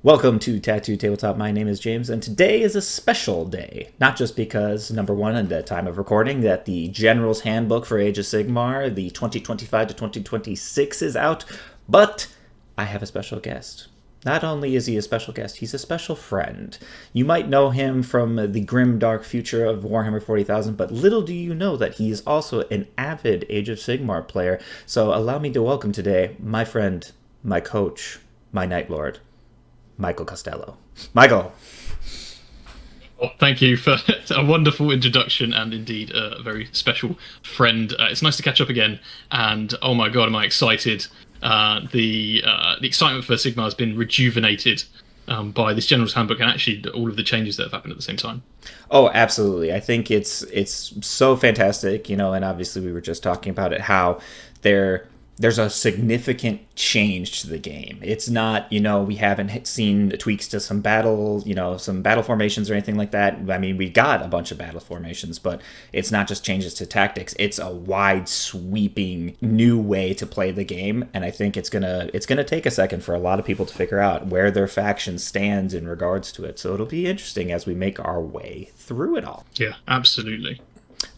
Welcome to Tattoo Tabletop. My name is James, and today is a special day. Not just because, number one, at the time of recording, that the General's Handbook for Age of Sigmar, the 2025 to 2026, is out, but I have a special guest. Not only is he a special guest, he's a special friend. You might know him from the grim, dark future of Warhammer 40,000, but little do you know that he is also an avid Age of Sigmar player. So allow me to welcome today my friend, my coach, my Night Lord, Michael Costello. Michael. Well, thank you for a wonderful introduction and indeed a very special friend. It's nice to catch up again, and oh my god, am I excited. The excitement for Sigmar has been rejuvenated by this General's Handbook and actually all of the changes that have happened at the same time. Oh, absolutely. I think it's so fantastic, and obviously we were just talking about it, how there's a significant change to the game. It's not, we haven't seen tweaks to some battle formations or anything like that. I mean, we got a bunch of battle formations, but it's not just changes to tactics. It's a wide sweeping new way to play the game. And I think it's gonna take a second for a lot of people to figure out where their faction stands in regards to it. So it'll be interesting as we make our way through it all. Yeah, absolutely.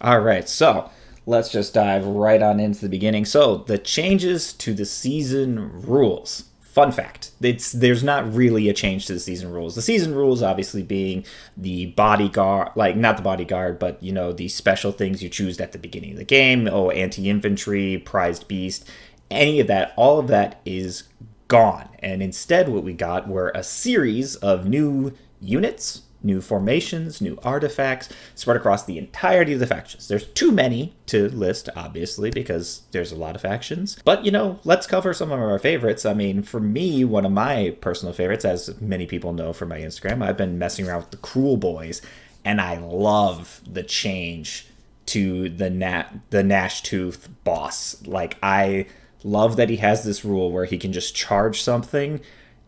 All right, so let's just dive right on into the beginning. So, the changes to the season rules. Fun fact, there's not really a change to the season rules. The season rules obviously being the bodyguard, not the bodyguard, but, the special things you choose at the beginning of the game. Oh, anti-infantry, prized beast, any of that, all of that is gone. And instead what we got were a series of new units, new formations, new artifacts, spread across the entirety of the factions. There's too many to list, obviously, because there's a lot of factions. But, let's cover some of our favorites. I mean, for me, one of my personal favorites, as many people know from my Instagram, I've been messing around with the Cruel Boys, and I love the change to the Gnash Tooth boss. I love that he has this rule where he can just charge something,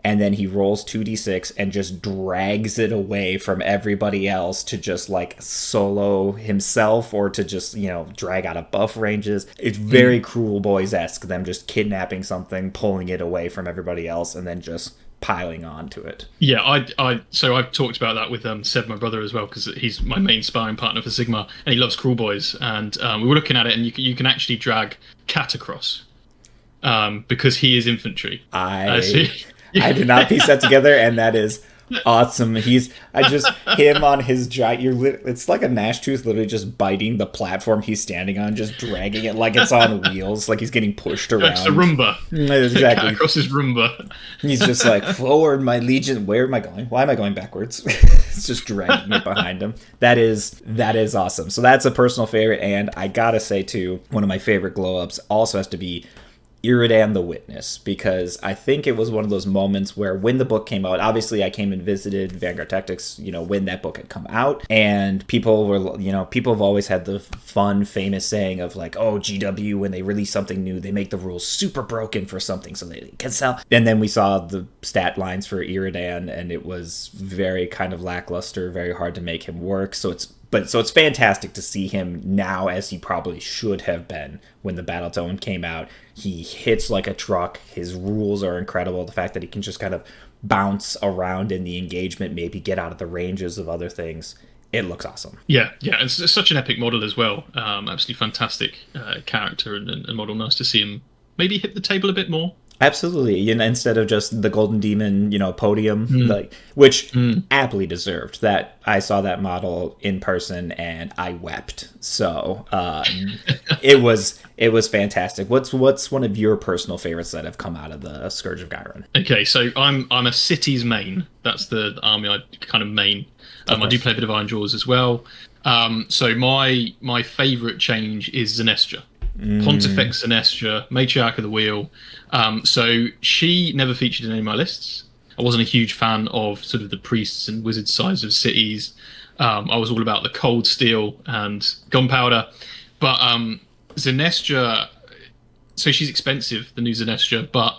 and then he rolls 2d6 and just drags it away from everybody else to just solo himself or to just, drag out of buff ranges. It's very Cruel Boys-esque, them just kidnapping something, pulling it away from everybody else, and then just piling onto it. Yeah, so I've talked about that with Seb, my brother, as well, because he's my main sparring partner for Sigmar, and he loves Cruel Boys. And we were looking at it, and you can actually drag Cat across because he is infantry. I did not piece that together, and that is awesome. Him on his giant, it's like a Gnash Tooth literally just biting the platform he's standing on, just dragging it like it's on wheels, like he's getting pushed around. It's a Roomba. Exactly. Cat across his Roomba. He's just like, forward, my legion. Where am I going? Why am I going backwards? It's just dragging it behind him. That is awesome. So that's a personal favorite, and I gotta say, too, one of my favorite glow-ups also has to be Iridan the Witness, because I think it was one of those moments where when the book came out, obviously I came and visited Vanguard Tactics, when that book had come out, and people have always had the fun, famous saying of oh, GW, when they release something new, they make the rules super broken for something so they can sell. And then we saw the stat lines for Iridan, and it was very kind of lackluster, very hard to make him work. So it's fantastic to see him now as he probably should have been when the Battle Tome came out. He hits like a truck. His rules are incredible. The fact that he can just kind of bounce around in the engagement, maybe get out of the ranges of other things. It looks awesome. Yeah. It's such an epic model as well. Absolutely fantastic character and model. Nice to see him maybe hit the table a bit more. Absolutely, instead of just the Golden Demon, podium, which aptly deserved. That I saw that model in person and I wept. So it was fantastic. What's one of your personal favorites that have come out of the Scourge of Gyron? Okay, so I'm a city's main. That's the army I kind of main. I do play a bit of Iron Jaws as well. So my favorite change is Zenestra. Pontifex Zenestra, Matriarch of the Wheel. So she never featured in any of my lists. I wasn't a huge fan of sort of the priests and wizards sides of cities. I was all about the cold steel and gunpowder. But Zenestra, so she's expensive, the new Zenestra, but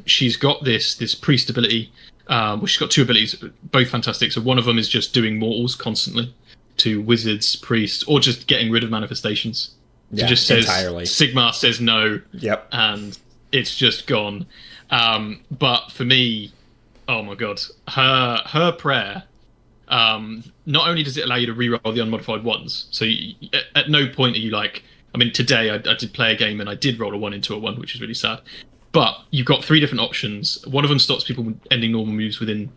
she's got this priest ability. Well, she's got two abilities, both fantastic. So one of them is just doing mortals constantly to wizards, priests, or just getting rid of manifestations. So just says entirely. Sigmar says no. Yep. And it's just gone. But for me, Oh my god, her prayer. Not only does it allow you to reroll the unmodified ones, so at no point are you like. I mean, today I did play a game and I did roll a 1 into a 1, which is really sad. But you've got 3 different options. One of them stops people ending normal moves within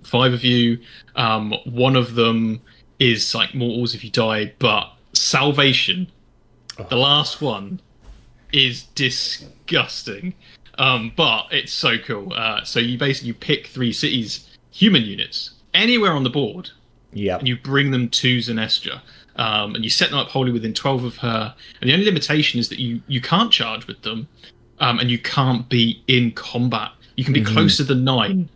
5 of you. One of them is like mortals if you die, but salvation, the last one, is disgusting. But it's so cool. So you basically pick 3 cities, human units, anywhere on the board, and you bring them to Zenestra. And you set them up wholly within 12 of her. And the only limitation is that you can't charge with them, and you can't be in combat. You can be closer than 9.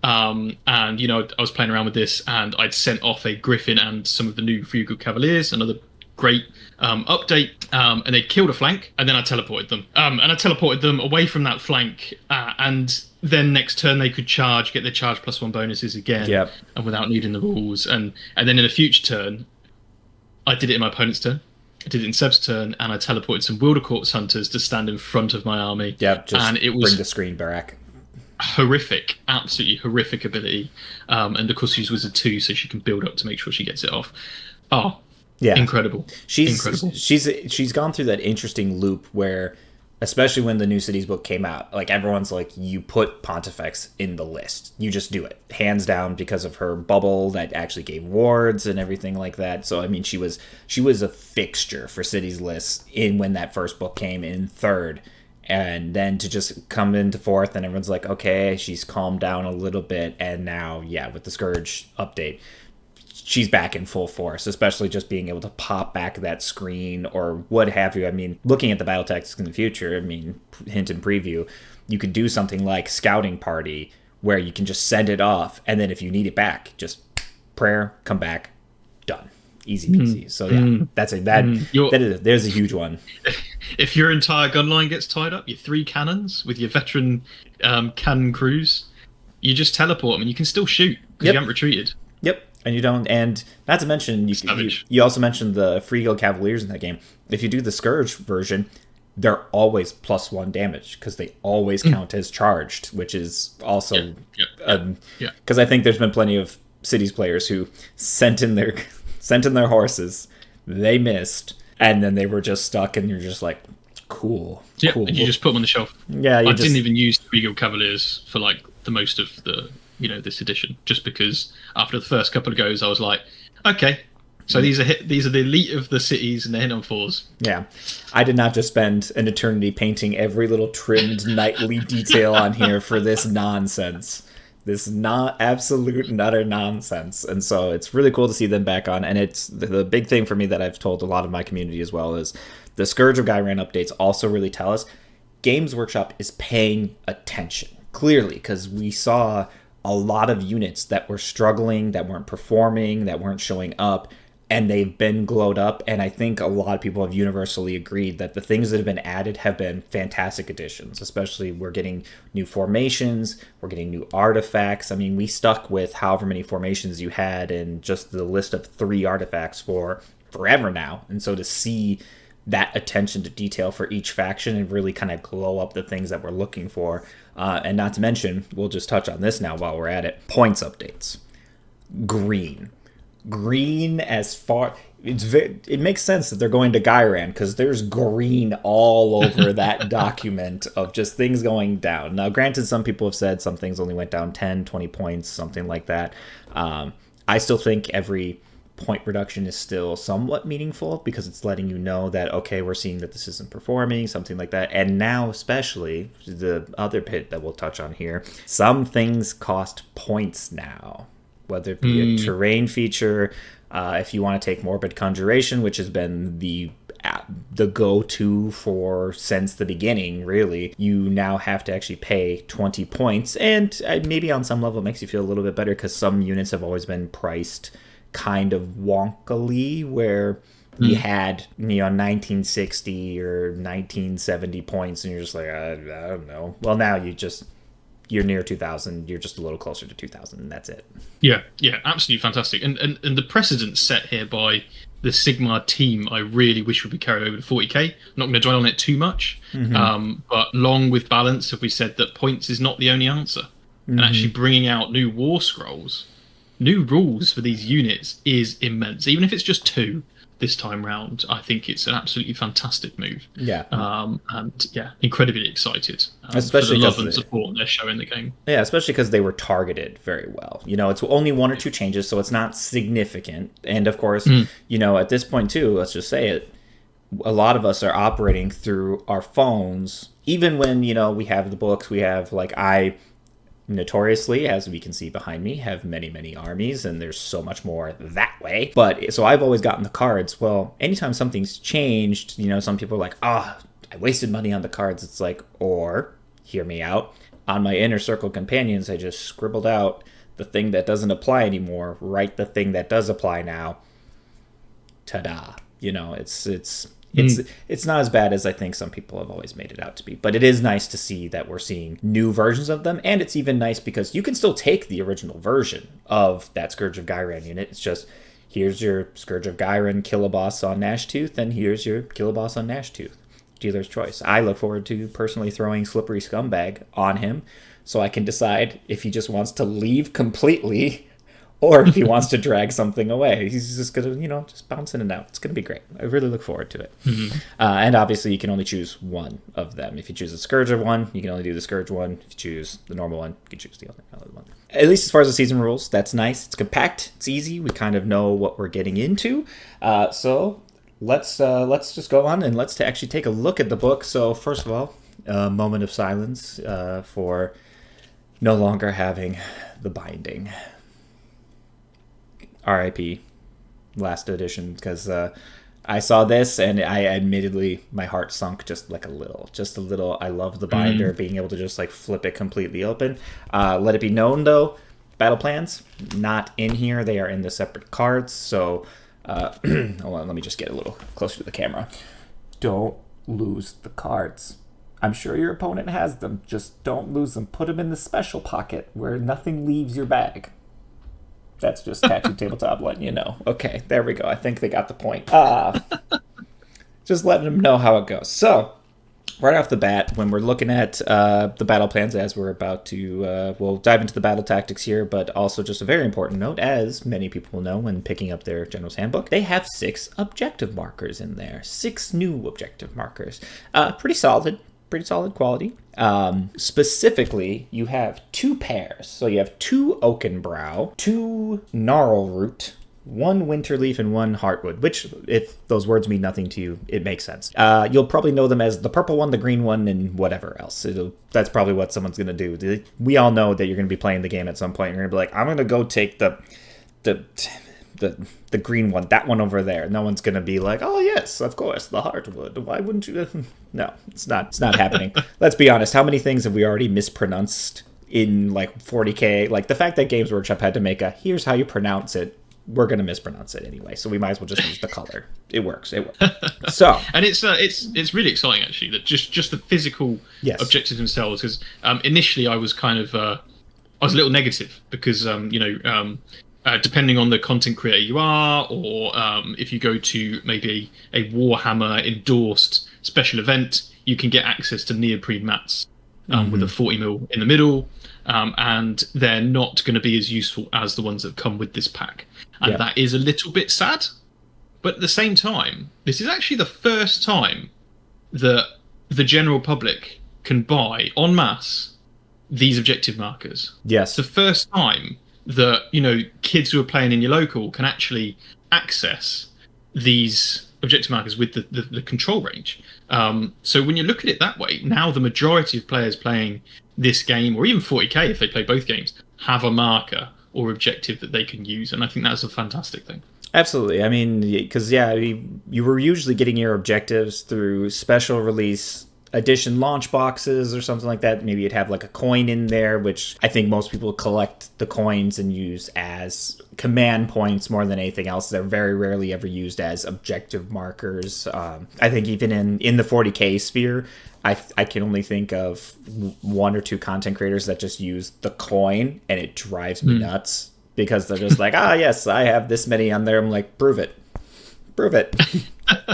And, you know, I was playing around with this, and I'd sent off a Griffin and some of the new Fugal Cavaliers, another great update, and they killed a flank, and then I teleported them. And I teleported them away from that flank, and then next turn they could charge, get their charge +1 bonuses again, and without needing the rules. And then in a future turn, I did it in my opponent's turn. I did it in Seb's turn, and I teleported some Wilder Corpse Hunters to stand in front of my army. And it was bring the screen back. Horrific, absolutely horrific ability. And of course, she's Wizard 2, so she can build up to make sure she gets it off. Oh, yeah, incredible. She's gone through that interesting loop where, especially when the new Cities book came out, like everyone's like, you put Pontifex in the list. You just do it, hands down, because of her bubble that actually gave wards and everything like that. So I mean, she was a fixture for Cities lists when that first book came in 3rd. And then to just come into 4th, and everyone's like, okay, she's calmed down a little bit. And now, with the Scourge update, she's back in full force, especially just being able to pop back that screen or what have you. I mean, looking at the battle tactics in the future, I mean, hint and preview, you could do something like Scouting Party, where you can just send it off, and then if you need it back, just prayer, come back, done. Easy peasy. So there's a huge one. If your entire gun line gets tied up, your 3 cannons with your veteran cannon crews, you just teleport them and you can still shoot because you haven't retreated. Yep. And you don't, and not to mention, you also mentioned the Freeguild Cavaliers in that game. If you do the Scourge version, they're always +1 damage because they always count as charged, which is also because I think there's been plenty of Cities players who sent in their horses, they missed, and then they were just stuck, and you're just like, cool. And you just put them on the shelf. I didn't even use the Regal Cavaliers for like the most of the this edition, just because after the first couple of goes, I was like, okay, so these are the elite of the cities, and they're hit on 4s. Yeah, I did not just spend an eternity painting every little trimmed nightly detail on here for this nonsense. This not absolute and utter nonsense. And so it's really cool to see them back on. And it's the big thing for me that I've told a lot of my community as well is the Scourge of Ghyran updates also really tell us Games Workshop is paying attention, clearly, because we saw a lot of units that were struggling, that weren't performing, that weren't showing up, and they've been glowed up. And I think a lot of people have universally agreed that the things that have been added have been fantastic additions. Especially we're getting new formations, we're getting new artifacts. I mean, we stuck with however many formations you had in just the list of 3 artifacts for forever now. And so to see that attention to detail for each faction and really kind of glow up the things that we're looking for. And not to mention, we'll just touch on this now while we're at it, points updates. Green as far... It makes sense that they're going to Ghyran because there's green all over that document of just things going down. Now, granted, some people have said some things only went down 10, 20 points, something like that. I still think every point reduction is still somewhat meaningful because it's letting you know that, okay, we're seeing that this isn't performing, something like that. And now, especially, the other pit that we'll touch on here, some things cost points now. Whether it be a terrain feature, if you want to take Morbid Conjuration, which has been the go-to for since the beginning, really, you now have to actually pay 20 points. And maybe on some level it makes you feel a little bit better because some units have always been priced kind of wonkily, where you had 1960 or 1970 points, and you're just like, I don't know. Well, now you're near 2000, you're just a little closer to 2000, and that's it. Yeah, absolutely fantastic. And the precedent set here by the Sigmar team, I really wish would be carried over to 40k. I'm not going to dwell on it too much, but long with balance, have we said that points is not the only answer. and actually bringing out new war scrolls, new rules for these units is immense. Even if it's just 2 this time round, I think it's an absolutely fantastic move. Yeah. And yeah, incredibly excited Especially for the love and support they're showing the game. Yeah, especially because they were targeted very well. It's only 1 or 2 changes, so it's not significant. And of course, at this point too, let's just say it, a lot of us are operating through our phones. Even when, we have the books, we have, I notoriously, as we can see behind me, have many, many armies, and there's so much more that way. But so I've always gotten the cards. Well, anytime something's changed, some people are like, I wasted money on the cards. It's like, or hear me out. On my inner circle companions, I just scribbled out the thing that doesn't apply anymore. Write the thing that does apply now. Ta-da! It's not as bad as I think some people have always made it out to be. But it is nice to see that we're seeing new versions of them. And it's even nice because you can still take the original version of that Scourge of Gyran unit. It's just, here's your Scourge of Gyran Killaboss on Gnashtooth, and here's your Killaboss on Gnashtooth. Dealer's choice. I look forward to personally throwing Slippery Scumbag on him so I can decide if he just wants to leave completely or if he wants to drag something away. He's just going to, just bounce in and out. It's going to be great. I really look forward to it. And obviously, you can only choose one of them. If you choose the Scourge of one, you can only do the Scourge one. If you choose the normal one, you can choose the other one. At least as far as the season rules, that's nice. It's compact. It's easy. We kind of know what we're getting into. So let's just go on and let's actually take a look at the book. So first of all, a moment of silence for no longer having the binding. RIP last edition, because I saw this and I admittedly, my heart sunk just a little. I love the binder, being able to just flip it completely open. Let it be known though, battle plans not in here. They are in the separate cards. So hold on, let me just get a little closer to the camera. Don't lose the cards. I'm sure your opponent has them. Just don't lose them. Put them in the special pocket where nothing leaves your bag. That's just Tattoo Tabletop letting you know. Okay, there we go. I think they got the point. Just letting them know how it goes. So, right off the bat, when we're looking at the battle plans, as we're about to, we'll dive into the battle tactics here, but also just a very important note, as many people know when picking up their General's Handbook, they have 6 objective markers in there. 6 new objective markers. Pretty solid quality. Specifically, you have 2 pairs. So you have 2 Oakenbrow, 2 Gnarlroot, 1 Winterleaf, and 1 Heartwood, which, if those words mean nothing to you, it makes sense. You'll probably know them as the purple one, the green one, and whatever else. That's probably what someone's going to do. We all know that you're going to be playing the game at some point. You're going to be like, I'm going to go take the green one, that one over there. No one's gonna be like, oh yes, of course, the Heartwood. Why wouldn't you? No, it's not happening. Let's be honest. How many things have we already mispronounced in 40K? The fact that Games Workshop had to make a here's how you pronounce it. We're gonna mispronounce it anyway, so we might as well just use the color. It works. So, and it's really exciting actually that just the physical objectives themselves. Because initially I was kind of I was a little negative because depending on the content creator you are, or if you go to maybe a Warhammer endorsed special event, you can get access to neoprene mats with a 40mm in the middle, and they're not going to be as useful as the ones that come with this pack. And that is a little bit sad. But at the same time, this is actually the first time that the general public can buy en masse these objective markers. Yes. It's the first time that kids who are playing in your local can actually access these objective markers with the control range. So when you look at it that way, now the majority of players playing this game, or even 40k if they play both games, have a marker or objective that they can use, and I think that's a fantastic thing. Absolutely. I mean, because you were usually getting your objectives through special release edition launch boxes or something like that. Maybe you'd have a coin in there, which I think most people collect the coins and use as command points more than anything else. They're very rarely ever used as objective markers. I think even in the 40k sphere, I can only think of 1 or 2 content creators that just use the coin, and it drives me nuts because they're just like, yes, I have this many on there. I'm like, prove it. Prove it.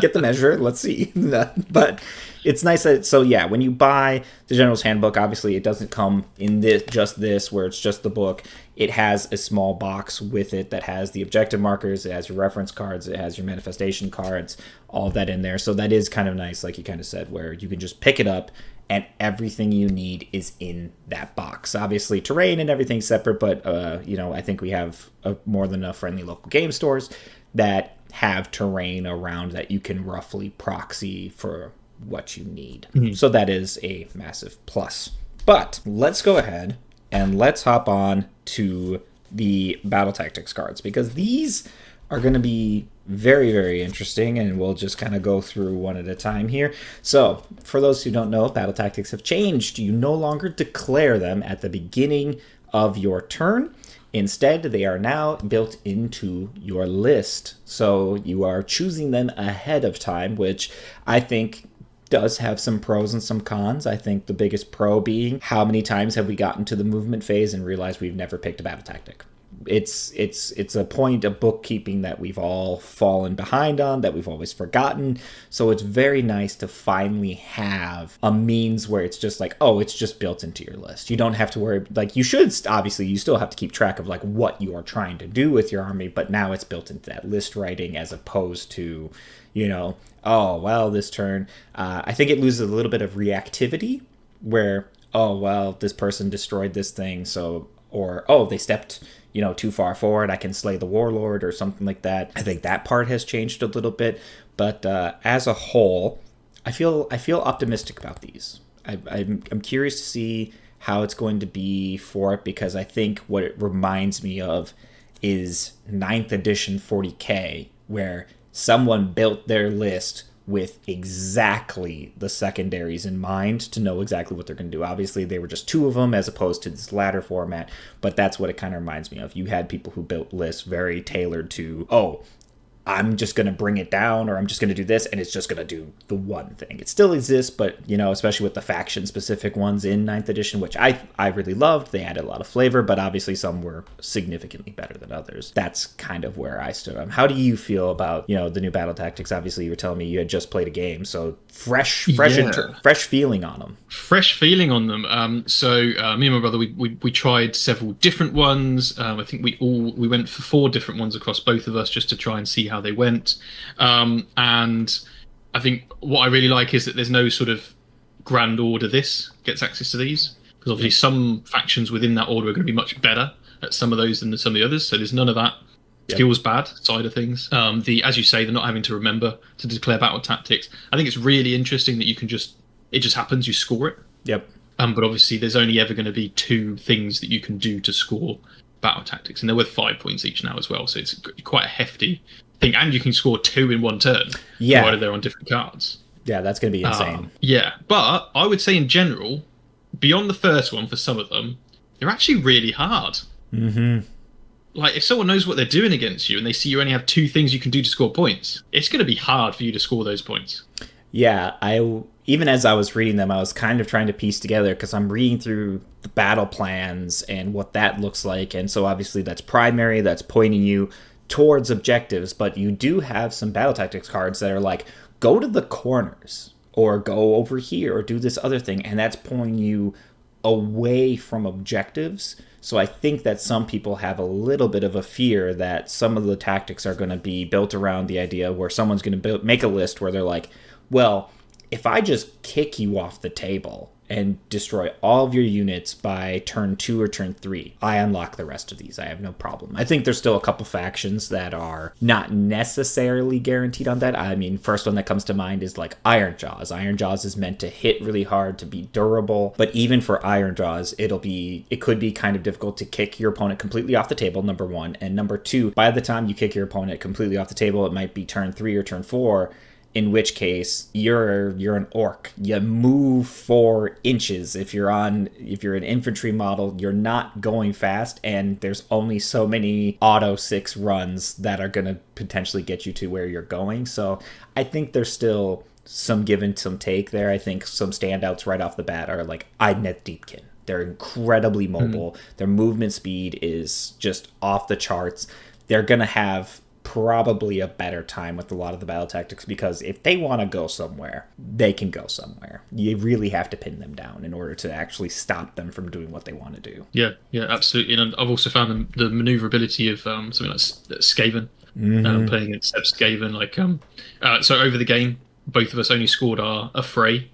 Get the measure. Let's see. But it's nice that, so yeah, when you buy the General's Handbook, obviously it doesn't come in this where it's just the book. It has a small box with it that has the objective markers, it has your reference cards, it has your manifestation cards, all of that in there. So that is kind of nice, like you kind of said, where you can just pick it up and everything you need is in that box. Obviously, terrain and everything's separate, but I think we have more than enough friendly local game stores that have terrain around that you can roughly proxy for what you need. Mm-hmm. So that is a massive plus. But let's go ahead and let's hop on to the battle tactics cards, because these are going to be very, very interesting, and we'll just kind of go through one at a time here. So, for those who don't know, battle tactics have changed. You no longer declare them at the beginning of your turn. Instead, they are now built into your list. So, you are choosing them ahead of time, which I think does have some pros and some cons. I think the biggest pro being, how many times have we gotten to the movement phase and realized we've never picked a battle tactic? It's a point of bookkeeping that we've all fallen behind on, that we've always forgotten. So it's very nice to finally have a means where it's just like, oh, it's just built into your list. You don't have to worry, like you should, obviously you still have to keep track of like what you are trying to do with your army, but now it's built into that list writing as opposed to, oh, well, this turn, I think it loses a little bit of reactivity where, oh, well, this person destroyed this thing, so, or, oh, they stepped too far forward, I can slay the warlord or something like that. I think that part has changed a little bit, but as a whole, I feel optimistic about these. I'm curious to see how it's going to be for it, because I think what it reminds me of is 9th edition 40k, where someone built their list with exactly the secondaries in mind to know exactly what they're going to do. Obviously, they were just 2 of them as opposed to this ladder format, but that's what it kind of reminds me of. You had people who built lists very tailored to, oh, I'm just going to bring it down, or I'm just going to do this, and it's just going to do the one thing. It still exists, but, especially with the faction-specific ones in 9th edition, which I really loved. They added a lot of flavor, but obviously some were significantly better than others. That's kind of where I stood on. How do you feel about, the new battle tactics? Obviously, you were telling me you had just played a game, so fresh feeling on them. Fresh feeling on them. So me and my brother, we tried several different ones. I think we went for 4 different ones across both of us just to try and see how they went. And I think what I really like is that there's no sort of grand order this gets access to these, because obviously some factions within that order are going to be much better at some of those than some of the others. So there's none of that feels bad side of things. As you say, they're not having to remember to declare battle tactics. I think it's really interesting that it just happens, you score it. Yep. But obviously there's only ever going to be 2 things that you can do to score battle tactics, and they're worth 5 points each now as well, so it's quite a hefty thing, and you can score 2 in one turn, provided they're on different cards. Yeah, that's going to be insane. But I would say in general, beyond the first one, for some of them, they're actually really hard. Mm-hmm. Like, if someone knows what they're doing against you and they see you only have 2 things you can do to score points, it's going to be hard for you to score those points. Yeah, even as I was reading them, I was kind of trying to piece together, because I'm reading through the battle plans and what that looks like. And so obviously that's primary, that's pointing you towards objectives, but you do have some battle tactics cards that are like, go to the corners or go over here or do this other thing. And that's pulling you away from objectives. So I think that some people have a little bit of a fear that some of the tactics are going to be built around the idea where someone's going to make a list where they're like, well, if I just kick you off the table and destroy all of your units by turn 2 or turn 3, I unlock the rest of these. I have no problem. I think there's still a couple factions that are not necessarily guaranteed on that. I mean, first one that comes to mind is like Iron Jaws. Iron Jaws is meant to hit really hard, to be durable, but even for Iron Jaws, it could be kind of difficult to kick your opponent completely off the table, number 1. And number 2, by the time you kick your opponent completely off the table, it might be turn 3 or turn 4, in which case you're an orc. You move 4 inches. If you're an infantry model, you're not going fast, and there's only so many auto 6 runs that are going to potentially get you to where you're going. So I think there's still some give and some take there. I think some standouts right off the bat are like Idnet Deepkin. They're incredibly mobile. Their movement speed is just off the charts. They're going to have probably a better time with a lot of the battle tactics, because if they want to go somewhere, they can go somewhere. You really have to pin them down in order to actually stop them from doing what they want to do. Yeah, absolutely. And I've also found the maneuverability of something like Skaven, playing against Seb Skaven. So over the game, both of us only scored a fray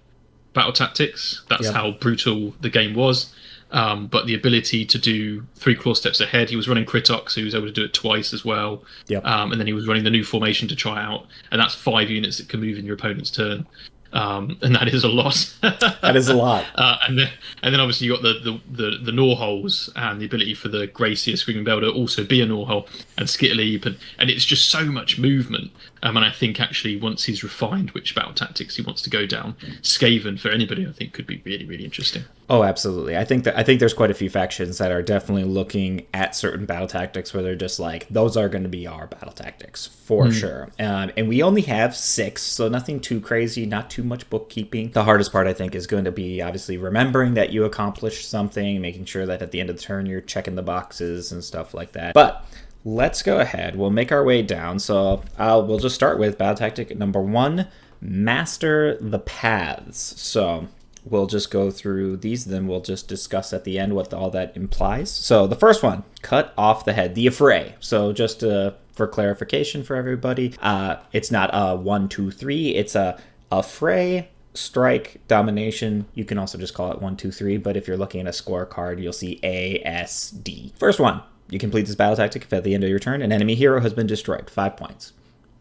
battle tactics. That's how brutal the game was. But the ability to do 3 claw steps ahead, he was running Critox, so he was able to do it twice as well. And then he was running the new formation to try out, and that's 5 units that can move in your opponent's turn. And that is a lot. That is a lot. And then obviously you got the gnaw holes and the ability for the Gracie Screaming Bell to also be a gnaw hole, and Skittle Leap, and it's just so much movement. And I think actually once he's refined which battle tactics he wants to go down, Skaven for anybody I think could be really, really interesting. Oh, absolutely. I think there's quite a few factions that are definitely looking at certain battle tactics where they're just like, those are going to be our battle tactics for sure. And we only have 6, so nothing too crazy, not too much bookkeeping. The hardest part, I think, is going to be obviously remembering that you accomplished something, making sure that at the end of the turn you're checking the boxes and stuff like that. But let's go ahead. We'll make our way down. So we'll just start with battle tactic number 1, master the paths. So we'll just go through these, then we'll just discuss at the end what all that implies. So the first one, cut off the head, the affray. So just for clarification for everybody, it's not a 1, 2, 3. It's a affray, strike, domination. You can also just call it 1, 2, 3. But if you're looking at a scorecard, you'll see A, S, D. First one, you complete this battle tactic if at the end of your turn an enemy hero has been destroyed. 5 points.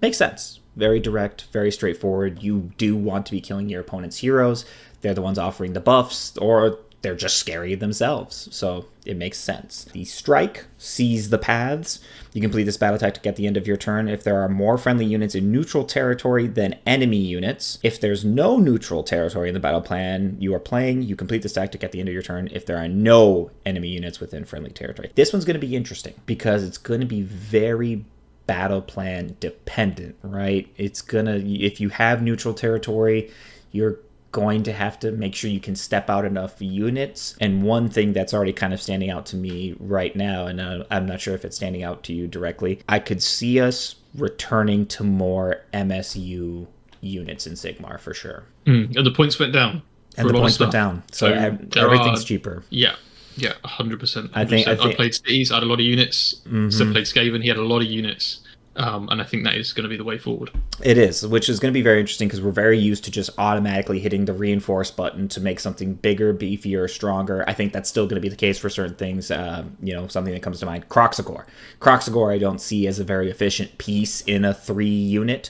Makes sense. Very direct, very straightforward. You do want to be killing your opponent's heroes. They're the ones offering the buffs, or they're just scary themselves. So it makes sense. The strike, seize the paths. You complete this battle tactic at the end of your turn if there are more friendly units in neutral territory than enemy units. If there's no neutral territory in the battle plan you are playing, you complete this tactic at the end of your turn if there are no enemy units within friendly territory. This one's going to be interesting because it's going to be very battle plan dependent, right? It's gonna, if you have neutral territory, you're going to have to make sure you can step out enough units. And one thing that's already kind of standing out to me right now, and I'm not sure if it's standing out to you directly, I could see us returning to more MSU units in Sigmar for sure. And the points went down. And the points went down. So everything's cheaper. Yeah, 100%. I think I played Cities, I had a lot of units. So played Skaven, he had a lot of units. And I think that is going to be the way forward. It is, which is going to be very interesting because we're very used to just automatically hitting the reinforce button to make something bigger, beefier, stronger. I think that's still going to be the case for certain things. Something that comes to mind, Croxagore. Croxagore I don't see as a very efficient piece in a 3 unit.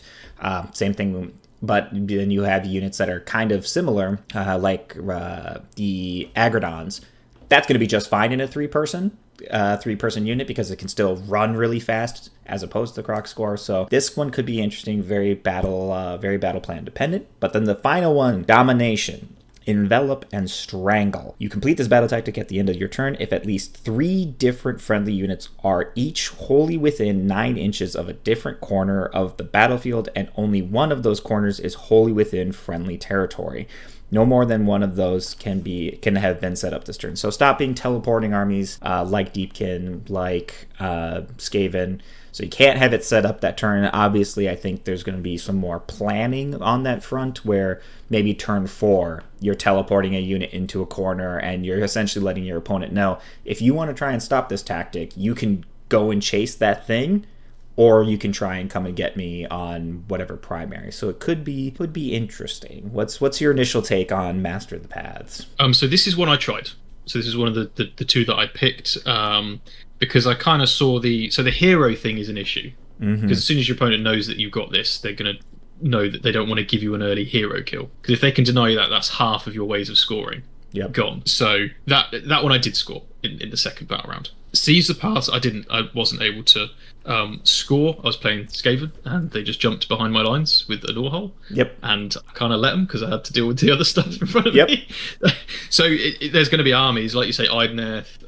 Same thing, but then you have units that are kind of similar, like the Agrodons. That's going to be just fine in a 3-person unit because it can still run really fast as opposed to the Croxagore. So this one could be interesting, very battle plan dependent. But then the final one, domination, envelop, and strangle. You complete this battle tactic at the end of your turn if at least 3 different friendly units are each wholly within 9 inches of a different corner of the battlefield, and only one of those corners is wholly within friendly territory. No more than one of those can have been set up this turn. So stop being teleporting armies like Deepkin, like Skaven. So you can't have it set up that turn. Obviously, I think there's going to be some more planning on that front where maybe turn 4, you're teleporting a unit into a corner and you're essentially letting your opponent know, if you want to try and stop this tactic, you can go and chase that thing, or you can try and come and get me on whatever primary. So it could be interesting. What's your initial take on Master the Paths? So this is one I tried. So this is one of the 2 that I picked because I kind of saw the hero thing is an issue. Because as soon as your opponent knows that you've got this, they're going to know that they don't want to give you an early hero kill. Because if they can deny you that, that's half of your ways of scoring. Gone. So that one I did score in the second battle round. Seize the Paths, I wasn't able to score. I was playing Skaven and they just jumped behind my lines with a door hole. And I kind of let them because I had to deal with the other stuff in front of me. So there's going to be armies, like you say, Idneth,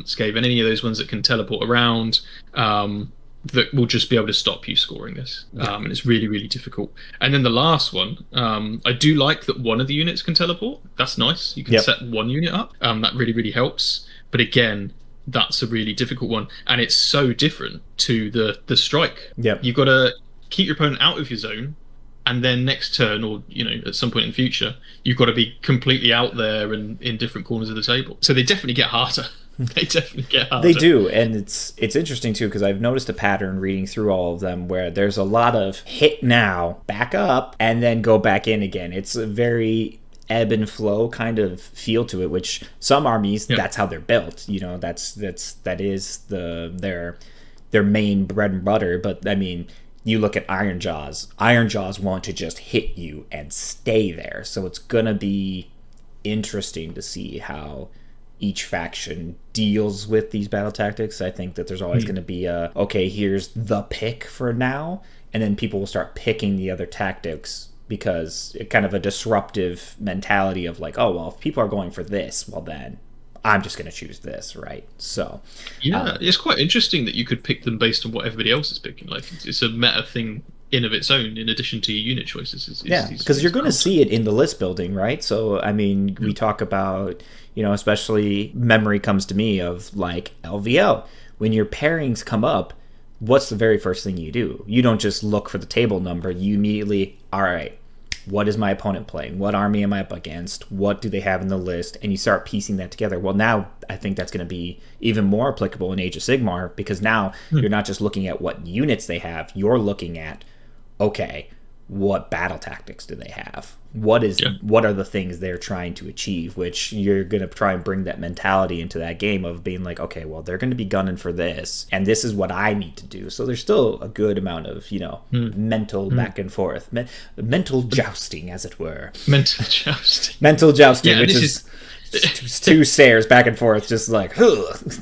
Skaven, any of those ones that can teleport around, that will just be able to stop you scoring this. And it's really, really difficult. And then the last one, I do like that one of the units can teleport. That's nice. You can set one unit up. That really, really helps. But again, that's a really difficult one, and it's so different to the strike. Yep. You've got to keep your opponent out of your zone, and then next turn, or at some point in the future, you've got to be completely out there and in different corners of the table. So they definitely get harder. They definitely get harder. They do, and it's interesting too, because I've noticed a pattern reading through all of them where there's a lot of hit now, back up, and then go back in again. It's a very ebb and flow kind of feel to it, which some armies, that's how they're built. That is their main bread and butter. But I mean, you look at Iron Jaws. Iron Jaws want to just hit you and stay there. So it's gonna be interesting to see how each faction deals with these battle tactics. I think that there's always going to be okay, here's the pick for now, and then people will start picking the other tactics because it kind of a disruptive mentality of like, oh, well, if people are going for this, well, then I'm just going to choose this, right? So it's quite interesting that you could pick them based on what everybody else is picking. Like, it's a meta thing in of its own, in addition to your unit choices. Because you're going to see it in the list building, right? So I mean, we talk about, especially memory comes to me of like LVL. When your pairings come up, what's the very first thing you do? You don't just look for the table number. You immediately, all right, what is my opponent playing? What army am I up against? What do they have in the list? And you start piecing that together. Well, now I think that's going to be even more applicable in Age of Sigmar, because now you're not just looking at what units they have. You're looking at, okay, what battle tactics do they have? What are the things they're trying to achieve? Which you're going to try and bring that mentality into that game of being like, okay, well, they're going to be gunning for this, and this is what I need to do. So there's still a good amount of, mental back and forth, mental jousting, as it were. Mental jousting. Mental jousting, which is two stares back and forth, just like,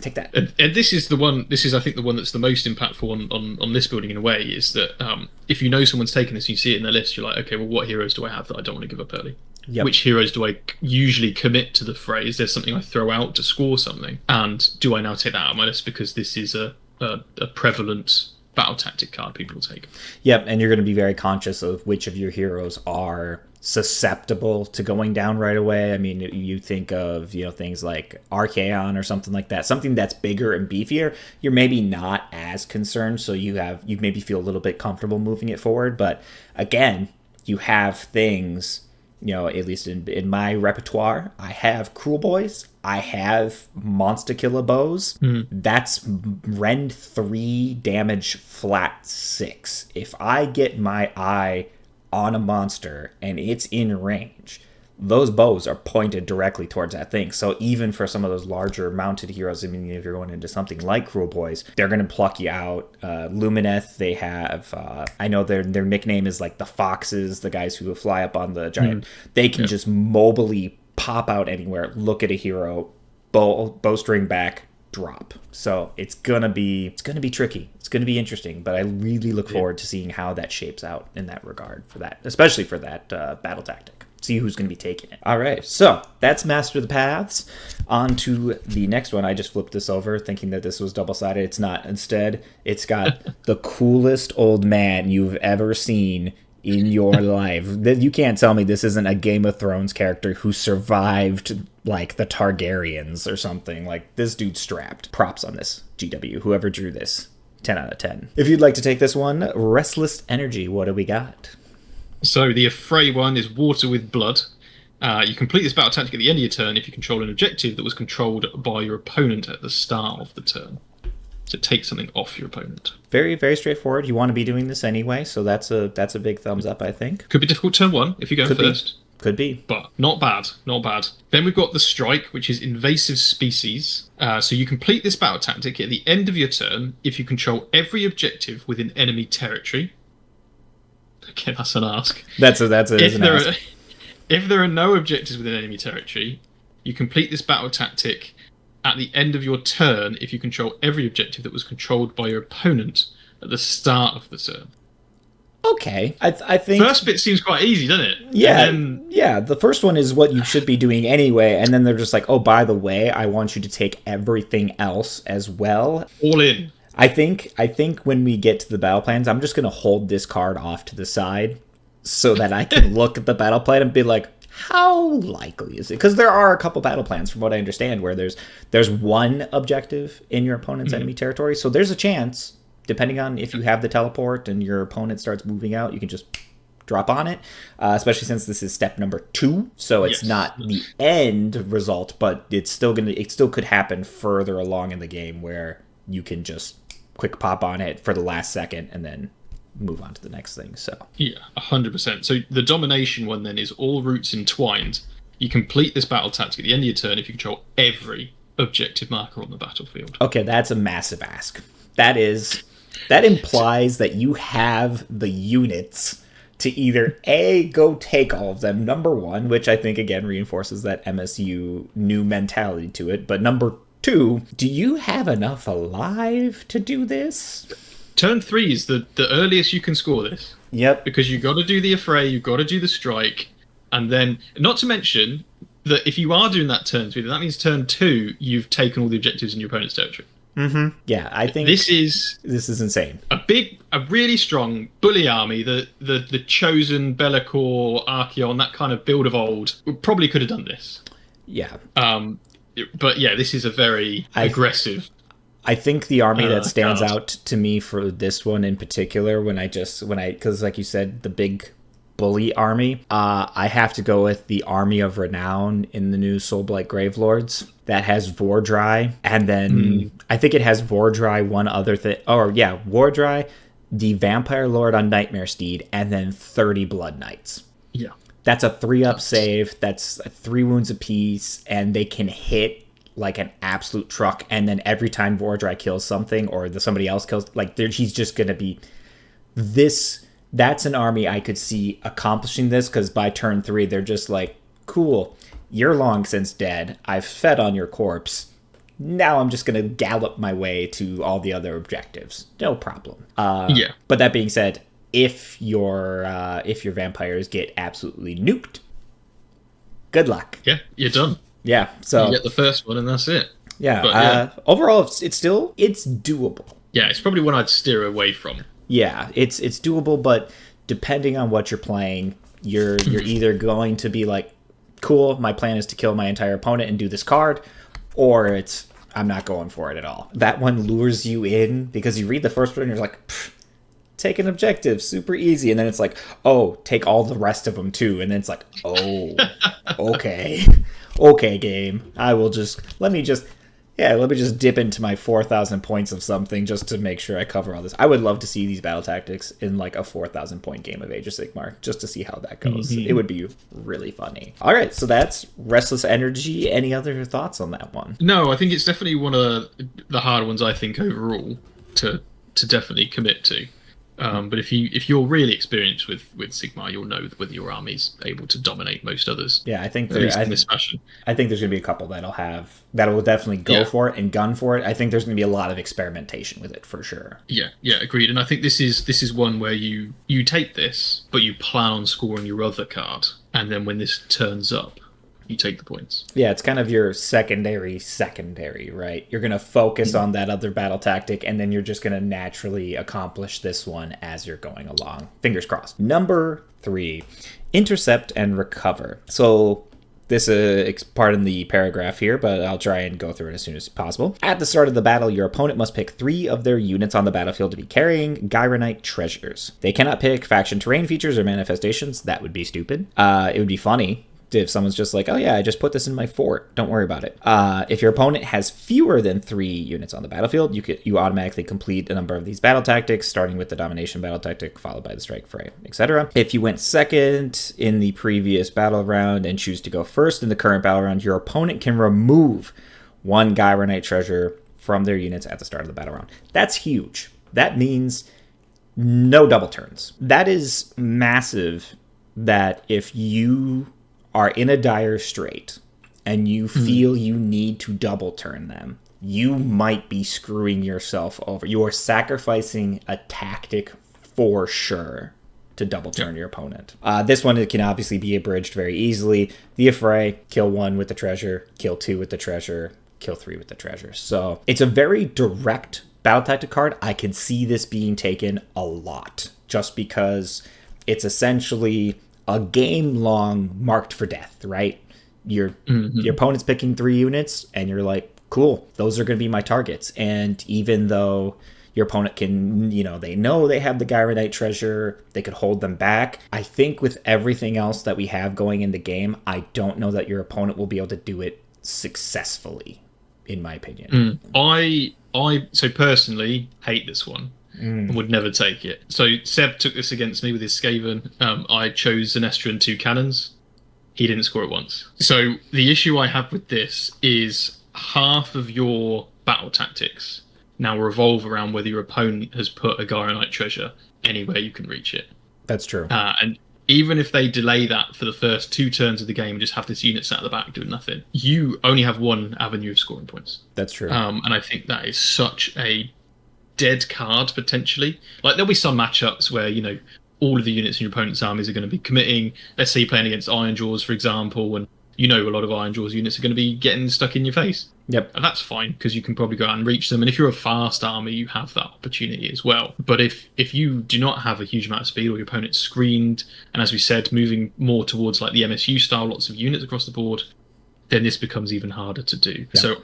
take that. And this is the one. This is, I think, the one that's the most impactful on list building in a way. Is that if you know someone's taken this, and you see it in their list, you're like, okay, well, what heroes do I have that I don't want to give up early? Yep. Which heroes do I usually commit to the fray? Is there something I throw out to score something? And do I now take that out of my list because this is a prevalent battle tactic card people will take? Yep, and you're going to be very conscious of which of your heroes are susceptible to going down right away. I mean, you think of things like Archaon or something like that, something that's bigger and beefier. You're maybe not as concerned, so you maybe feel a little bit comfortable moving it forward. But again, you have things, at least in my repertoire, I have Cruel Boys, I have Monster Killer Bows. That's rend 3 damage flat 6. If I get my eye on a monster and it's in range, those bows are pointed directly towards that thing. So even for some of those larger mounted heroes, I mean, if you're going into something like Cruel Boys, they're going to pluck you out. Lumineth, they have, I know their nickname is like the Foxes, the guys who fly up on the giant. They can just mobily pop out anywhere, look at a hero, bowstring back, drop. So it's gonna be tricky. It's gonna be interesting, but I really look forward to seeing how that shapes out in that regard, for that, especially for that battle tactic. See who's gonna be taking it. All right, so that's Master the Paths. On to the next one. I just flipped this over thinking that this was double-sided. It's not. Instead, it's got the coolest old man you've ever seen in your life. You can't tell me this isn't a Game of Thrones character who survived like the Targaryens or something. Like, this dude's strapped. Props on this, GW, whoever drew this. 10 out of 10. If you'd like to take this one, Restless Energy, what do we got? So the Affray one is Water with Blood. You complete this battle tactic at the end of your turn if you control an objective that was controlled by your opponent at the start of the turn. So take something off your opponent. Very, very straightforward. You want to be doing this anyway, so that's a big thumbs up, I think. Could be difficult turn 1 if you go first. Could be. But not bad, not bad. Then we've got the Strike, which is Invasive Species. So you complete this battle tactic at the end of your turn if you control every objective within enemy territory. Okay, that's an ask. That's an ask. If there are no objectives within enemy territory, you complete this battle tactic at the end of your turn if you control every objective that was controlled by your opponent at the start of the turn. Okay, I think... First bit seems quite easy, doesn't it? Yeah, the first one is what you should be doing anyway, and then they're just like, oh, by the way, I want you to take everything else as well. All in. I think when we get to the battle plans, I'm just going to hold this card off to the side so that I can look at the battle plan and be like, how likely is it? Because there are a couple battle plans, from what I understand, where there's one objective in your opponent's enemy territory. So there's a chance, depending on if you have the teleport and your opponent starts moving out, you can just drop on it, especially since this is step number 2. So it's not the end result, but it still could happen further along in the game where you can just quick pop on it for the last second and then move on to the next thing. So yeah, 100%. So the domination one then is all routes entwined. You complete this battle tactic at the end of your turn if you control every objective marker on the battlefield. Okay, that's a massive ask. That implies that you have the units to either A, go take all of them, number 1, which I think again reinforces that MSU new mentality to it, but number 2, do you have enough alive to do this? Turn 3 is the earliest you can score this. Yep. Because you've got to do the affray, you've got to do the strike, and then, not to mention that if you are doing that turn 3, then that means turn 2, you've taken all the objectives in your opponent's territory. Mm-hmm. Yeah, I think this is insane. A really strong bully army. The chosen Bellicor, Archeon, that kind of build of old probably could have done this. Yeah. But yeah, this is a very aggressive. I think the army that stands out to me for this one in particular, because like you said, the big bully army, I have to go with the Army of Renown in the new Soulblight Gravelords that has Vordry, and then I think it has Vordry, one other thing. Oh yeah, Vordry, the Vampire Lord on Nightmare Steed, and then 30 Blood Knights. Yeah, that's a 3-up save. That's 3 wounds apiece, and they can hit like an absolute truck. And then every time Vordry kills something or somebody else kills, like he's just gonna be this. That's an army I could see accomplishing this, because by turn 3, they're just like, cool, you're long since dead. I've fed on your corpse. Now I'm just going to gallop my way to all the other objectives. No problem. Yeah. But that being said, if your vampires get absolutely nuked, good luck. Yeah, you're done. Yeah. So you get the first one and that's it. Yeah. But, overall, it's doable. Yeah, it's probably one I'd steer away from. Yeah, it's doable, but depending on what you're playing, you're either going to be like, cool, my plan is to kill my entire opponent and do this card, or it's, I'm not going for it at all. That one lures you in because you read the first one and you're like, take an objective, super easy, and then it's like, oh, take all the rest of them too, and then it's like, oh, okay, game, let me just dip into my 4,000 points of something just to make sure I cover all this. I would love to see these battle tactics in like a 4,000 point game of Age of Sigmar, just to see how that goes. It would be really funny. All right, so that's Restless Energy. Any other thoughts on that one? No, I think it's definitely one of the hard ones, I think, overall to definitely commit to. But if you're really experienced with Sigmar, you'll know whether your army's able to dominate most others. Yeah, I think in this fashion. I think there's going to be a couple that will definitely go for it and gun for it. I think there's going to be a lot of experimentation with it for sure. Yeah, agreed. And I think this is one where you take this, but you plan on scoring your other card, and then when this turns up, you take the points. Yeah, it's kind of your secondary, right? You're going to focus on that other battle tactic, and then you're just going to naturally accomplish this one as you're going along. Fingers crossed. Number 3, intercept and recover. So this is part in the paragraph here, but I'll try and go through it as soon as possible. At the start of the battle, your opponent must pick 3 of their units on the battlefield to be carrying Gyronite treasures. They cannot pick faction terrain features or manifestations. That would be stupid. It would be funny if someone's just like, oh yeah, I just put this in my fort, don't worry about it. If your opponent has fewer than 3 units on the battlefield, you automatically complete a number of these battle tactics, starting with the domination battle tactic, followed by the strike fray, etc. If you went second in the previous battle round and choose to go first in the current battle round, your opponent can remove 1 Gyronite treasure from their units at the start of the battle round. That's huge. That means no double turns. That is massive, that if you are in a dire strait and you feel you need to double turn them, you might be screwing yourself over. You are sacrificing a tactic for sure to double turn your opponent. This one, it can obviously be abridged very easily. The affray, kill 1 with the treasure, kill 2 with the treasure, kill 3 with the treasure. So it's a very direct battle tactic card. I could see this being taken a lot just because it's essentially a game long marked for death, right? Your opponent's picking 3 units, and you're like, cool, those are going to be my targets. And even though your opponent can, they know they have the Gyronite treasure, they could hold them back. I think with everything else that we have going in the game, I don't know that your opponent will be able to do it successfully, in my opinion. I so personally hate this one. And would never take it. So Seb took this against me with his Skaven. I chose Zenestra and 2 cannons. He didn't score it once. So the issue I have with this is half of your battle tactics now revolve around whether your opponent has put a Gyronite treasure anywhere you can reach it. That's true. And even if they delay that for the first 2 turns of the game and just have this unit sat at the back doing nothing, you only have one avenue of scoring points. That's true. And I think that is such a dead card, potentially. Like, there'll be some matchups where, all of the units in your opponent's armies are going to be committing. Let's say you're playing against Ironjaws, for example, and a lot of Ironjaws units are going to be getting stuck in your face. Yep. And that's fine, because you can probably go out and reach them. And if you're a fast army, you have that opportunity as well. But if you do not have a huge amount of speed, or your opponent's screened, and as we said, moving more towards like the MSU style, lots of units across the board, then this becomes even harder to do. Yeah. So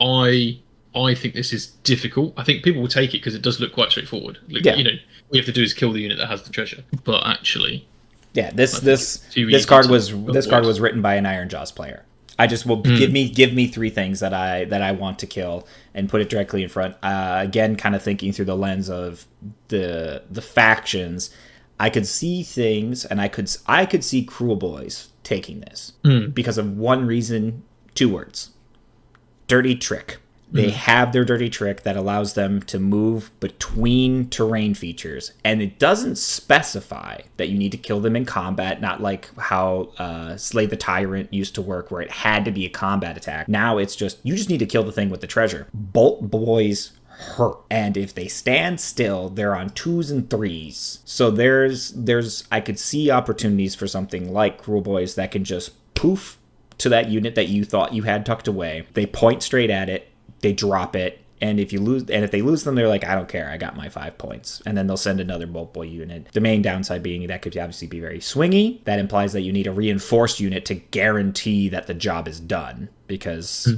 I think this is difficult. I think people will take it because it does look quite straightforward. Like, all you have to do is kill the unit that has the treasure. But actually, this card was written by an Ironjaws player. I just will give me 3 things that I want to kill and put it directly in front. Again, kind of thinking through the lens of the factions, I could see things, and I could see Cruel Boys taking this because of one reason, 2 words: dirty trick. They have their dirty trick that allows them to move between terrain features. And it doesn't specify that you need to kill them in combat, not like how Slay the Tyrant used to work, where it had to be a combat attack. Now it's just, you just need to kill the thing with the treasure. Bolt Boys hurt. And if they stand still, they're on 2s and 3s. So there's I could see opportunities for something like Cruel Boys that can just poof to that unit that you thought you had tucked away. They point straight at it. They drop it, and if they lose them, they're like, I don't care, I got my 5 points. And then they'll send another Bolt Boy unit. The main downside being that could obviously be very swingy. That implies that you need a reinforced unit to guarantee that the job is done, because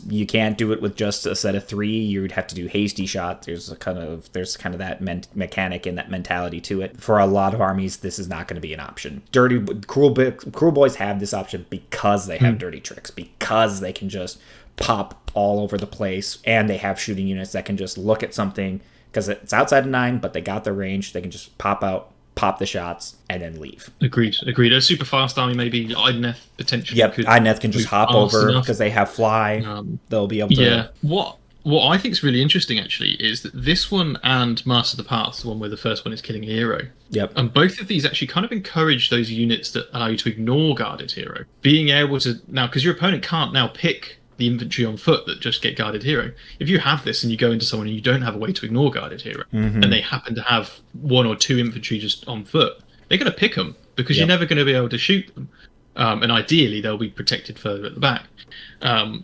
you can't do it with just a set of 3. You'd have to do hasty shot. There's kind of that mechanic and that mentality to it. For a lot of armies, this is not going to be an option. Cruel Boys have this option because they have dirty tricks, because they can just pop all over the place, and they have shooting units that can just look at something because it's outside of 9, but they got the range. They can just pop out, pop the shots, and then leave. Agreed. A super fast army, maybe Idoneth potentially. Yep, Idoneth can just hop over because they have fly. They'll be able to. Yeah. What I think is really interesting, actually, is that this one and Master of the Path, the one where the first one is killing a hero. Yep. And both of these actually kind of encourage those units that allow you to ignore guarded hero. Being able to now, because your opponent can't now pick the infantry on foot that just get guarded hero. If you have this and you go into someone and you don't have a way to ignore guarded hero, and they happen to have 1 or 2 infantry just on foot, they're going to pick them because you're never going to be able to shoot them. And ideally, they'll be protected further at the back.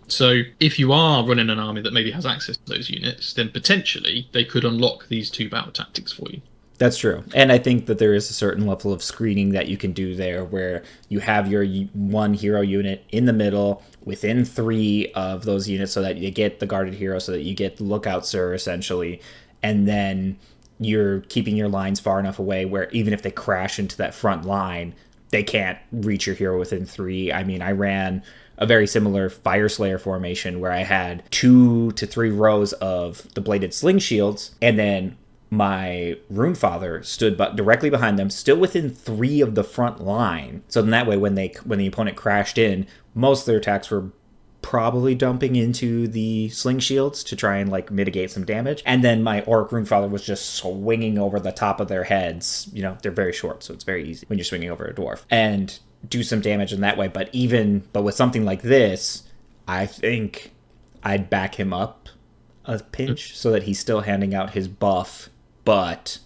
So if you are running an army that maybe has access to those units, then potentially they could unlock these 2 battle tactics for you. That's true. And I think that there is a certain level of screening that you can do there where you have your 1 hero unit in the middle within 3 of those units so that you get the guarded hero, so that you get the lookout sir, essentially. And then you're keeping your lines far enough away where even if they crash into that front line, they can't reach your hero within 3. I mean, I ran a very similar Fire Slayer formation where I had 2 to 3 rows of the bladed sling shields, and then my Runefather stood directly behind them, still within 3 of the front line. So then that way, when the opponent crashed in, most of their attacks were probably dumping into the sling shields to try and mitigate some damage. And then my Orc Runefather was just swinging over the top of their heads. They're very short, so it's very easy when you're swinging over a dwarf, and do some damage in that way. But with something like this, I think I'd back him up a pinch so that he's still handing out his buff, but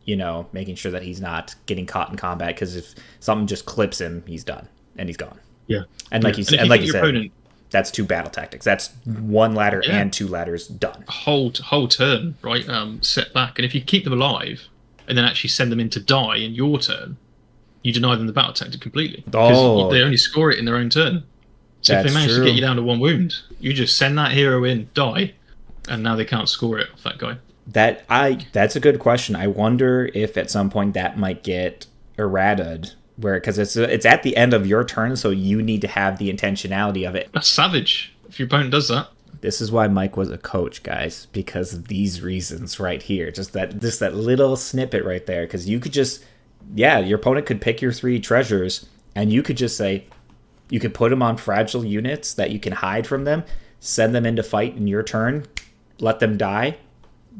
making sure that he's not getting caught in combat, because if something just clips him, he's done and he's gone. Yeah. And like you said, opponent, that's 2 battle tactics. That's 1 ladder and 2 ladders done. Whole turn, right? Set back, and if you keep them alive and then actually send them in to die in your turn, you deny them the battle tactic completely. Oh. Because they only score it in their own turn. So if they manage to get you down to 1 wound, you just send that hero in, die, and now they can't score it off that guy. That's a good question. I wonder if at some point that might get errataed, because it's at the end of your turn, so you need to have the intentionality of it. That's savage if your opponent does that. This is why Mike was a coach, guys, because of these reasons right here. Just that little snippet right there, because you could just, your opponent could pick your 3 treasures, and you could just say, you could put them on fragile units that you can hide from them, send them into fight in your turn, let them die.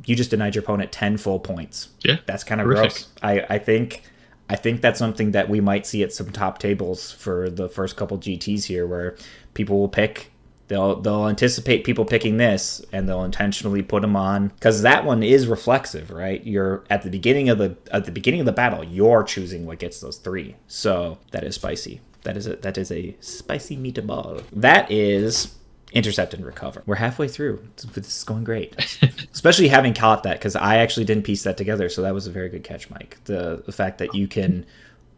You just denied your opponent 10 full points. Yeah, that's kind of gross. I think that's something that we might see at some top tables for the first couple GTs here, where people will pick. They'll anticipate people picking this, and they'll intentionally put them on, because that one is reflexive, right? You're at the beginning of the battle, you're choosing what gets those 3. So that is spicy. That is a spicy meatball. That is intercept and recover. We're halfway through. This is going great. Especially having caught that, because I actually didn't piece that together. So that was a very good catch, Mike. The fact that you can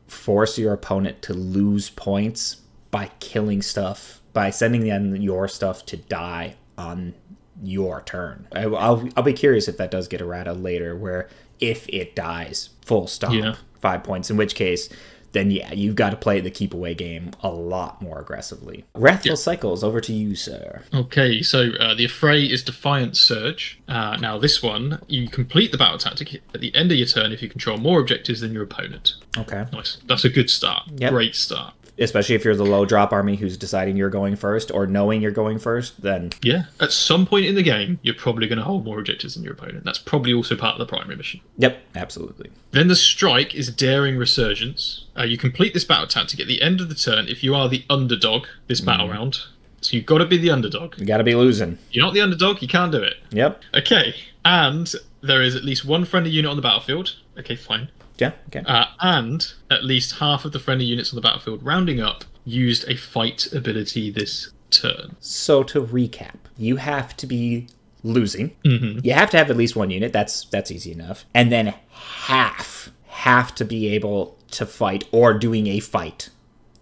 force your opponent to lose points by killing stuff, by sending them your stuff to die on your turn. I'll be curious if that does get errata later, where if it dies, full stop, 5 points, in which case, then you've got to play the keep away game a lot more aggressively. Wrathful Cycles, over to you, sir. Okay, so the Affray is Defiant Surge. Now this one, you complete the battle tactic at the end of your turn if you control more objectives than your opponent. Okay. Nice. That's a good start. Yep. Great start. Especially if you're the low drop army who's deciding you're going first, or knowing you're going first, then... Yeah, at some point in the game, you're probably going to hold more objectives than your opponent. That's probably also part of the primary mission. Yep, absolutely. Then the Strike is Daring Resurgence. You complete this battle tactic at the end of the turn if you are the underdog this battle round. So you've got to be the underdog. You got to be losing. You're not the underdog, you can't do it. Yep. Okay, and there is at least 1 friendly unit on the battlefield. Okay, fine. Yeah, okay. And at least half of the friendly units on the battlefield, rounding up, used a fight ability this turn. So to recap, you have to be losing. Mm-hmm. You have to have at least 1 unit. That's easy enough. And then half have to be able to fight or doing a fight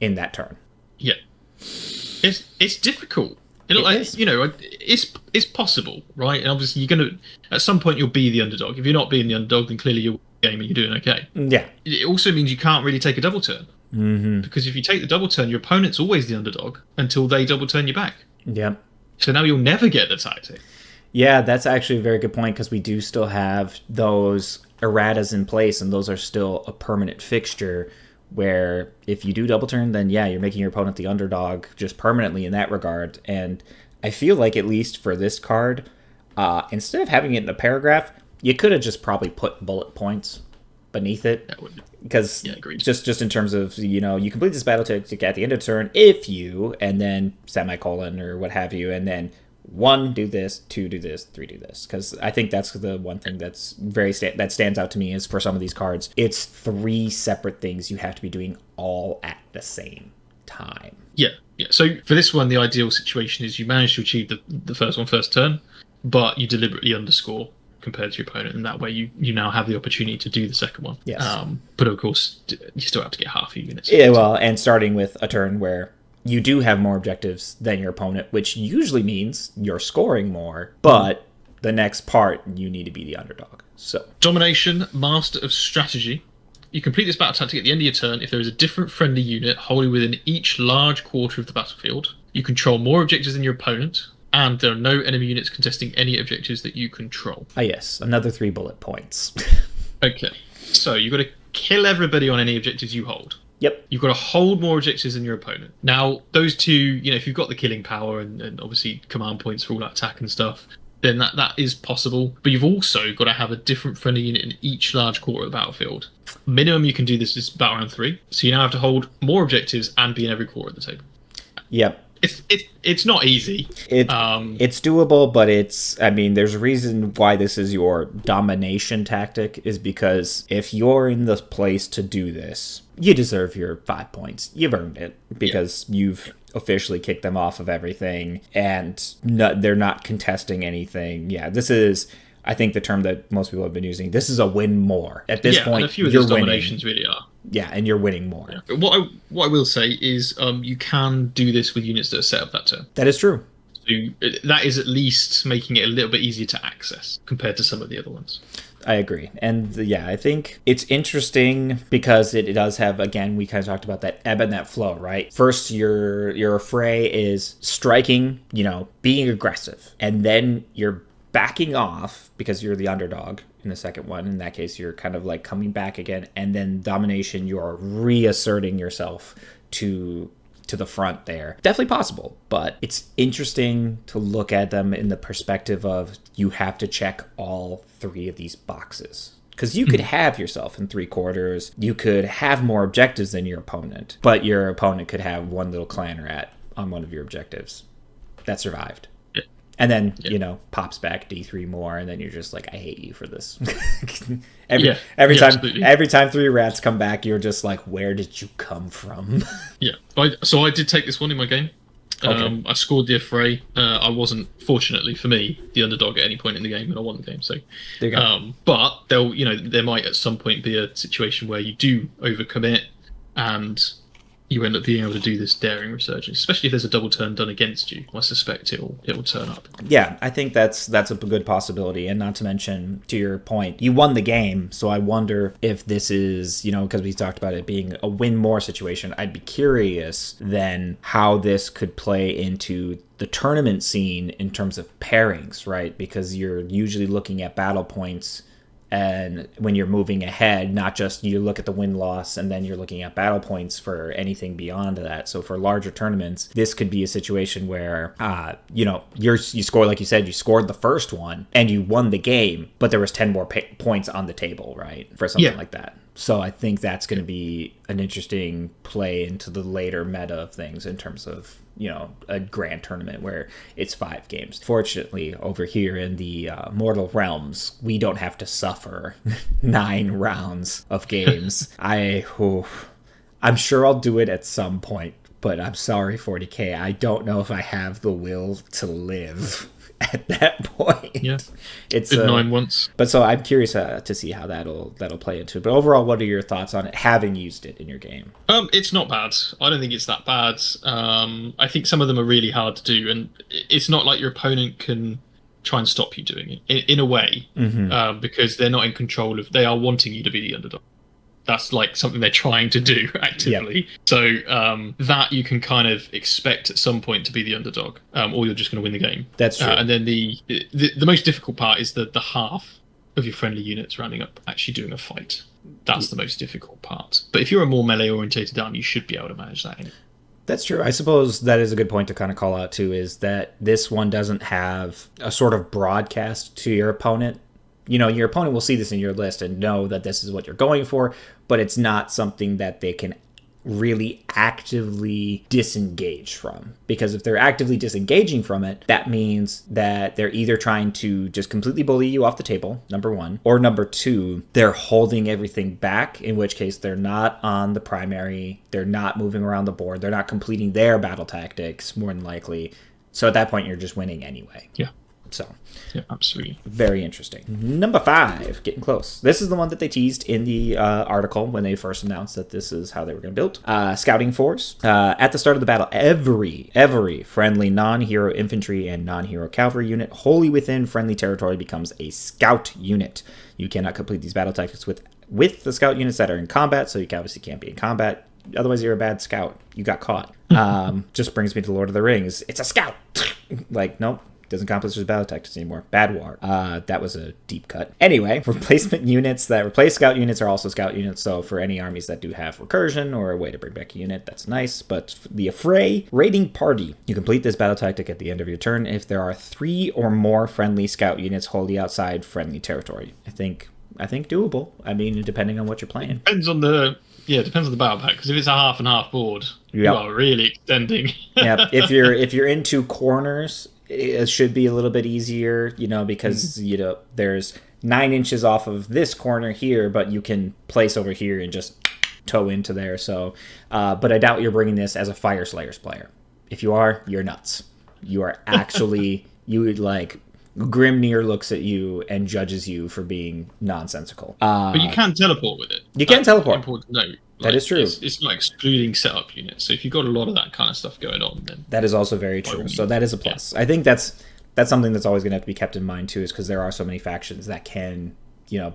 in that turn. Yeah. It's difficult. It's possible, right? And obviously you're going to, at some point you'll be the underdog. If you're not being the underdog, then clearly you're game and you're doing okay. Yeah. It also means you can't really take a double turn. Mm-hmm. Because if you take the double turn, your opponent's always the underdog until they double turn you back. Yep. So now you'll never get the tactic. Yeah, that's actually a very good point, because we do still have those erratas in place, and those are still a permanent fixture, where if you do double turn, then you're making your opponent the underdog just permanently in that regard. And I feel like, at least for this card, instead of having it in a paragraph, you could have just probably put bullet points beneath it, because just in terms of, you complete this battle tactic at the end of turn if you, and then semicolon or what have you, and then 1, do this, 2, do this, 3, do this. Because I think that's the one thing that's that stands out to me, is for some of these cards, it's 3 separate things you have to be doing all at the same time. Yeah. So for this one, the ideal situation is you manage to achieve the first one first turn, but you deliberately underscore compared to your opponent, and that way you now have the opportunity to do the second one. Yes. But of course, you still have to get half your units. Yeah, well, and starting with a turn where you do have more objectives than your opponent, which usually means you're scoring more, but the next part, you need to be the underdog. So Domination, Master of Strategy. You complete this battle tactic at the end of your turn if there is a different friendly unit wholly within each large quarter of the battlefield. You control more objectives than your opponent, and there are no enemy units contesting any objectives that you control. Ah, yes, another 3 bullet points. Okay, so you've got to kill everybody on any objectives you hold. Yep. You've got to hold more objectives than your opponent. Now, those 2, if you've got the killing power and obviously command points for all that attack and stuff, then that is possible. But you've also got to have a different friendly unit in each large quarter of the battlefield. Minimum you can do this is battle round 3. So you now have to hold more objectives and be in every quarter of the table. Yep. It's not easy. It's doable, but there's a reason why this is your domination tactic, is because if you're in the place to do this, you deserve your 5 points. You've earned it, because you've officially kicked them off of everything, and they're not contesting anything. Yeah, this is I think the term that most people have been using, this is a win more. At this point, and a few of you're those winning. dominations really are. Yeah, and you're winning more. Yeah. What I will say is you can do this with units that are set up that turn. That is true. So that is at least making it a little bit easier to access compared to some of the other ones. I agree. And yeah, I think it's interesting because it does have, again, we kind of talked about that ebb and that flow, right? First, your affray is striking, being aggressive. And then you're backing off because you're the underdog in the second one. In that case, you're kind of like coming back again. And then domination, you're reasserting yourself to the front there. Definitely possible, but it's interesting to look at them in the perspective of you have to check all 3 of these boxes. Because you could have yourself in 3/4, you could have more objectives than your opponent, but your opponent could have one little clan rat on one of your objectives that survived. And then, pops back D3 more, and then you're just like, I hate you for this. every time 3 rats come back, you're just like, where did you come from? Yeah. So I did take this one in my game. Okay. I scored the affray. I wasn't, fortunately for me, the underdog at any point in the game, and I won the game. So, there you go. But there might at some point be a situation where you do overcommit, and you end up being able to do this daring resurgence, especially if there's a double turn done against you. I suspect it will turn up. Yeah, I think that's a good possibility. And not to mention, to your point, you won the game, so I wonder if this is, because we talked about it being a win more situation, I'd be curious then how this could play into the tournament scene in terms of pairings, right? Because you're usually looking at battle points. And when you're moving ahead, not just you look at the win-loss and then you're looking at battle points for anything beyond that. So for larger tournaments, this could be a situation where, you score, like you said, you scored the first one and you won the game, but there was 10 more points on the table, right? For something like that. So I think that's going to be an interesting play into the later meta of things in terms of, a grand tournament where it's 5 games. Fortunately, over here in the mortal realms, we don't have to suffer 9 rounds of games. I'm sure I'll do it at some point, but I'm sorry, 40K. I don't know if I have the will to live at that point. Yeah, it's did 9 once. But so I'm curious to see how that'll play into it. But overall, what are your thoughts on it, having used it in your game? It's not bad. I don't think it's that bad. I think some of them are really hard to do, and it's not like your opponent can try and stop you doing it in a way, because they're not in control of. They are wanting you to be the underdog. That's like something they're trying to do actively. Yep. So that you can kind of expect at some point to be the underdog, or you're just going to win the game. That's true. And then the most difficult part is the half of your friendly units rounding up actually doing a fight. That's the most difficult part. But if you're a more melee orientated army, you should be able to manage that. That's true. I suppose that is a good point to kind of call out too, is that this one doesn't have a sort of broadcast to your opponent. Your opponent will see this in your list and know that this is what you're going for, but it's not something that they can really actively disengage from. Because if they're actively disengaging from it, that means that they're either trying to just completely bully you off the table, number 1, or number 2, they're holding everything back, in which case they're not on the primary, they're not moving around the board, they're not completing their battle tactics, more than likely. So at that point, you're just winning anyway. Yeah. So, yeah, absolutely. Very interesting. Number 5, getting close. This is the one that they teased in the article when they first announced that this is how they were going to build. Scouting force. At the start of the battle, every friendly non-hero infantry and non-hero cavalry unit wholly within friendly territory becomes a scout unit. You cannot complete these battle tactics with the scout units that are in combat, so you obviously can't be in combat. Otherwise, you're a bad scout. You got caught. Just brings me to Lord of the Rings. It's a scout. Nope. Doesn't accomplish his battle tactics anymore. Bad war. That was a deep cut. Anyway, replacement units that replace scout units are also scout units. So for any armies that do have recursion or a way to bring back a unit, that's nice. But the affray raiding party, you complete this battle tactic at the end of your turn if there are 3 or more friendly scout units wholly outside friendly territory. I think doable. I mean, depending on what you're playing. Depends on the battle pack, because if it's a half and half board, you are really extending. Yeah, if you're in 2 corners, it should be a little bit easier, because there's 9 inches off of this corner here, but you can place over here and just toe into there. So, but I doubt you're bringing this as a Fire Slayers player. If you are, you're nuts. You are actually Grimnir looks at you and judges you for being nonsensical. But you can teleport with it. You can teleport. Important to note. That is true. It's not excluding setup units. So if you've got a lot of that kind of stuff going on, then that is also very true. So that is a plus. Yeah. I think that's something that's always going to have to be kept in mind too, is because there are so many factions that can,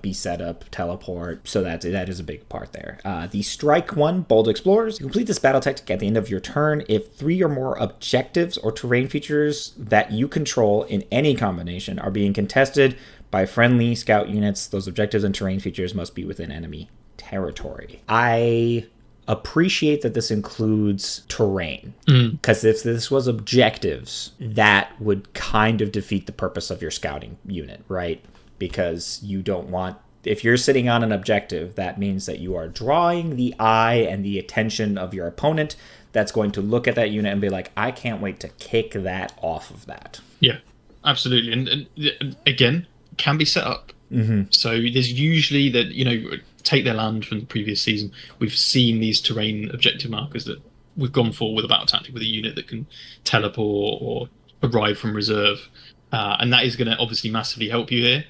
be set up, teleport. So that is a big part there. The strike one, Bold Explorers. You complete this battle tactic at the end of your turn if 3 or more objectives or terrain features that you control in any combination are being contested by friendly scout units. Those objectives and terrain features must be within enemy territory. I appreciate that this includes terrain, because if this was objectives, that would kind of defeat the purpose of your scouting unit, right? Because you don't want, if you're sitting on an objective, that means that you are drawing the eye and the attention of your opponent that's going to look at that unit and be like, I can't wait to kick that off of that. Yeah, absolutely. And again, can be set up. So there's usually that, take their land from the previous season. We've seen these terrain objective markers that we've gone for with a battle tactic with a unit that can teleport or arrive from reserve. And that is going to obviously massively help you here.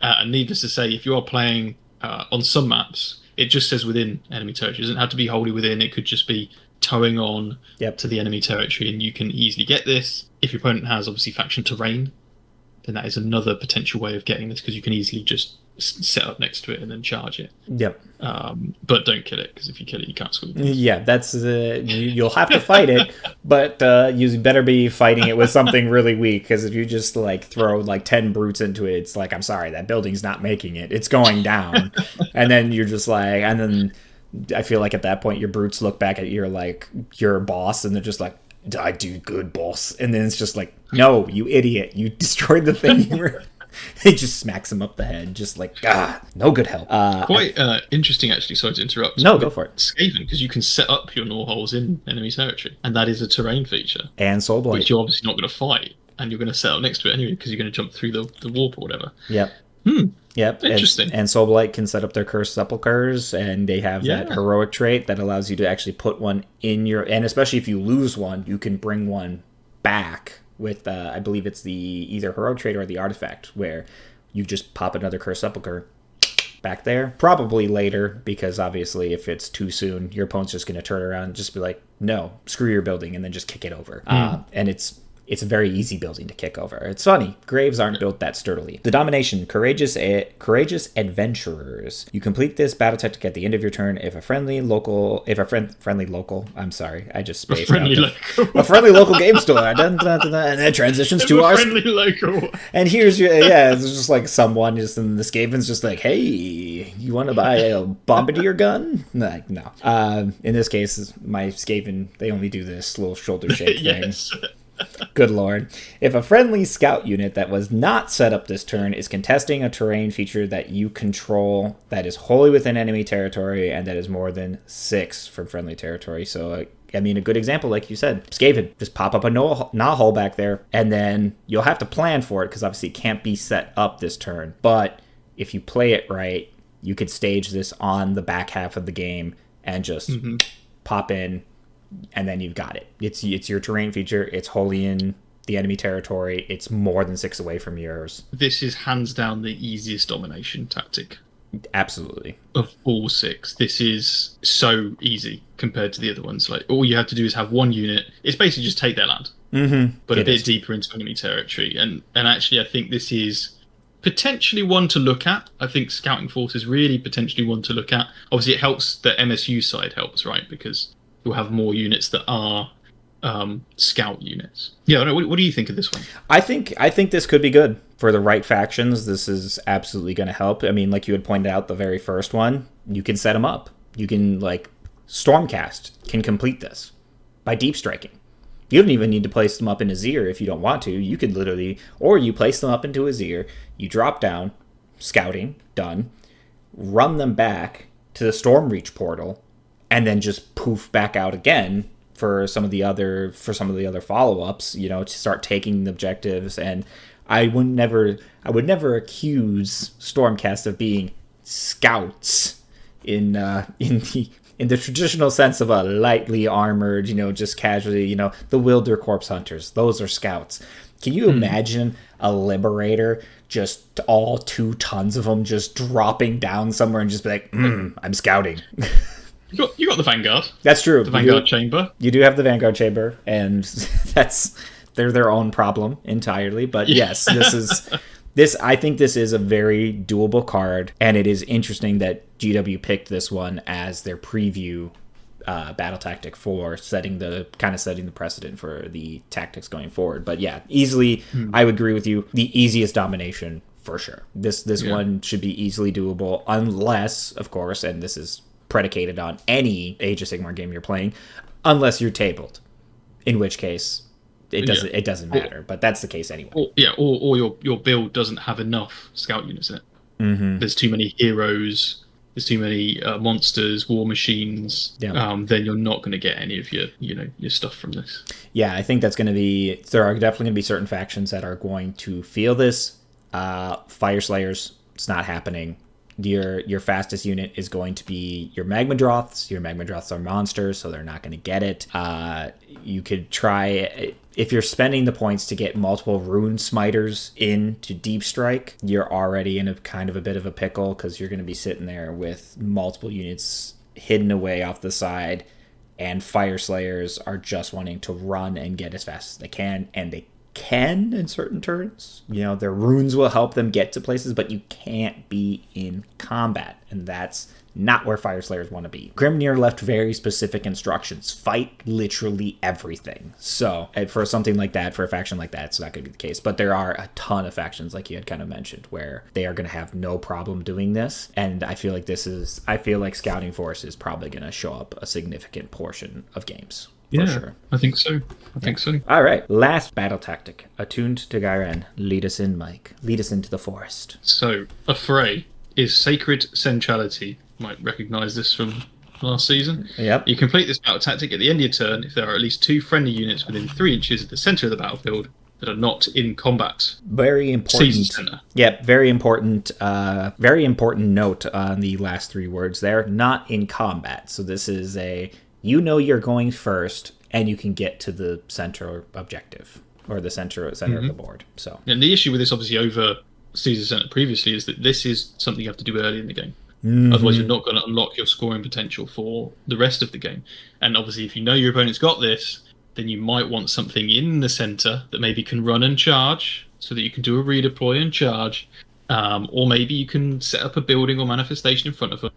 And needless to say, if you are playing on some maps, it just says within enemy territory. It doesn't have to be wholly within. It could just be towing on to the enemy territory, and you can easily get this. If your opponent has obviously faction terrain, then that is another potential way of getting this, because you can easily just set up next to it and then charge it. But don't kill it, because if you kill it, you can't score. Yeah, that's you'll have to fight it, but you better be fighting it with something really weak, because if you just throw 10 brutes into it, it's I'm sorry, that building's not making it. It's going down. And then you're just and then I feel like at that point your brutes look back at your boss, and they're just I do good, boss. And then it's just no, you idiot, you destroyed the thing you were. He just smacks him up the head, just no good help. Quite interesting, actually. Sorry to interrupt. No, go for it. Skaven, because you can set up your gnaw holes in enemy territory, and that is a terrain feature. And Soul Blight, which you're obviously not going to fight, and you're going to set up next to it anyway, because you're going to jump through the warp or whatever. Yep. Yep. Interesting. And Soul Blight can set up their Cursed Sepulchres, and they have that heroic trait that allows you to actually put one in your, and especially if you lose one, you can bring one back with I believe it's the either hero trait or the artifact, where you just pop another Cursed Sepulchre back there, probably later, because obviously if it's too soon, your opponent's just going to turn around and just be no, screw your building, and then just kick it over. And it's a very easy building to kick over. It's funny, graves aren't built that sturdily. The Domination, Courageous Adventurers. You complete this battle tactic at the end of your turn if a friendly local, I'm sorry, I just spaced out. A friendly local game store. And that transitions to our friendly local. And here's your, it's just someone just in the Skaven's just hey, you want to buy a bombardier gun? No. In this case, my Skaven, they only do this little shoulder shake thing. Good lord. If a friendly scout unit that was not set up this turn is contesting a terrain feature that you control that is wholly within enemy territory and that is more than 6 from friendly territory. So, a good example, like you said, Skaven, just pop up a gnaw hole back there, and then you'll have to plan for it, because obviously it can't be set up this turn. But if you play it right, you could stage this on the back half of the game and just pop in, and then you've got it. It's your terrain feature. It's wholly in the enemy territory. It's more than 6 away from yours. This is hands down the easiest domination tactic. Absolutely. Of all 6. This is so easy compared to the other ones. All you have to do is have one unit. It's basically just take their land. But a bit deeper into enemy territory. And actually, I think this is potentially one to look at. I think Scouting Force is really potentially one to look at. Obviously, it helps, the MSU side helps, right? Because you'll have more units that are scout units. Yeah, what do you think of this one? I think this could be good for the right factions. This is absolutely going to help. Like you had pointed out, the very first one, you can set them up. You can, Stormcast can complete this by deep striking. You don't even need to place them up in Azir if you don't want to. You could literally, or you place them up into Azir, you drop down, scouting, done, run them back to the Stormreach portal, and then just poof back out again for some of the other follow-ups, to start taking the objectives. And I would never accuse Stormcast of being scouts in the in the traditional sense of a lightly armored, just casually, the Wilder Corpse Hunters. Those are scouts. Can you imagine a Liberator, just all 2 tons of them just dropping down somewhere and just be like, I'm scouting. You got the Vanguard. That's true. The Vanguard Chamber. You do have the Vanguard Chamber, and they're their own problem entirely. But yes, I think this is a very doable card, and it is interesting that GW picked this one as their preview battle tactic for setting the precedent for the tactics going forward. But yeah, easily, I would agree with you. The easiest domination for sure. This one should be easily doable, unless, of course, and this is predicated on any Age of Sigmar game you're playing, unless you're tabled, in which case it doesn't matter. But that's the case anyway. Or your build doesn't have enough scout units in it. Mm-hmm. There's too many heroes. There's too many monsters, war machines. Yeah. Then you're not going to get any of your stuff from this. Yeah, I think there are definitely going to be certain factions that are going to feel this. Fire Slayers, it's not happening. Your fastest unit is going to be your Magmadroths. Your Magmadroths are monsters, so they're not going to get it. You could try, if you're spending the points to get multiple Rune Smiters into Deep Strike, you're already in a kind of a bit of a pickle, because you're going to be sitting there with multiple units hidden away off the side, and Fire Slayers are just wanting to run and get as fast as they can, and they can in certain turns. Their runes will help them get to places, but you can't be in combat, and that's not where Fire Slayers want to be. Grimnir left very specific instructions. Fight literally everything. So for something like that, for a faction like that, it's not going to be the case. But there are a ton of factions, like you had kind of mentioned, where they are going to have no problem doing this. And I feel like Scouting Force is probably going to show up a significant portion of games. Yeah, sure. I think so. I think so. All right. Last battle tactic. Attuned to Gairen. Lead us in, Mike. Lead us into the forest. So, Affray is Sacred Centrality. You might recognise this from last season. Yep. You complete this battle tactic at the end of your turn if there are at least 2 friendly units within 3 inches at the centre of the battlefield that are not in combat. Very important. Season centre. Yep, very important. Very important note on the last 3 words there. Not in combat. So this is you're going first, and you can get to the center objective, or the center of the board. So, and the issue with this, obviously, over Caesar Center previously, is that this is something you have to do early in the game. Otherwise, you're not going to unlock your scoring potential for the rest of the game. And obviously, if you know your opponent's got this, then you might want something in the center that maybe can run and charge, so that you can do a redeploy and charge, or maybe you can set up a building or manifestation in front of them.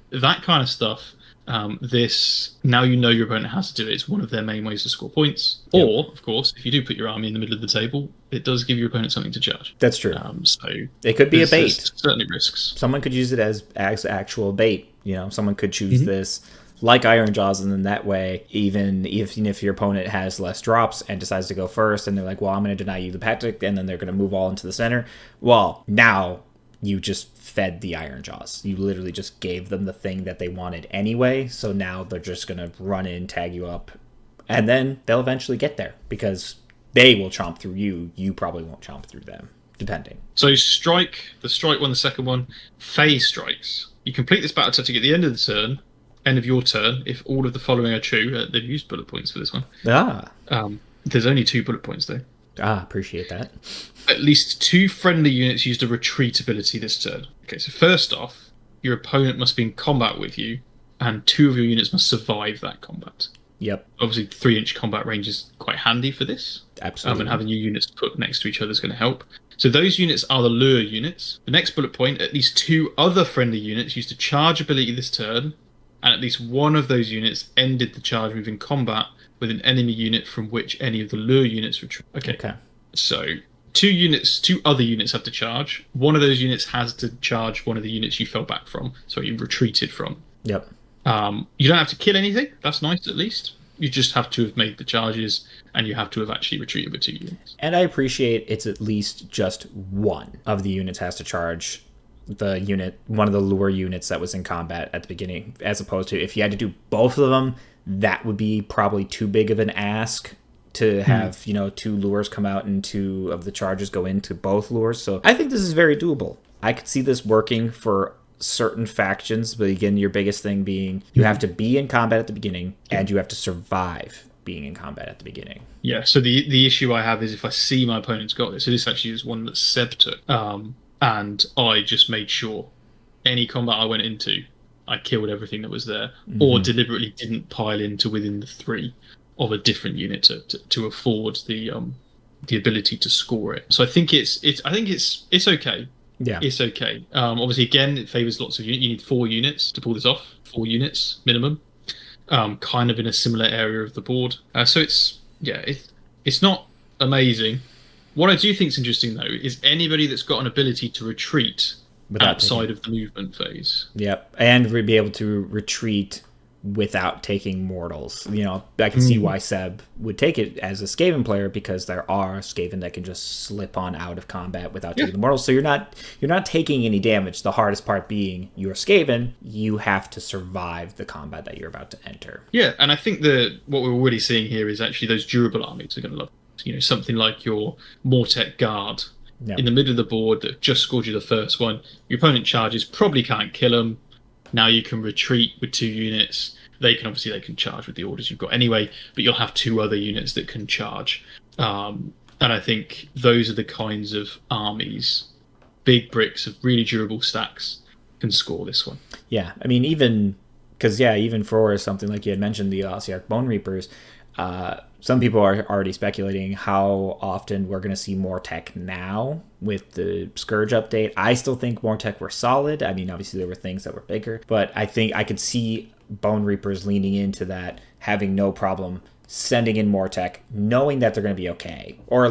That kind of stuff. Now you know your opponent has to do it. It's one of their main ways to score points. Yep. Or, of course, if you do put your army in the middle of the table, it does give your opponent something to charge. That's true. So it could be a bait. Certainly risks. Someone could use it as actual bait. Someone could choose this like Iron Jaws, and then that way, even if your opponent has less drops and decides to go first, and they're like, well, I'm going to deny you the tactic, and then they're going to move all into the center. Well, now you just fed the Iron Jaws. You literally just gave them the thing that they wanted anyway, so now they're just going to run in, tag you up, and then they'll eventually get there, because they will chomp through you. You probably won't chomp through them, depending. So the strike one, the second one, phase strikes. You complete this battle tactic at the end of your turn, if all of the following are true. They've used bullet points for this one. There's only 2 bullet points, though. Appreciate that. At least 2 friendly units used a retreat ability this turn. Okay, so first off, your opponent must be in combat with you, and 2 of your units must survive that combat. Yep. Obviously, 3-inch combat range is quite handy for this. Absolutely. And having your units put next to each other is going to help. So those units are the lure units. The next bullet point, at least 2 other friendly units used a charge ability this turn, and at least one of those units ended the charge move in combat with an enemy unit from which any of the lure units retreat. Okay. So 2 other units have to charge. One of those units has to charge one of the units you fell back from, so you retreated from. Yep. You don't have to kill anything. That's nice, at least. You just have to have made the charges, and you have to have actually retreated with 2 units. And I appreciate it's at least just one of the units has to charge one of the lure units that was in combat at the beginning, as opposed to if you had to do both of them, that would be probably too big of an ask to have 2 lures come out and 2 of the charges go into both lures. So I think this is very doable. I could see this working for certain factions, but again, your biggest thing being you have to be in combat at the beginning and you have to survive being in combat at the beginning. Yeah, so the issue I have is if I see my opponent's got this, so this actually is one that Seb took, and I just made sure any combat I went into, I killed everything that was there, or deliberately didn't pile into within the 3 of a different unit to afford the ability to score it. So I think it's okay. Yeah, it's okay. Obviously, again, it favors lots of units. You need 4 units to pull this off. 4 units minimum. Kind of in a similar area of the board. So it's not amazing. What I do think is interesting though is anybody that's got an ability to retreat outside of the movement phase. Yep, and be able to retreat without taking mortals. You know, I can see why Seb would take it as a Skaven player, because there are Skaven that can just slip on out of combat without taking the mortals. So you're not taking any damage. The hardest part being you're Skaven, you have to survive the combat that you're about to enter. Yeah, and I think what we're already seeing here is actually those durable armies are going to love it. You know, something like your Mortek Guard in the middle of the board that just scored you the first one. Your opponent charges, probably can't kill them. Now you can retreat with 2 units. They can charge with the orders you've got anyway, but you'll have 2 other units that can charge. And I think those are the kinds of armies, big bricks of really durable stacks, can score this one. Yeah, I mean, even for something like you had mentioned, the Ossiarch Bone Reapers, some people are already speculating how often we're going to see Mortek now with the Scourge update. I still think Mortek were solid. I mean, obviously there were things that were bigger, but I think I could see Bone Reapers leaning into that, having no problem sending in Mortek, knowing that they're going to be okay, or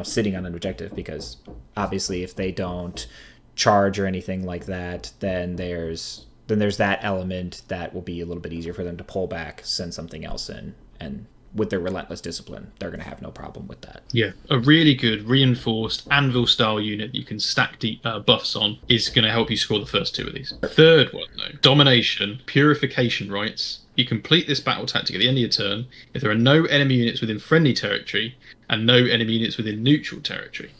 sitting on an objective, because obviously if they don't charge or anything like that, then there's that element that will be a little bit easier for them to pull back, send something else in, and with their relentless discipline, they're going to have no problem with that. Yeah, a really good reinforced anvil-style unit that you can stack deep buffs on is going to help you score the first 2 of these. Third one, though, Domination, Purification Rites. You complete this battle tactic at the end of your turn if there are no enemy units within friendly territory and no enemy units within neutral territory.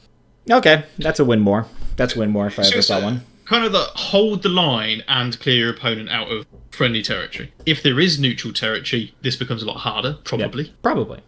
Okay, that's a win more. That's a win more if I ever saw one. Kind of hold the line and clear your opponent out of friendly territory. If there is neutral territory, this becomes a lot harder, probably. Yeah, probably.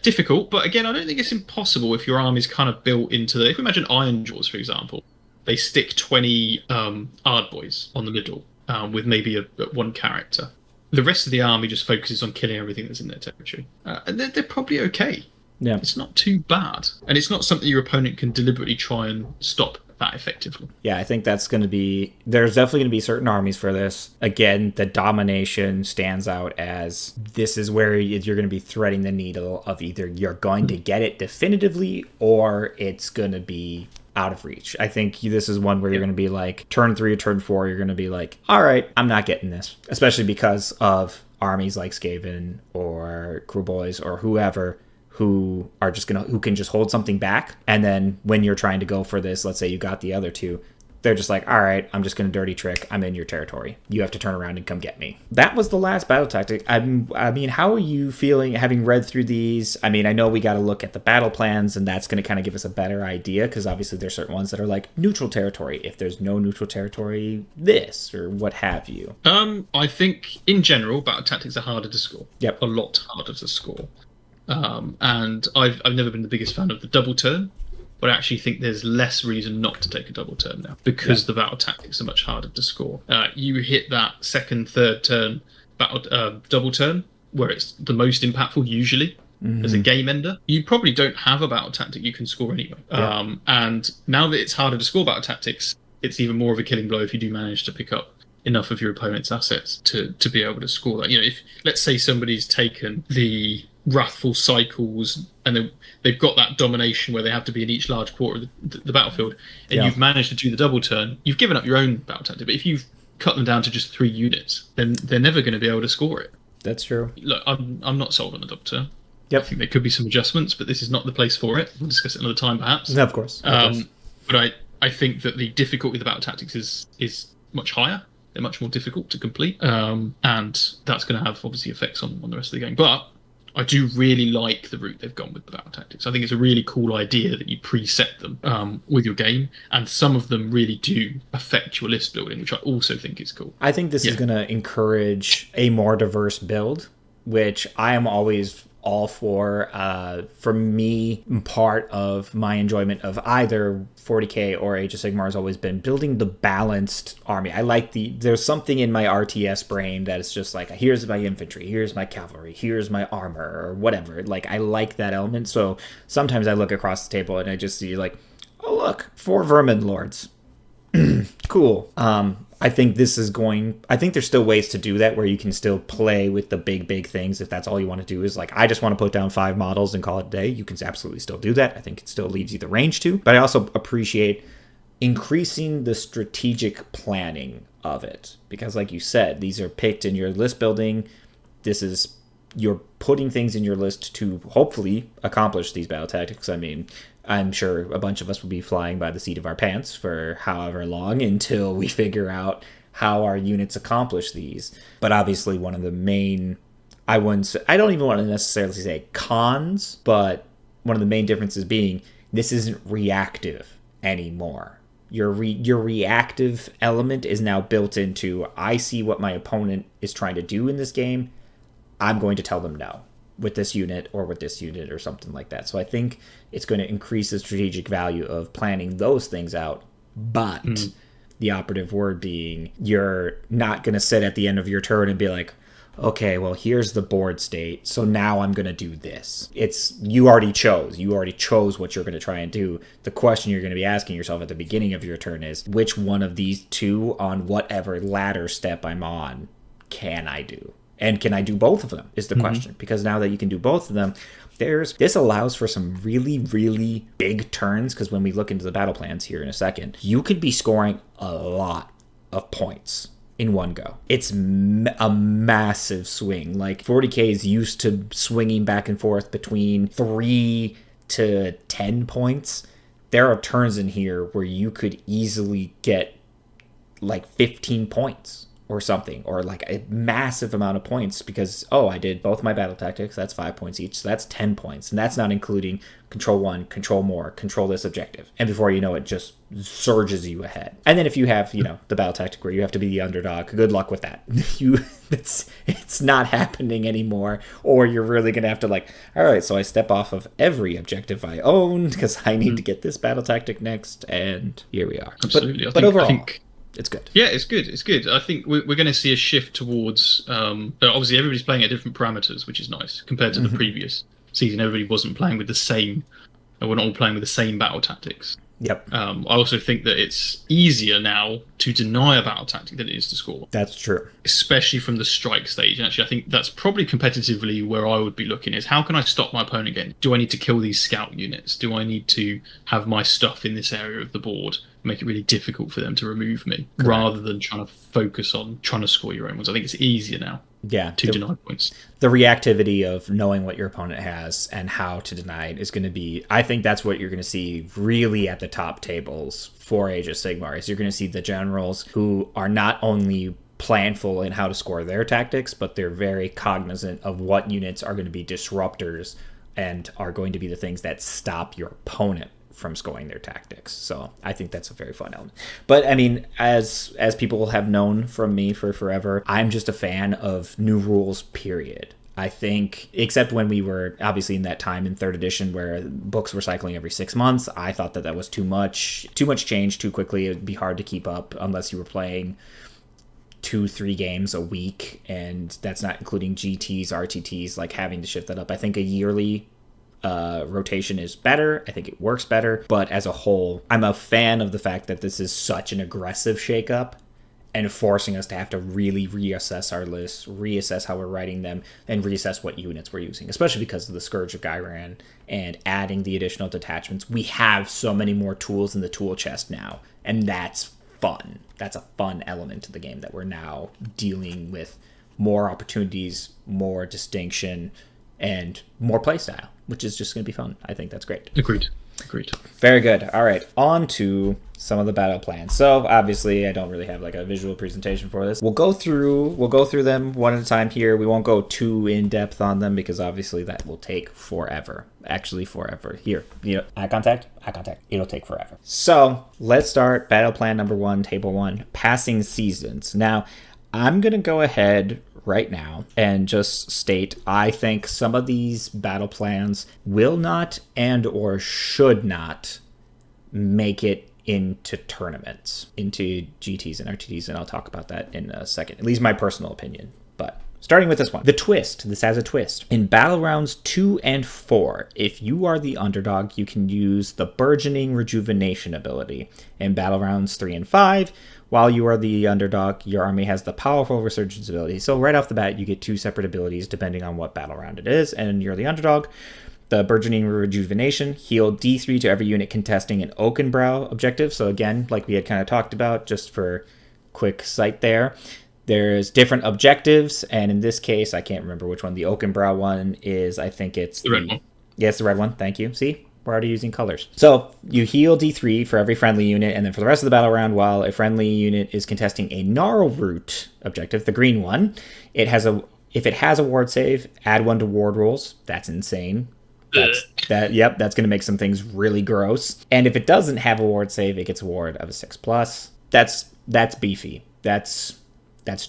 Difficult, but again, I don't think it's impossible if your army's kind of built into if we imagine Iron Jaws, for example, they stick 20 Ardboys on the middle with maybe one character. The rest of the army just focuses on killing everything that's in their territory. And they're probably okay. Yeah. It's not too bad. And it's not something your opponent can deliberately try and stop that effectively. Yeah, I think there's definitely going to be certain armies for this. Again, the Domination stands out as this is where you're going to be threading the needle of either you're going to get it definitively or it's going to be out of reach. I think this is one where you're going to be like turn 3 or turn 4, you're going to be like, all right, I'm not getting this, especially because of armies like Skaven or Crewboys or whoever who can just hold something back, and then when you're trying to go for this, let's say you got the other 2, they're just like, all right, I'm just going to dirty trick. I'm in your territory. You have to turn around and come get me. That was the last battle tactic. I mean, how are you feeling having read through these? I mean, I know we got to look at the battle plans, and that's going to kind of give us a better idea, because obviously there's certain ones that are like neutral territory. If there's no neutral territory, this or what have you. I think in general, battle tactics are harder to score. Yep. A lot harder to score. And I've never been the biggest fan of the double turn, but I actually think there's less reason not to take a double turn now, because the battle tactics are much harder to score. You hit that second, third turn double turn where it's the most impactful usually as a game ender. You probably don't have a battle tactic you can score anyway. And now that it's harder to score battle tactics, it's even more of a killing blow if you do manage to pick up enough of your opponent's assets to be able to score that. You know, if let's say somebody's taken the Wrathful Cycles and they've got that domination where they have to be in each large quarter of the battlefield, and you've managed to do the double turn, you've given up your own battle tactic. But if you've cut them down to just 3 units, then they're never going to be able to score it. That's true. Look, I'm not sold on a double turn. Yep. I think there could be some adjustments, but this is not the place for it. We'll discuss it another time, perhaps. Of course. But I think that the difficulty of the battle tactics is much higher. They're much more difficult to complete, and that's going to have obviously effects on the rest of the game. But I do really like the route they've gone with the battle tactics. I think it's a really cool idea that you preset them with your game, and some of them really do affect your list building, which I also think is cool. I think this is going to encourage a more diverse build, which I am always all for. For me, part of my enjoyment of either 40k or Age of Sigmar has always been building the balanced army. I like there's something in my RTS brain that is just like, here's my infantry, here's my cavalry, here's my armor, or whatever. Like, I like that element. So sometimes I look across the table and I just see like, oh look, 4 vermin lords. Cool. I think there's still ways to do that where you can still play with the big things. If that's all you want to do is like, I just want to put down 5 models and call it a day, you can absolutely still do that. I think it still leaves you the range to, but I also appreciate increasing the strategic planning of it, because like you said, these are picked in your list building. You're putting things in your list to hopefully accomplish these battle tactics. I mean, I'm sure a bunch of us will be flying by the seat of our pants for however long until we figure out how our units accomplish these. But obviously one of the main, I don't even want to necessarily say cons, but one of the main differences being this isn't reactive anymore. Your reactive element is now built into, I see what my opponent is trying to do in this game, I'm going to tell them no with this unit or with this unit or something like that. So I think it's going to increase the strategic value of planning those things out. But the operative word being, you're not going to sit at the end of your turn and be like, okay, well, here's the board state, so now I'm going to do this. You already chose what you're going to try and do. The question you're going to be asking yourself at the beginning of your turn is, which one of these 2 on whatever ladder step I'm on can I do? And can I do both of them is the question. Because now that you can do both of them, this allows for some really, really big turns. Because when we look into the battle plans here in a second, you could be scoring a lot of points in one go. It's a massive swing. Like 40k is used to swinging back and forth between 3 to 10 points. There are turns in here where you could easily get like 15 points or something, or like a massive amount of points because, I did both my battle tactics, that's 5 points each, so that's 10 points, and that's not including control 1, control more, control this objective, and before you know it, just surges you ahead. And then if you have, the battle tactic where you have to be the underdog, good luck with that. It's not happening anymore, or you're really gonna have to like, all right, so I step off of every objective I own because I need to get this battle tactic next, and here we are. Absolutely. But overall, it's good. Yeah, it's good. I think we're going to see a shift towards. Obviously, everybody's playing at different parameters, which is nice compared to the previous season. Everybody wasn't playing with the same. We're not all playing with the same battle tactics. Yep. I also think that it's easier now to deny a battle tactic than it is to score. That's true. Especially from the strike stage. And actually, I think that's probably competitively where I would be looking is, how can I stop my opponent again? Do I need to kill these scout units? Do I need to have my stuff in this area of the board? Make it really difficult for them to remove me, rather than trying to focus on trying to score your own ones. I think it's easier now. Yeah, to deny points. The reactivity of knowing what your opponent has and how to deny it is going to be, I think that's what you're going to see really at the top tables for Age of Sigmar, is you're going to see the generals who are not only planful in how to score their tactics, but they're very cognizant of what units are going to be disruptors and are going to be the things that stop your opponent from scoring their tactics. So I think that's a very fun element. But I mean, as people have known from me for forever, I'm just a fan of new rules, period. I think, except when we were obviously in that time in 3rd edition where books were cycling every 6 months, I thought that was too much change too quickly. It'd be hard to keep up unless you were playing 2-3 games a week, and that's not including GTs, RTTs, like having to shift that up. I think a yearly rotation is better. I think it works better, but as a whole, I'm a fan of the fact that this is such an aggressive shakeup and forcing us to have to really reassess our lists, reassess how we're writing them, and reassess what units we're using, especially because of the Scourge of Gyran and adding the additional detachments. We have so many more tools in the tool chest now, and that's fun. That's a fun element to the game, that we're now dealing with more opportunities, more distinction, and more playstyle, which is just going to be fun. I think that's great. Agreed. Very good. All right, on to some of the battle plans. So obviously I don't really have like a visual presentation for this. We'll go through them one at a time here. We won't go too in depth on them because obviously that will take forever. Actually forever. Here, eye contact. It'll take forever. So let's start battle plan number 1, table 1, passing seasons. Now I'm gonna go ahead right now and just state I think some of these battle plans will not and or should not make it into tournaments, into GTs and RTTs, and I'll talk about that in a second. At least my personal opinion. But starting with this one. The twist. This has a twist. In battle rounds 2 and 4, if you are the underdog, you can use the Burgeoning Rejuvenation ability. In battle rounds 3 and 5, while you are the underdog, your army has the Powerful Resurgence ability. So right off the bat, you get 2 separate abilities depending on what battle round it is, and you're the underdog. The Burgeoning Rejuvenation, heal D3 to every unit contesting an Oakenbrow objective. So again, like we had kind of talked about, just for quick sight there, there's different objectives, and in this case, I can't remember which one the Oakenbrow one is. I think it's the red one. Yeah, it's the red one. Thank you. See? We're already using colors. So you heal D3 for every friendly unit, and then for the rest of the battle round, while a friendly unit is contesting a Gnarl Root objective, the green one, if it has a ward save, add 1 to ward rolls. That's insane. That's going to make some things really gross. And if it doesn't have a ward save, it gets a ward of a 6+. That's beefy. That's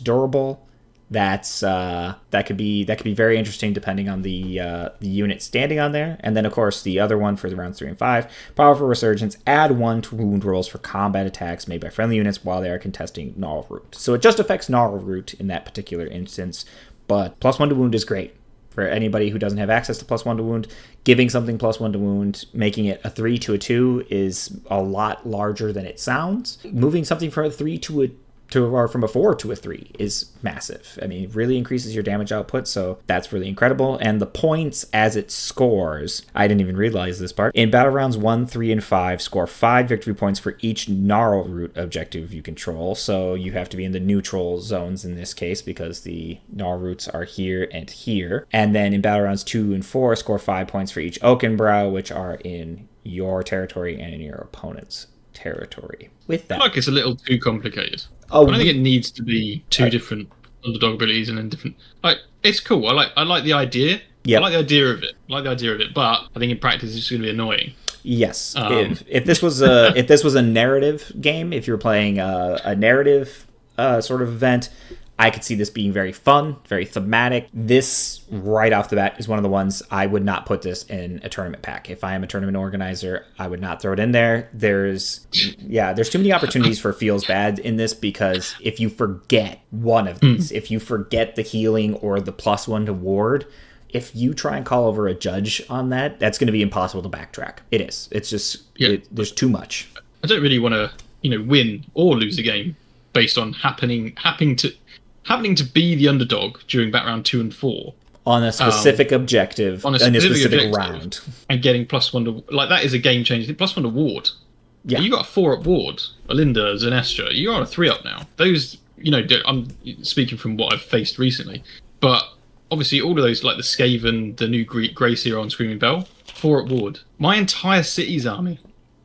durable. That could be very interesting depending on the unit standing on there. And then of course the other one for the rounds 3 and 5, Powerful Resurgence, add 1 to wound rolls for combat attacks made by friendly units while they are contesting Gnarl Root. So it just affects Gnarl Root in that particular instance, but +1 to wound is great. For anybody who doesn't have access to +1 to wound, giving something +1 to wound, making it a 3 to a 2 is a lot larger than it sounds. Moving something from a 3 or from a 4 to a 3 is massive. I mean, it really increases your damage output, so that's really incredible. And the points as it scores, I didn't even realize this part. In battle rounds 1, 3, and 5, score 5 victory points for each Gnarl Root objective you control. So you have to be in the neutral zones in this case because the Gnarl Roots are here and here. And then in battle rounds 2 and 4, score 5 points for each Oakenbrow, which are in your territory and in your opponent's territory. With that, I feel like it's a little too complicated. I Oh, don't think it needs to be 2 different underdog abilities and then different. Like, it's cool. I like the idea. Yep. I like the idea of it. But I think in practice it's just going to be annoying. Yes. If this was a narrative game, if you're playing a narrative sort of event, I could see this being very fun, very thematic. This, right off the bat, is one of the ones I would not put this in a tournament pack. If I am a tournament organizer, I would not throw it in there. There's too many opportunities for feels bad in this because if you forget one of these, if you forget the healing or the +1 to ward, if you try and call over a judge on that, that's going to be impossible to backtrack. It is. It's just, there's too much. I don't really want to, win or lose a game based on happening to be the underdog during back round 2 and 4 on a specific objective, on a specific round, and getting +1 to that is a game changer. +1 to ward. Yeah, you got a 4-up ward. Alinda, Zenestra, you're on a 3-up now. Those, I'm speaking from what I've faced recently, but obviously all of those, like the Skaven, the new Grey Seer on Screaming Bell, 4-up ward. My entire city's army,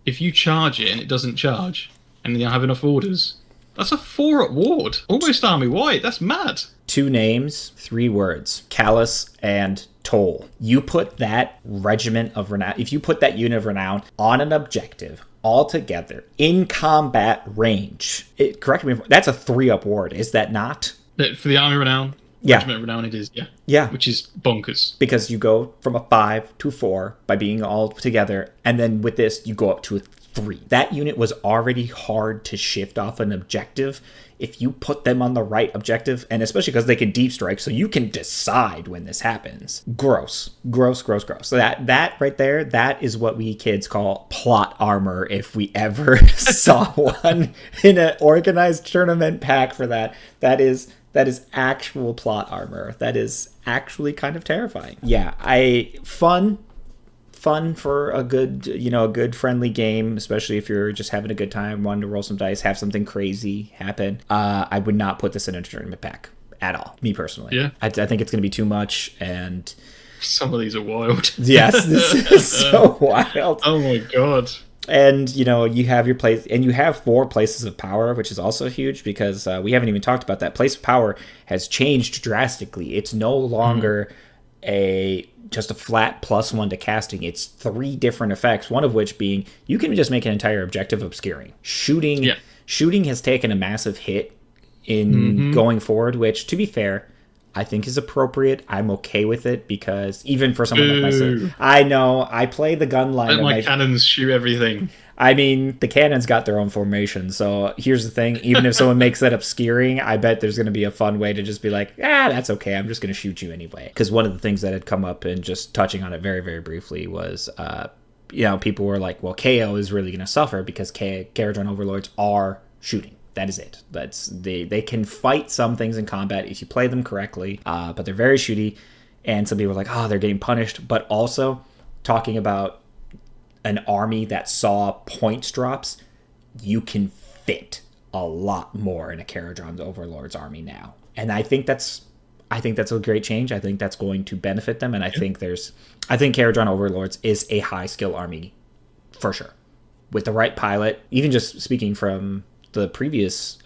if you charge it and it doesn't charge, and then you have enough orders. That's a 4-up ward. Almost army-wide. That's mad. 2 names, 3 words. Callus and Toll. You put that regiment of renown, if you put that unit of renown on an objective all together in combat range, correct me if that's a 3-up ward, is that not? For the army renown? Yeah. Regiment of renown it is, yeah. Yeah. Which is bonkers. Because you go from a 5 to 4 by being all together, and then with this, you go up to a 3. That unit was already hard to shift off an objective. If you put them on the right objective, and especially because they can deep strike, so you can decide when this happens. Gross. So that right there, that is what we kids call plot armor if we ever saw one in an organized tournament pack for that. That is actual plot armor. That is actually kind of terrifying. Yeah, fun for a good friendly game, especially if you're just having a good time, wanting to roll some dice, have something crazy happen. I would not put this in a tournament pack at all, me personally. Yeah. I think it's going to be too much, and some of these are wild. Yes, this is so wild. Oh my god. And, you have your place, and you have 4 places of power, which is also huge because we haven't even talked about that. Place of power has changed drastically. It's no longer just a flat +1 to casting. It's 3 different effects, one of which being you can just make an entire objective obscuring. Shooting has taken a massive hit in going forward, which, to be fair, I think is appropriate. I'm okay with it because even for someone like myself, I know I play the gun line. Let my cannons shoot everything. I mean, the cannons got their own formation. So here's the thing. Even if someone makes that obscuring, I bet there's going to be a fun way to just be like, that's okay. I'm just going to shoot you anyway. Because one of the things that had come up, and just touching on it very, very briefly, was, people were like, well, KO is really going to suffer because Caradron Overlords are shooting. That is it. They can fight some things in combat if you play them correctly, but they're very shooty. And some people are like, they're getting punished. But also, talking about an army that saw points drops, you can fit a lot more in a Caradron Overlord's army now. And I think that's a great change. I think that's going to benefit them. And I think Caradron Overlords is a high skill army for sure. With the right pilot, even just speaking from the previous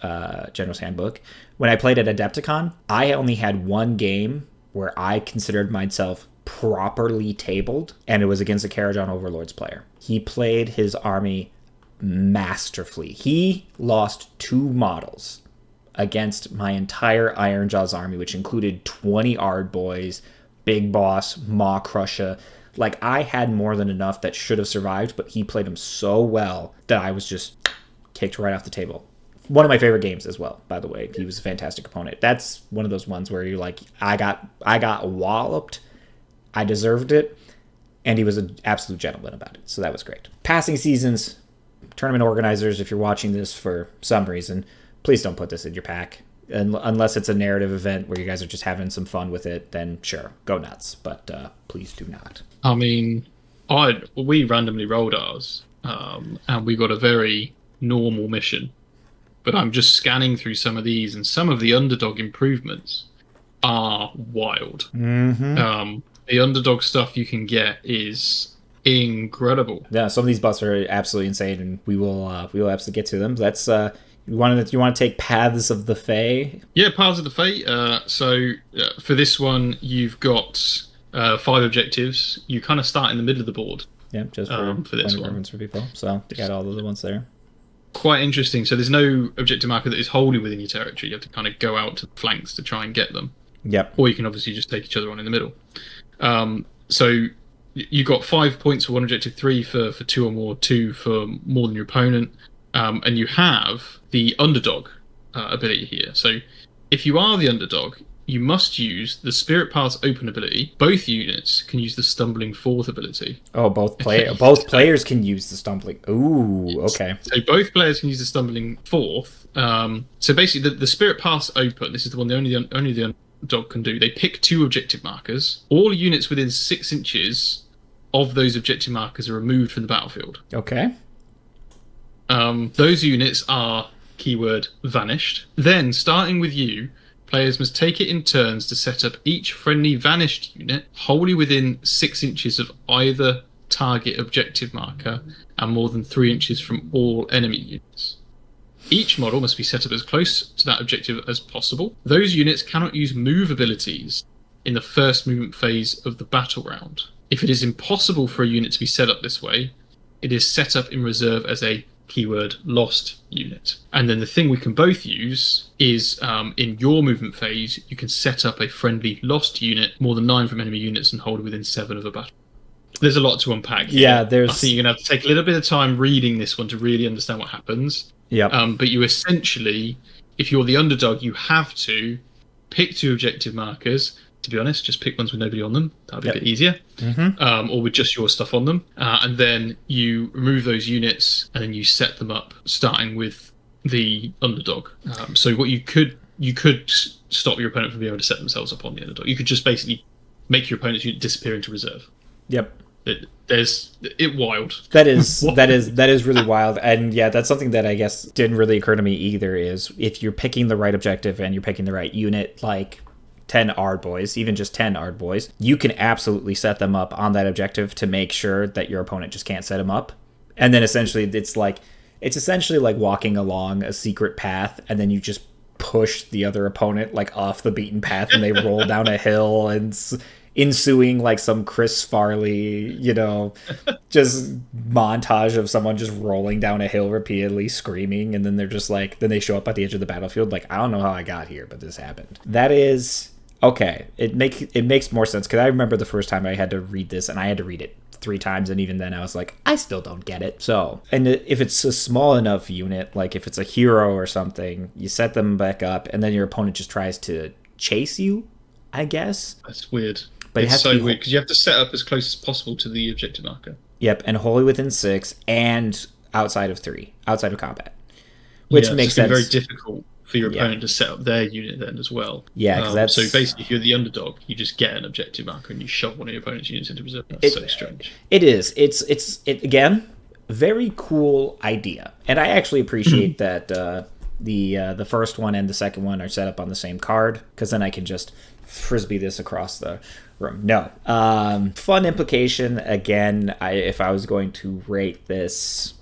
General's Handbook, when I played at Adepticon, I only had one game where I considered myself properly tabled, and it was against a Caradron Overlords player. He played his army masterfully. He lost 2 models against my entire Ironjaw's army, which included 20 Ard Boys, Big Boss, Maw Crusher. Like, I had more than enough that should have survived, but he played them so well that I was just kicked right off the table. One of my favorite games as well, by the way. He was a fantastic opponent. That's one of those ones where you're like, I got walloped. I deserved it. And he was an absolute gentleman about it. So that was great. Passing seasons, tournament organizers, if you're watching this for some reason, please don't put this in your pack. Unless it's a narrative event where you guys are just having some fun with it, then sure, go nuts. But please do not. I mean, we randomly rolled ours, and we got a very normal mission. But I'm just scanning through some of these, and some of the underdog improvements are wild. The underdog stuff you can get is incredible. Yeah, some of these buffs are absolutely insane, and we will absolutely get to them. That's you want to take Paths of the Fae? Yeah, Paths of the Fae. So for this one, you've got 5 objectives. You kind of start in the middle of the board. Yeah, just for this one. For people. So you got all of the ones there. Quite interesting. So there's no objective marker that is wholly within your territory. You have to kind of go out to the flanks to try and get them. Yep. Or you can obviously just take each other on in the middle. So you got 5 points for one objective, 3 for 2 or more, 2 for more than your opponent, and you have the underdog ability here. So if you are the underdog, you must use the Spirit Path's open ability. Both units can use the Stumbling Fourth ability. Oh, both players can use the Stumbling. Ooh, okay. So both players can use the Stumbling Fourth. So basically, the Spirit Path's open. This is the one only the underdog can do. They pick 2 objective markers. All units within 6 inches of those objective markers are removed from the battlefield. Okay. Those units are, keyword, vanished. Then, starting with you, players must take it in turns to set up each friendly vanished unit wholly within 6 inches of either target objective marker and more than 3 inches from all enemy units. Each model must be set up as close to that objective as possible. Those units cannot use move abilities in the first movement phase of the battle round. If it is impossible for a unit to be set up this way, it is set up in reserve as a keyword lost unit. And then the thing we can both use is in your movement phase, you can set up a friendly lost unit more than 9 from enemy units and hold it within 7 of a battle. There's a lot to unpack here. Yeah, I think you're going to have to take a little bit of time reading this one to really understand what happens. Yep. But you essentially, if you're the underdog, you have to pick 2 objective markers. To be honest, just pick ones with nobody on them. That'd be a bit easier. Or with just your stuff on them. And then you remove those units and then you set them up, starting with the underdog. So what you could stop your opponent from being able to set themselves up on the underdog. You could just basically make your opponent's unit disappear into reserve. Yep. Wild. That is really wild. And yeah, that's something that I guess didn't really occur to me either, is if you're picking the right objective and you're picking the right unit, like 10 Ard Boys, even just 10 Ard Boys, you can absolutely set them up on that objective to make sure that your opponent just can't set them up. And then essentially it's essentially like walking along a secret path, and then you just push the other opponent like off the beaten path, and they roll down a hill, and ensuing like some Chris Farley, just montage of someone just rolling down a hill repeatedly screaming, and then they're just like, then they show up at the edge of the battlefield like, I don't know how I got here, but this happened. That is okay. It makes more sense, because I remember the first time I had to read this, and I had to read it 3 times, and even then I was like, I still don't get it. So, and if it's a small enough unit, like if it's a hero or something, you set them back up, and then your opponent just tries to chase you, I guess. That's weird. But it's so weird, because you have to set up as close as possible to the objective marker. Yep, and wholly within 6, and outside of 3, outside of combat, which makes sense. It's very difficult for your opponent to set up their unit then as well. Yeah, because that's... So basically, if you're the underdog, you just get an objective marker and you shove one of your opponent's units into reserve. That's so strange. It is. It's again, very cool idea. And I actually appreciate that the first one and the second one are set up on the same card, because then I can just frisbee this across the room. No. Fun implication. Again, if I was going to rate this,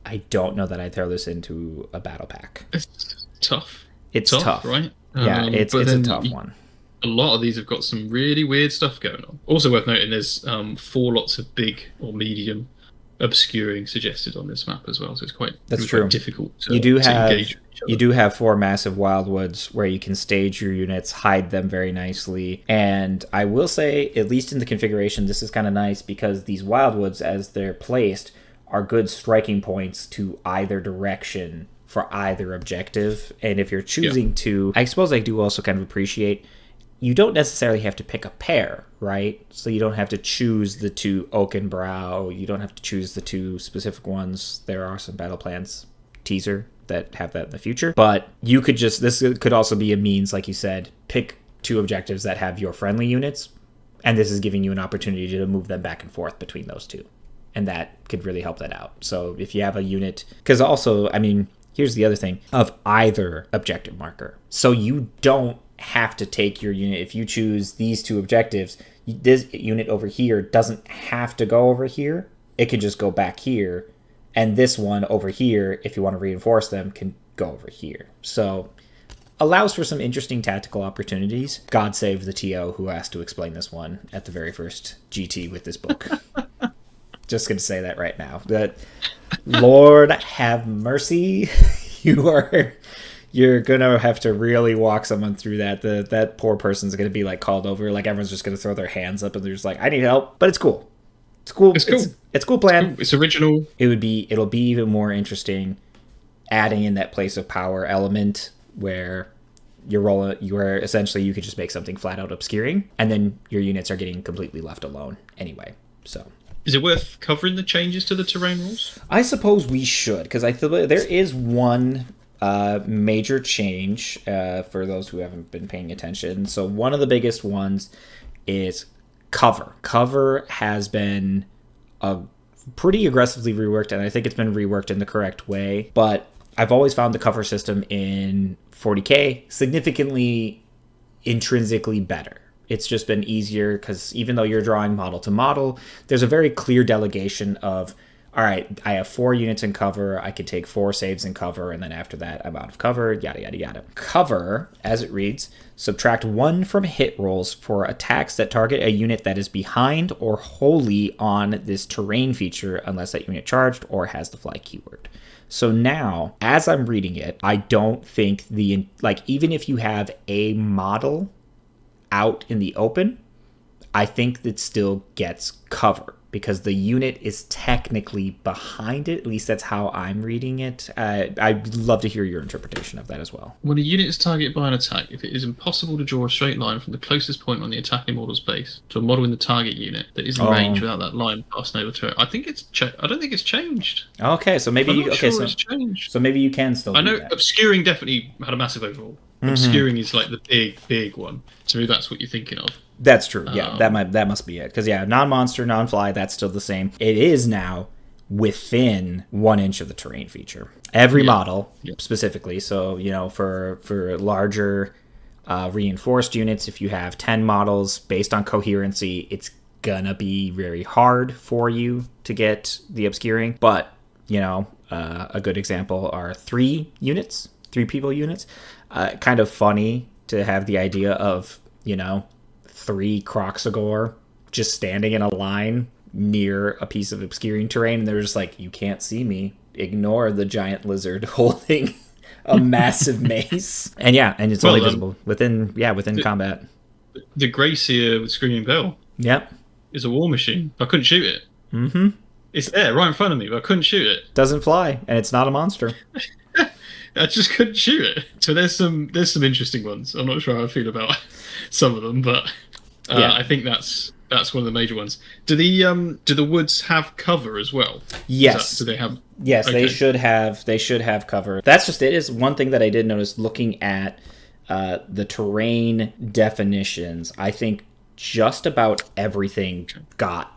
I don't know that I'd throw this into a battle pack. It's tough. It's tough, right? Yeah, it's a tough one. A lot of these have got some really weird stuff going on. Also worth noting, there's 4 lots of big or medium obscuring suggested on this map as well, so it's quite difficult to engage with each other. You do have 4 massive wildwoods where you can stage your units, hide them very nicely, and I will say, at least in the configuration, this is kind of nice, because these wildwoods, as they're placed, are good striking points to either direction for either objective. And if you're choosing to, I suppose I do also kind of appreciate, you don't necessarily have to pick a pair, right? So you don't have to choose the 2 Oakenbrow, you don't have to choose the 2 specific ones. There are some battle plans teaser that have that in the future, but you could just, this could also be a means, like you said, pick 2 objectives that have your friendly units, and this is giving you an opportunity to move them back and forth between those 2. And that could really help that out. So if you have a unit, because also, I mean, here's the other thing, of either objective marker. So you don't have to take your unit. If you choose these 2 objectives, this unit over here doesn't have to go over here. It can just go back here. And this one over here, if you want to reinforce them, can go over here. So allows for some interesting tactical opportunities. God save the TO who has to explain this one at the very first GT with this book. Just going to say that right now. That Lord have mercy. You're going to have to really walk someone through that. That poor person's going to be like called over. Like everyone's just going to throw their hands up and they're just like, I need help. But it's cool. It's cool. It's cool. It's a cool plan. It's original. It'll be even more interesting adding in that place of power element where where essentially you could just make something flat out obscuring, and then your units are getting completely left alone anyway. So is it worth covering the changes to the terrain rules? I suppose we should, because I feel there is one major change for those who haven't been paying attention. So one of the biggest ones is cover. Cover has been pretty aggressively reworked, and I think it's been reworked in the correct way. But I've always found the cover system in 40k significantly intrinsically better. It's just been easier because even though you're drawing model to model, there's a very clear delegation of, all right, I have 4 units in cover, I could take 4 saves in cover, and then after that, I'm out of cover, yada, yada, yada. Cover, as it reads, subtract 1 from hit rolls for attacks that target a unit that is behind or wholly on this terrain feature unless that unit charged or has the fly keyword. So now, as I'm reading it, I don't think even if you have a model out in the open, I think that still gets cover because the unit is technically behind it. At least that's how I'm reading it. I'd love to hear your interpretation of that as well. When a unit is targeted by an attack, if it is impossible to draw a straight line from the closest point on the attacking model's base to a model in the target unit that is in range without that line passing over to it, I don't think it's changed. Okay, so maybe it's changed. So maybe you can still. I know that. Obscuring definitely had a massive overhaul. Mm-hmm. Obscuring is like the big one. So maybe that's what you're thinking of. That's true. Yeah, that must be it. Because non-monster, non-fly, that's still the same. It is now within 1 inch of the terrain feature. Every model, specifically. So for larger reinforced units, if you have 10 models based on coherency, it's gonna be very hard for you to get the obscuring. But a good example are 3 units, 3 people units. Kind of funny to have the idea of, 3 Croxagore just standing in a line near a piece of obscuring terrain, and they're just like, you can't see me. Ignore the giant lizard holding a massive mace. And it's only visible within combat. The Gracier with Screaming Bell. Yep. Is a war machine. I couldn't shoot it. Mm-hmm. It's there, right in front of me, but I couldn't shoot it. Doesn't fly, and it's not a monster. I just couldn't shoot it. So there's some interesting ones. I'm not sure how I feel about some of them, but I think that's one of the major ones. Do the woods have cover as well? Yes. Do they have? Yes, okay. They should have cover. That's just it. Is one thing that I did notice looking at the terrain definitions. I think just about everything got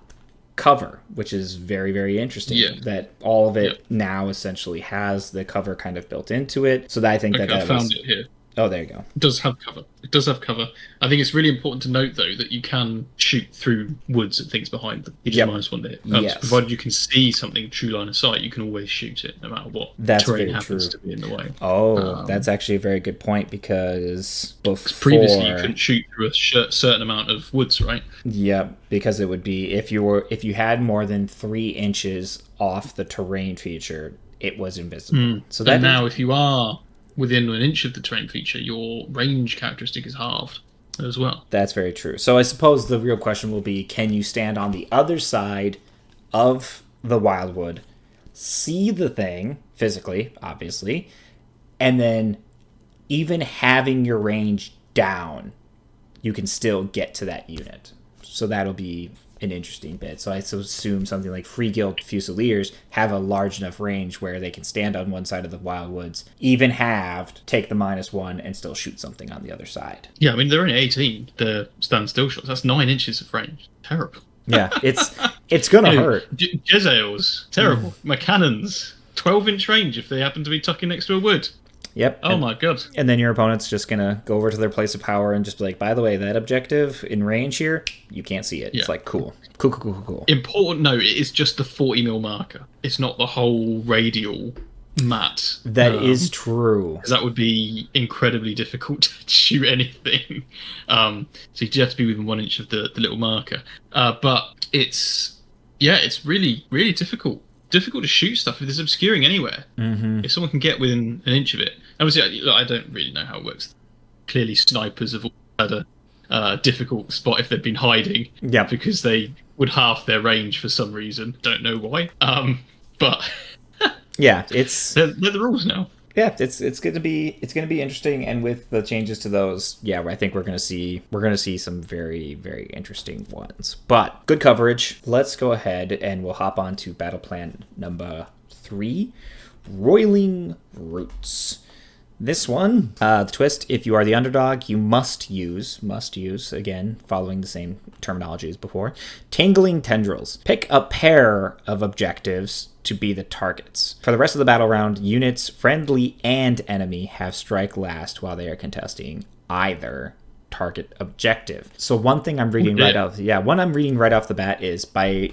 cover, which is very, very interesting. Yeah. That all of it now essentially has the cover kind of built into it. So that I think I found it here. Oh, there you go. It does have cover. It does have cover. I think it's really important to note, though, that you can shoot through woods and things behind them. You just -1 to hit. Yes. Provided you can see something true line of sight, you can always shoot it, no matter what terrain happens to be in the way. Oh, that's actually a very good point, because previously you couldn't shoot through a certain amount of woods, right? Yep, because it would be if you had more than 3 inches off the terrain feature, it was invisible. So that now, if you are within 1 inch of the terrain feature, your range characteristic is halved as well. That's very true. So I suppose the real question will be, can you stand on the other side of the wildwood, see the thing physically, obviously, and then even having your range down, you can still get to that unit. So that'll be an interesting bit. So I assume something like Free Guild Fusiliers have a large enough range where they can stand on one side of the wildwoods, even halved, take the -1, and still shoot something on the other side. Yeah, I mean, they're only 18, the standstill shots. That's 9 inches of range. Terrible. Yeah, it's gonna hurt. Jezzails, terrible. My cannons, 12-inch range if they happen to be tucking next to a wood. Yep. Oh my god. And then your opponent's just gonna go over to their place of power and just be like, by the way, that objective in range here, you can't see it. Yeah. It's like, cool. Important note, it is just the 40 mil marker. It's not the whole radial mat. That is true. Because that would be incredibly difficult to shoot anything. So you just have to be within 1 inch of the little marker. But it's really, really difficult to shoot stuff if there's obscuring anywhere. Mm-hmm. If someone can get within 1 inch of it. Obviously, I don't really know how it works. Clearly, snipers have had a difficult spot if they've been hiding. Yeah. Because they would half their range for some reason. Don't know why. But yeah, they're the rules now. Yeah, it's going to be interesting, and with the changes to those, I think we're going to see some very, very interesting ones. But good coverage. Let's go ahead and we'll hop on to battle plan number 3, Roiling Roots. This one, the twist: if you are the underdog, you must use, again, following the same terminology as before, Tangling Tendrils. Pick a pair of objectives to be the targets. For the rest of the battle round, units, friendly and enemy, have strike last while they are contesting either target objective. So one thing I'm reading right off the bat is by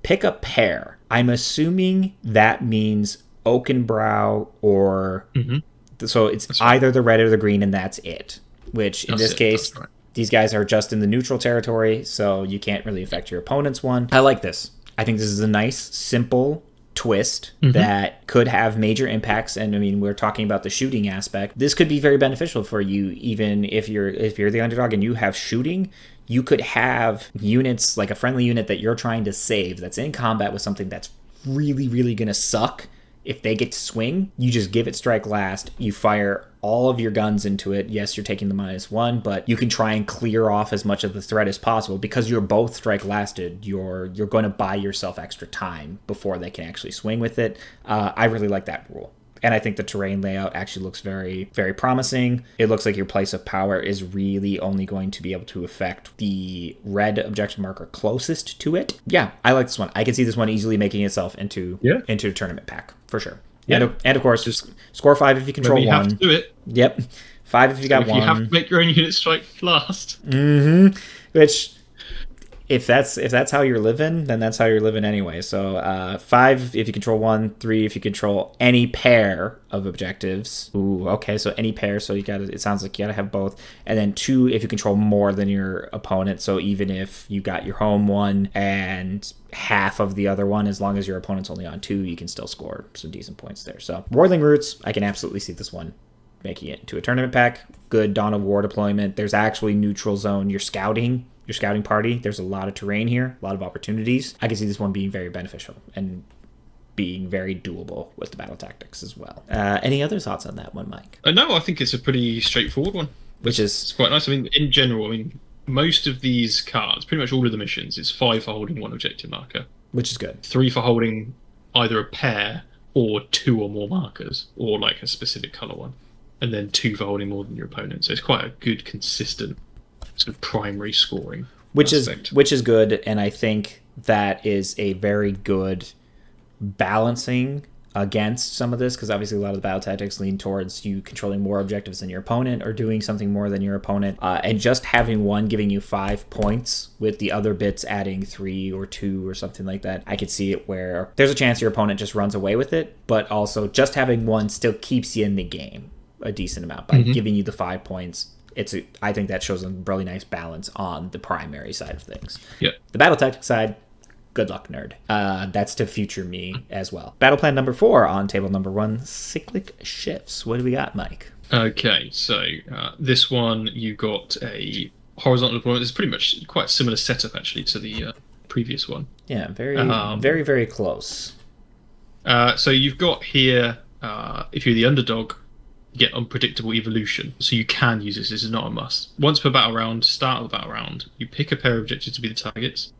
pick a pair. I'm assuming that means Oakenbrow or... Mm-hmm. So it's either the red or the green, and that's it. Which, in this case, these guys are just in the neutral territory, so you can't really affect your opponent's one. I like this. I think this is a nice, simple twist that could have major impacts. And I mean, we're talking about the shooting aspect. This could be very beneficial for you, even if you're the underdog and you have shooting. You could have units, like a friendly unit that you're trying to save, that's in combat with something that's really, really going to suck. If they get to swing, you just give it strike last. You fire all of your guns into it. Yes, you're taking the -1, but you can try and clear off as much of the threat as possible because you're both strike lasted. You're going to buy yourself extra time before they can actually swing with it. I really like that rule. And I think the terrain layout actually looks very, very promising. It looks like your place of power is really only going to be able to affect the red objective marker closest to it. Yeah, I like this one. I can see this one easily making itself into a tournament pack, for sure. Yeah. And of course, just score 5 if you control 1. You have to do it. Yep. 5 if you got 1. You have to make your own unit strike last. Mm-hmm. Which if that's how you're living, then that's how you're living anyway. So 5 if you control 1, 3 if you control any pair of objectives. Ooh, okay, so any pair. So it sounds like you gotta have both. And then 2 if you control more than your opponent. So even if you got your home one and half of the other one, as long as your opponent's only on 2, you can still score some decent points there. So Worldling Roots, I can absolutely see this one making it into a tournament pack. Good Dawn of War deployment. There's actually neutral zone. Your scouting party, there's a lot of terrain here, a lot of opportunities. I can see this one being very beneficial and being very doable with the battle tactics as well. Any other thoughts on that one, Mike? No, I think it's a pretty straightforward one. It's quite nice. I mean, in general, most of these cards, pretty much all of the missions, it's 5 for holding 1 objective marker. Which is good. 3 for holding either a pair or 2 or more markers, or like a specific colour one. And then 2 for holding more than your opponent. So it's quite a good, consistent sort of primary scoring aspect. Which is good, and I think that is a very good balancing against some of this, because obviously a lot of the battle tactics lean towards you controlling more objectives than your opponent or doing something more than your opponent, and just having one giving you 5 points with the other bits adding 3 or 2 or something like that. I could see it where there's a chance your opponent just runs away with it, but also just having one still keeps you in the game a decent amount by giving you the 5 points. I think that shows a really nice balance on the primary side of things. Yeah. The battle tactics side, good luck, nerd. That's to future me as well. Battle plan number 4 on table number 1, cyclic shifts. What do we got, Mike? Okay, so this one you got a horizontal deployment. It's pretty much quite a similar setup actually to the previous one. Yeah, very, very close. So you've got here, if you're the underdog, get unpredictable evolution, so you can use this. This is not a must. Once per battle round, start of the battle round, you pick a pair of objectives to be the targets.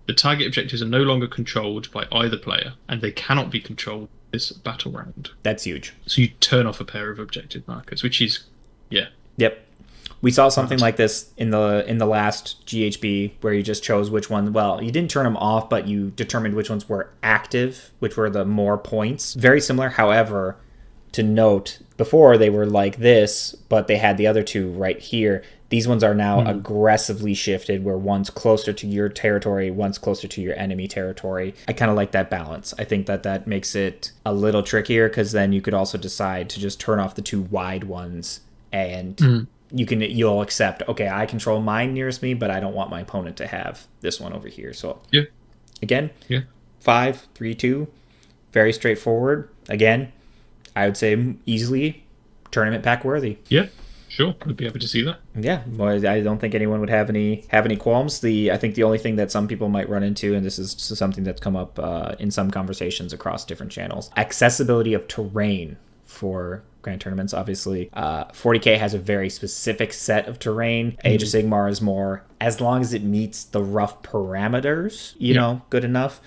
The target objectives are no longer controlled by either player, and they cannot be controlled this battle round. That's huge. So you turn off a pair of objective markers, which is Yep. We saw something like this in the last GHB, where you just chose which one. Well, you didn't turn them off, but you determined which ones were active, which were the more points. Very similar, however, to note, before they were like this, but they had the other 2 right here. These ones are now aggressively shifted, where one's closer to your territory, one's closer to your enemy territory. I kind of like that balance. I think that makes it a little trickier, because then you could also decide to just turn off the 2 wide ones, and you'll accept, okay, I control mine nearest me, but I don't want my opponent to have this one over here. So again, 5, 3, 2, very straightforward. Again, I would say easily tournament pack worthy. Yeah, sure. I'd be happy to see that. Yeah, well, I don't think anyone would have any qualms. I think the only thing that some people might run into, and this is something that's come up in some conversations across different channels, accessibility of terrain for grand tournaments. Obviously, 40K has a very specific set of terrain. Age of Sigmar is more, as long as it meets the rough parameters, you know, good enough.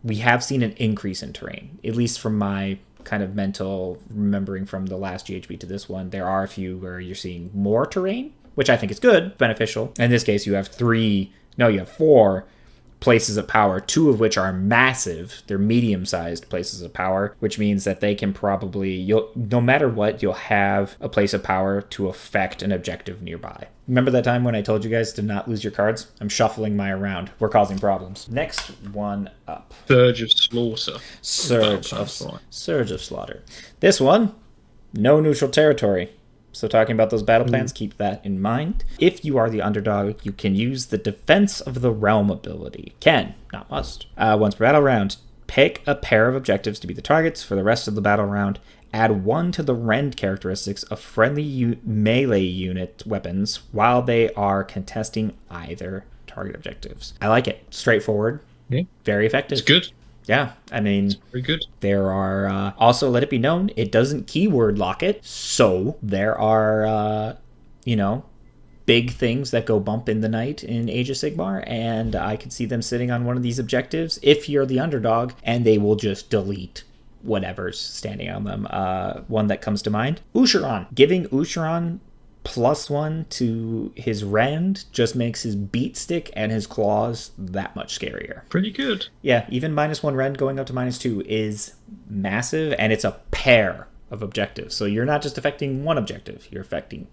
We have seen an increase in terrain, at least from my kind of mental remembering from the last GHB to this one. There are a few where you're seeing more terrain, which I think is good, beneficial. In this case, you have 4 places of power, 2 of which are massive. They're medium-sized places of power, which means that they can probably, no matter what, you'll have a place of power to affect an objective nearby. Remember that time when I told you guys to not lose your cards? I'm shuffling my around. We're causing problems. Next one up. Surge of Slaughter. Surge of Slaughter. This one, no neutral territory. So talking about those battle plans, keep that in mind. If you are the underdog, you can use the Defense of the Realm ability. Can, not must. Once per battle round, pick a pair of objectives to be the targets for the rest of the battle round. Add 1 to the rend characteristics of friendly melee unit weapons while they are contesting either target objectives. I like it. Straightforward. Yeah. Very effective. It's good. Yeah, I mean, it's very good. There are also, let it be known, it doesn't keyword lock it, so there are big things that go bump in the night in Age of Sigmar, and I could see them sitting on one of these objectives if you're the underdog, and they will just delete whatever's standing on them. One that comes to mind, Ushuran. Giving Ushuran +1 to his rend just makes his beat stick and his claws that much scarier. Pretty good. Yeah, even -1 rend going up to -2 is massive, and it's a pair of objectives. So you're not just affecting one objective, you're affecting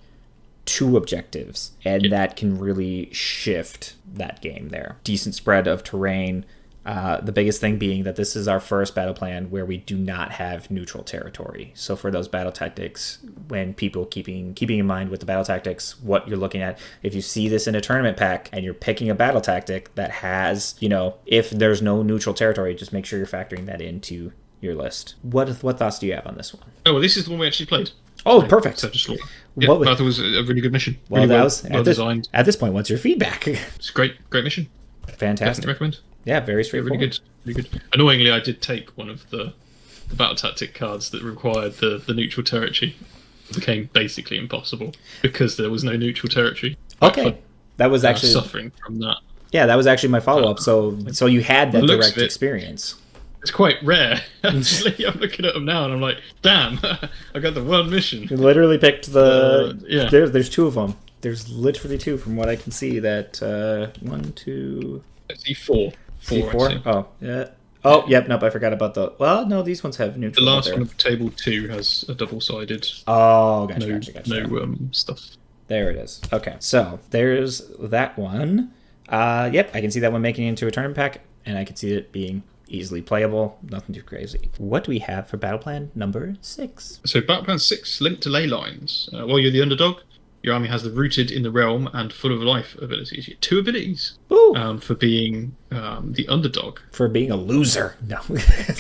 2 objectives, and that can really shift that game there. Decent spread of terrain. The biggest thing being that this is our first battle plan where we do not have neutral territory. So for those battle tactics, when people keeping in mind with the battle tactics, what you're looking at, if you see this in a tournament pack and you're picking a battle tactic that has, if there's no neutral territory, just make sure you're factoring that into your list. What thoughts do you have on this one? Oh, well, this is the one we actually played. Oh, perfect. So just I thought it was a really good mission. Well, really that was designed. At this point, what's your feedback? It's a great mission. Fantastic. Definitely recommend. Yeah, very straightforward. Really good. Annoyingly, I did take one of the battle tactic cards that required the neutral territory. It became basically impossible because there was no neutral territory. Okay, that was actually suffering from that. Yeah, that was actually my follow-up. So you had that direct experience. It's quite rare, actually. I'm looking at them now and I'm like, damn, I got the one mission. You literally picked there's 2 of them. There's literally 2 from what I can see. That 1, 2. I see 4. C4? Oh, yeah. Oh, yep. Nope. I forgot about the. Well, no, these ones have neutral. The last one of table 2 has a double-sided. Oh, gotcha. No stuff. There it is. Okay, so there's that one. Yep, I can see that one making it into a tournament pack, and I can see it being easily playable. Nothing too crazy. What do we have for battle plan number 6? So battle plan 6, linked to ley lines. While you're the underdog, your army has the Rooted in the Realm and Full of Life abilities. You get 2 abilities for being the underdog. For being a loser. No.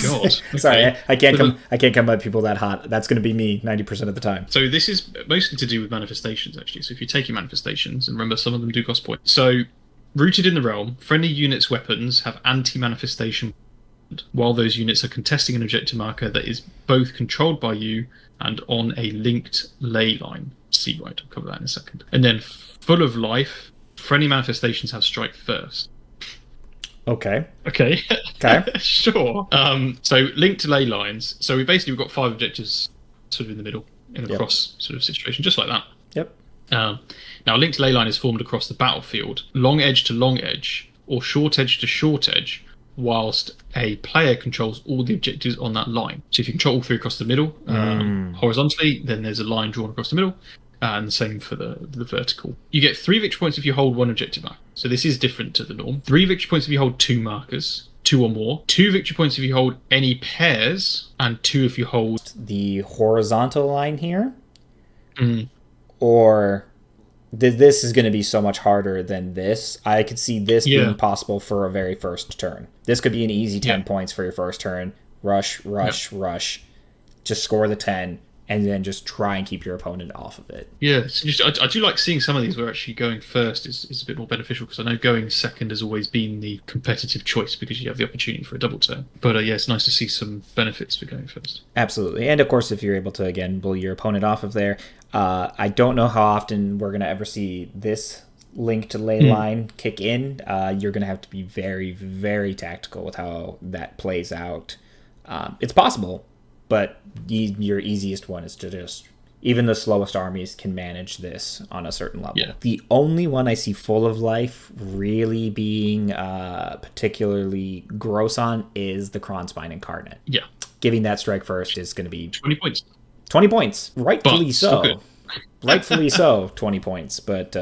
God. Sorry, I can't come by people that hot. That's going to be me 90% of the time. So this is mostly to do with manifestations, actually. So if you take your manifestations, and remember, some of them do cost points. So Rooted in the Realm, friendly units' weapons have anti-manifestation while those units are contesting an objective marker that is both controlled by you and on a linked ley line. See, right, I'll cover that in a second. And then Full of Life, friendly manifestations have strike first. Okay. Sure. So linked to ley lines. So we've got 5 objectives sort of in the middle, in a cross sort of situation, just like that. Yep. Now, linked ley line is formed across the battlefield, long edge to long edge, or short edge to short edge, whilst a player controls all the objectives on that line. So if you control all 3 across the middle, horizontally, then there's a line drawn across the middle, and the same for the vertical. You get 3 victory points if you hold 1 objective mark. So this is different to the norm. 3 victory points if you hold 2 markers, 2 or more. 2 victory points if you hold any pairs, and 2 if you hold the horizontal line here. Or this is going to be so much harder than this. I could see this being possible for a very first turn. This could be an easy 10 points for your first turn. Rush. Just score the 10, and then just try and keep your opponent off of it. Yeah, I do like seeing some of these where actually going first is a bit more beneficial, because I know going second has always been the competitive choice because you have the opportunity for a double turn. But it's nice to see some benefits for going first. Absolutely. And of course, if you're able to, again, bully your opponent off of there, I don't know how often we're going to ever see this linked ley line kick in. You're going to have to be very, very tactical with how that plays out. It's possible, but your easiest one is to just... Even the slowest armies can manage this on a certain level. Yeah. The only one I see Full of Life really being particularly gross on is the Kronspine Incarnate. Yeah. Giving that strike first is going to be... 20 points. 20 points. Rightfully so. Rightfully so, 20 points. But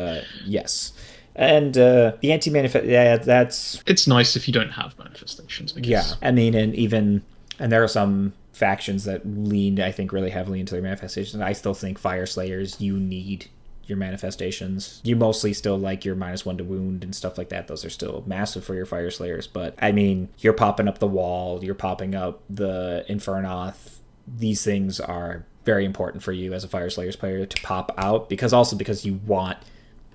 yes. And the anti-manifest... Yeah, that's... It's nice if you don't have manifestations, I guess. Yeah. I mean, and there are some factions that lean, I think, really heavily into their manifestations. I still think Fire Slayers, you need your manifestations. You mostly still like your -1 to wound and stuff like that. Those are still massive for your Fire Slayers. But, I mean, you're popping up the Wall. You're popping up the Infernoth. These things are very important for you as a Fire Slayers player to pop out, because you want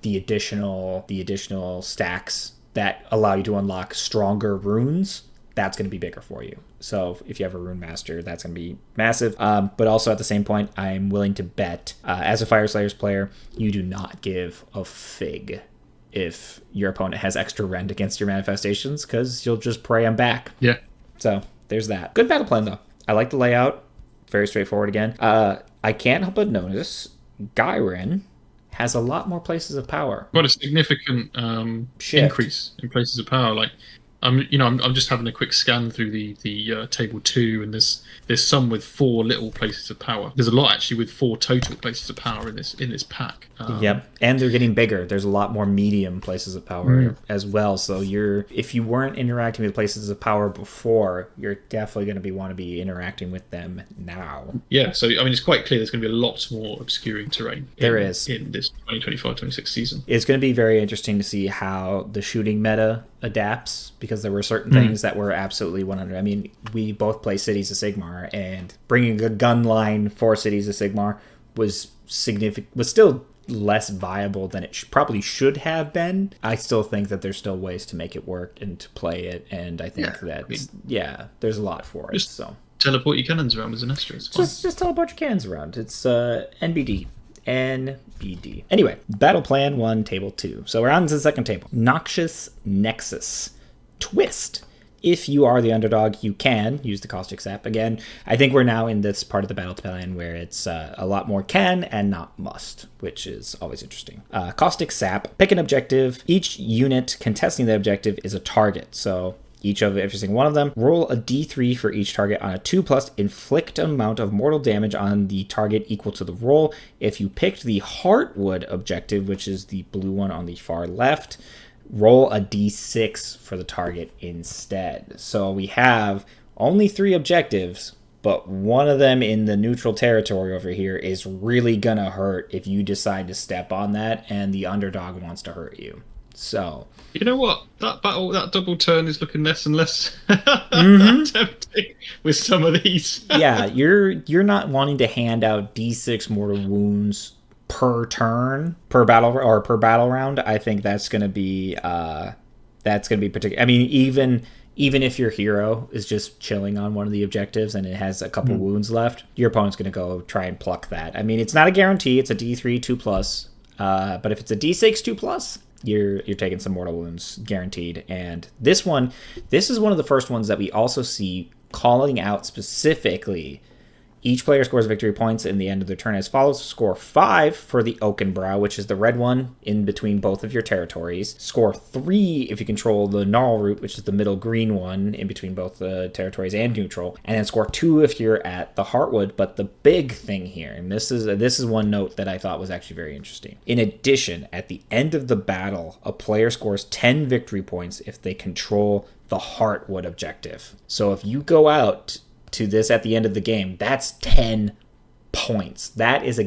the additional stacks that allow you to unlock stronger runes. That's going to be bigger for you. So if you have a Rune Master, that's going to be massive. But also at the same point, I'm willing to bet, as a Fire Slayers player, you do not give a fig if your opponent has extra rend against your manifestations, because you'll just pray them back. Yeah. So there's that. Good battle plan, though. I like the layout. Very straightforward again. I can't help but notice Gyren has a lot more places of power. Quite a significant increase in places of power. Like, I'm just having a quick scan through the table 2, and there's some with 4 little places of power. There's a lot actually with 4 total places of power in this pack. Yep, and they're getting bigger. There's a lot more medium places of power as well. So if you weren't interacting with places of power before, you're definitely going to want to be interacting with them now. Yeah, so I mean, it's quite clear there's going to be a lot more obscuring terrain. There is in this 2025-26 season. It's going to be very interesting to see how the shooting meta adapts, because there were certain things that were absolutely 100. I mean, we both play Cities of Sigmar, and bringing a gun line for Cities of Sigmar was still less viable than it probably should have been. I still think that there's still ways to make it work and to play it, and I think there's a lot for it. So teleport your cannons around with Zenestra. Just teleport your cannons around. It's NBD. Anyway, Battle Plan 1, Table 2. So we're on to the second table. Noxious Nexus. Twist. If you are the underdog, you can use the Caustic Sap. Again, I think we're now in this part of the battle plan where it's a lot more can and not must, which is always interesting. Caustic Sap. Pick an objective. Each unit contesting the objective is a target. So every single one of them. Roll a d3 for each target on a 2+. Inflict amount of mortal damage on the target equal to the roll. If you picked the Heartwood objective, which is the blue one on the far left, roll a d6 for the target instead. So we have only 3 objectives, but one of them in the neutral territory over here is really gonna hurt if you decide to step on that and the underdog wants to hurt you. So you know what? That double turn is looking less and less tempting with some of these. Yeah, you're not wanting to hand out d6 mortal wounds per turn, per battle round. I think that's going to be particular. I mean, even if your hero is just chilling on one of the objectives and it has a couple wounds left, your opponent's going to go try and pluck that. I mean, it's not a guarantee. It's a d3 2+, but if it's a d6 2+, you're taking some mortal wounds guaranteed. And this is one of the first ones that we also see calling out specifically. Each player scores victory points in the end of their turn as follows. Score 5 for the Oakenbrow, which is the red one in between both of your territories. Score 3 if you control the Gnarl Root, which is the middle green one in between both the territories and neutral. And then score 2 if you're at the Heartwood. But the big thing here, and this is one note that I thought was actually very interesting. In addition, at the end of the battle, a player scores 10 victory points if they control the Heartwood objective. So if you go out to this at the end of the game, that's 10 points. That is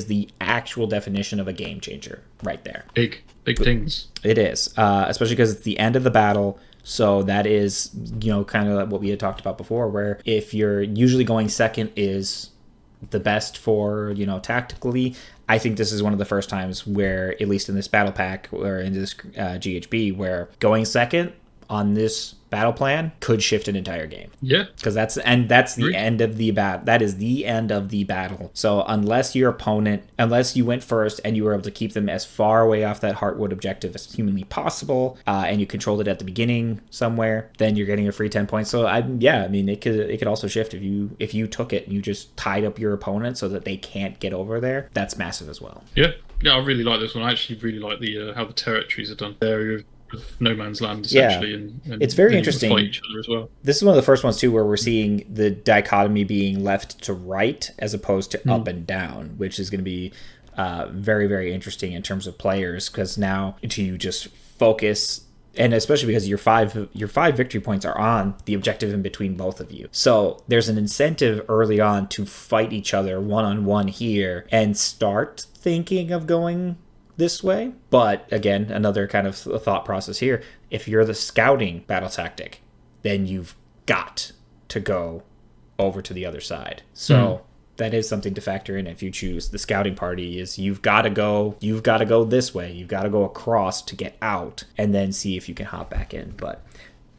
the actual definition of a game changer right there. Big things. It is, especially because it's the end of the battle. So that is, kind of what we had talked about before, where if you're usually going second is the best for, tactically. I think this is one of the first times where, at least in this battle pack or in this GHB, where going second on this battle plan could shift an entire game. Yeah, because that's the end of the battle. That is the end of the battle. So unless you went first and you were able to keep them as far away off that Heartwood objective as humanly possible, and you controlled it at the beginning somewhere, then you're getting a free 10 points. So it could also shift if you took it and you just tied up your opponent so that they can't get over there. That's massive as well. Yeah, I really like this one. I actually really like the how the territories are done. The area of no man's land, essentially. Yeah. And it's very interesting. Fight each other as well. This is one of the first ones too where we're seeing the dichotomy being left to right as opposed to up and down, which is going to be very, very interesting in terms of players, because now you just focus, and especially because your five victory points are on the objective in between both of you. So there's an incentive early on to fight each other one-on-one here and start thinking of going this way. But again, another kind of thought process here. If you're the scouting battle tactic, then you've got to go over to the other side. So that is something to factor in if you choose the scouting party. Is you've got to go this way. You've got to go across to get out and then see if you can hop back in. But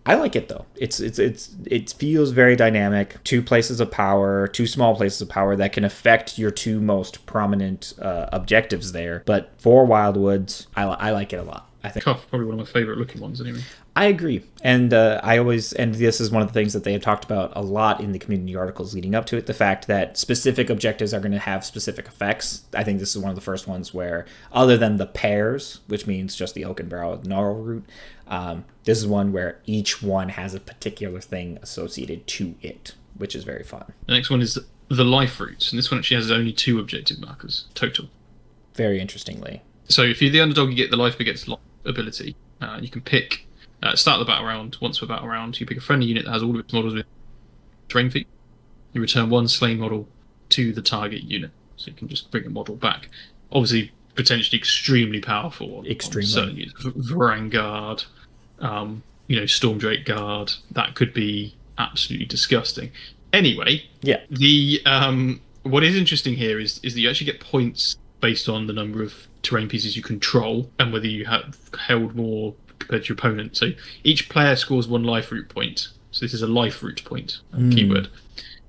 I like it though. It feels very dynamic. 2 places of power, 2 small places of power that can affect your 2 most prominent objectives there. But for Wildwoods, I like it a lot. I think Cuff, probably one of my favourite looking ones anyway. I agree, and and this is one of the things that they have talked about a lot in the community articles leading up to it. The fact that specific objectives are going to have specific effects. I think this is one of the first ones where, other than the pairs, which means just the Oakenbrow Gnarl route, this is one where each one has a particular thing associated to it, which is very fun. The next one is the life routes, and this one actually has only 2 objective markers total. Very interestingly. So if you're the underdog, you get the life begets life ability. You can pick, start the battle round, once per battle round, you pick a friendly unit that has all of its models with terrain feat. You return 1 slain model to the target unit. So you can just bring a model back. Obviously, potentially extremely powerful. Extremely. Vanguard, Stormdrake Guard. That could be absolutely disgusting. Anyway, yeah. The what is interesting here is that you actually get points based on the number of terrain pieces you control and whether you have held more compared to your opponent. So each player scores 1 life root point. So this is a life root point, keyword.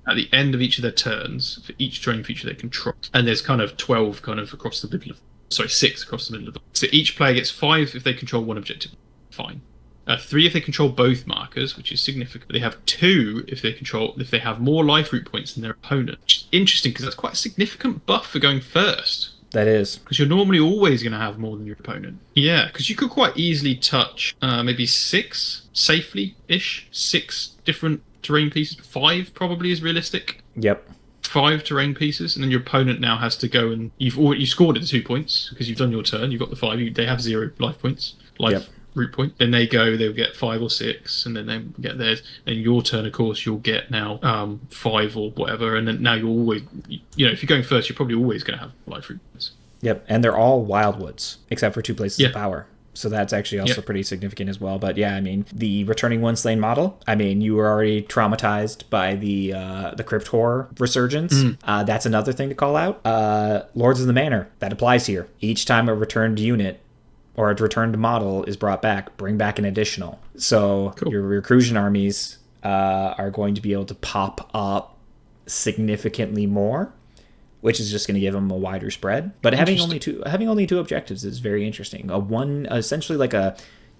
At the end of each of their turns, for each terrain feature they control. And there's kind of 12 kind of across the middle of... Sorry, 6 across the middle of the... So each player gets 5 if they control 1 objective. Fine. 3 if they control both markers, which is significant. They have 2 if they have more life root points than their opponent. Which is interesting because that's quite a significant buff for going first. That is. Because you're normally always going to have more than your opponent. Yeah, because you could quite easily touch maybe 6 safely-ish. 6 different terrain pieces. 5 probably is realistic. Yep. 5 terrain pieces, and then your opponent now has to go and... You've scored at the 2 points because you've done your turn. You've got the 5. They have 0 life points. Root point. Then they'll get 5 or 6, and then they get theirs. And your turn, of course, you'll get now 5 or whatever. And then now you're always, if you're going first, you're probably always going to have life root points. Yep, and they're all wildwoods except for 2 places of power. So that's actually also pretty significant as well. But yeah, I mean, the returning 1 slain model. I mean, you were already traumatized by the Crypt Horror resurgence. That's another thing to call out. Lords of the Manor, that applies here. Each time a returned unit or a returned model is brought back, bring back an additional. So your recrusion armies are going to be able to pop up significantly more, which is just going to give them a wider spread. But having only two objectives is very interesting. Essentially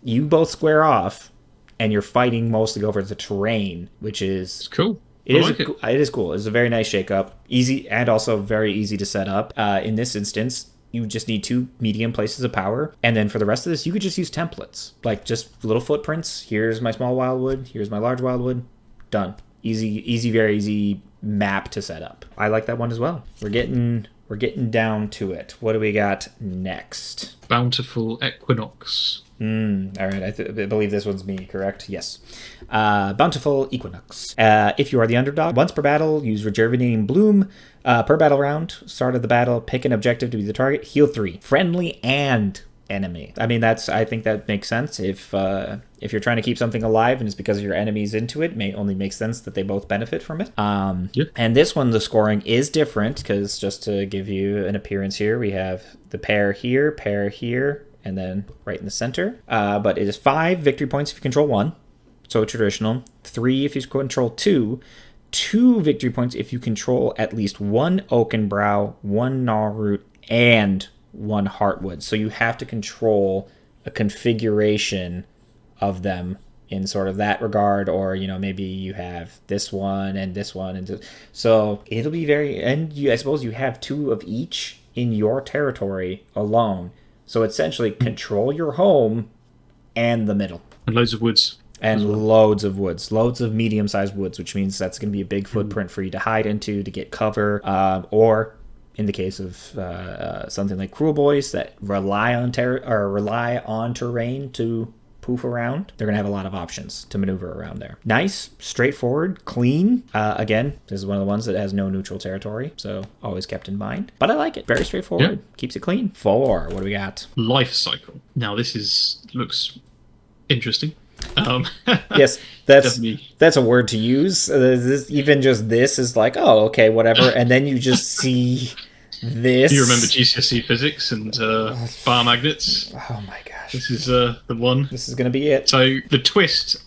you both square off, and you're fighting mostly over the terrain, which is it's cool. It is cool. It's a very nice shakeup, easy and also very easy to set up. In this instance, you just need 2 medium places of power. And then for the rest of this, you could just use templates. Like just little footprints. Here's my small wildwood. Here's my large wildwood. Done. Easy, very easy map to set up. I like that one as well. We're getting down to it. What do we got next? Bountiful Equinox. All right, I believe this one's me, correct? Yes. Bountiful Equinox. If you are the underdog, once per battle, use Rejuvenating Bloom. Per battle round, start of the battle, pick an objective to be the target, heal 3. Friendly and enemy. I mean, I think that makes sense. If you're trying to keep something alive and it's because your enemy's into it, may only make sense that they both benefit from it. And this one, the scoring is different because just to give you an appearance here, we have the pair here, and then right in the center. But it is 5 victory points if you control 1. So traditional. 3 if you control 2. 2 victory points if you control at least 1 Oakenbrow, 1 Gnarlroot, and 1 Heartwood. So you have to control a configuration of them in sort of that regard, or maybe you have this one and this one, and so it'll be very. And I suppose you have 2 of each in your territory alone. So essentially, control your home and the middle, and loads of woods. And loads of woods, loads of medium-sized woods, which means that's going to be a big footprint for you to hide into, to get cover, or in the case of something like Cruel Boys that rely on terrain to poof around, they're going to have a lot of options to maneuver around there. Nice, straightforward, clean. Again, this is one of the ones that has no neutral territory, so always kept in mind. But I like it. Very straightforward. Keeps it clean. 4. What do we got? Life cycle. Now this looks interesting. Yes, that's a word to use. Even just this is like, oh, okay, whatever. And then you just see this. Do you remember GCSE physics and bar magnets? Oh my gosh. This is the one. This is going to be it. So the twist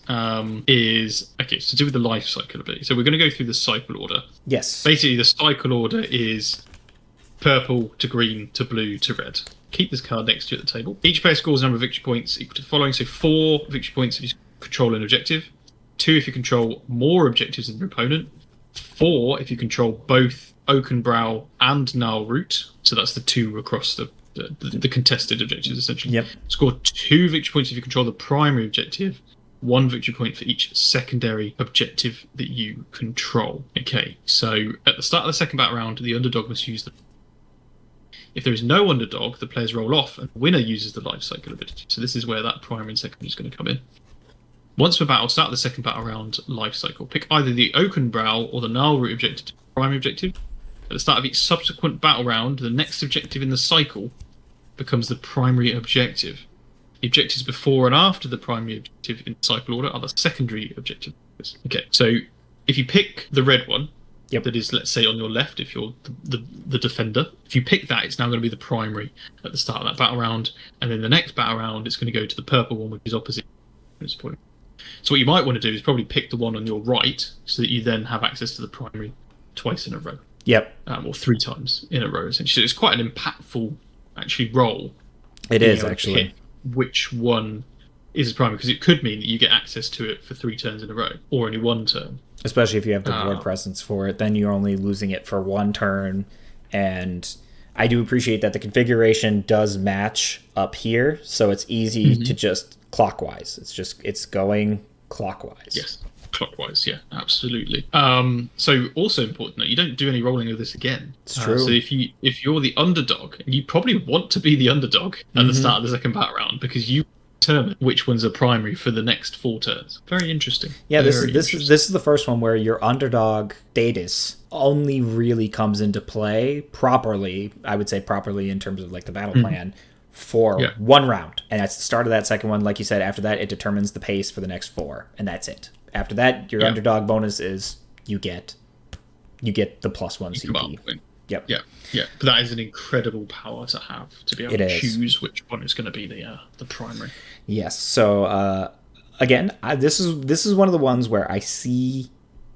is, okay, so to do with the life cycle ability. So we're going to go through the cycle order. Yes. Basically, the cycle order is purple to green to blue to red. keep this card next to you at the table. Each player scores a number of victory points equal to the following. So 4 victory points if you control an objective, 2 if you control more objectives than your opponent, 4 if you control both Oakenbrow and Gnarl Root. So that's the 2 across the contested objectives, essentially. Yep. Score 2 victory points if you control the primary objective, 1 victory point for each secondary objective that you control. Okay, so at the start of the second battle round, the underdog must use the... If there is no underdog, the players roll off, and the winner uses the life cycle ability. So this is where that primary and secondary is going to come in. Once per battle, start the second battle round life cycle. Pick either the Oakenbrow or the Gnarl Root objective to the primary objective. At the start of each subsequent battle round, the next objective in the cycle becomes the primary objective. The objectives before and after the primary objective in cycle order are the secondary objectives. Okay, so if you pick the red one, that is, let's say, on your left, if you're the defender, if you pick that, it's now going to be the primary at the start of that battle round, and then the next battle round, it's going to go to the purple one, which is opposite. So what you might want to do is probably pick the one on your right, so that you then have access to the primary twice in a row. Yep. Or 3 times in a row, essentially. So it's quite an impactful, actually, role. It is, actually. Which one is the primary? Because it could mean that you get access to it for 3 turns in a row, or only 1 turn. Especially if you have the board presence for it, then you're only losing it for 1 turn. And I do appreciate that the configuration does match up here, so it's easy to just clockwise. It's going clockwise. Yes, clockwise. Yeah, absolutely. So also important that you don't do any rolling of this again. It's true. So if you're the underdog, you probably want to be the underdog at the start of the second battle round, because you determine which one's a primary for the next 4 turns. Very interesting. Yeah, this is the first one where your underdog status only really comes into play properly. I would say properly in terms of like the battle plan for 1 round, and that's the start of that second one. Like you said, after that it determines the pace for the next 4, and that's it. After that, your underdog bonus is you get the +1 CP. Yep. Yeah. But that is an incredible power to have, to be able to choose which one is going to be the primary. Yes. So again, this is one of the ones where I see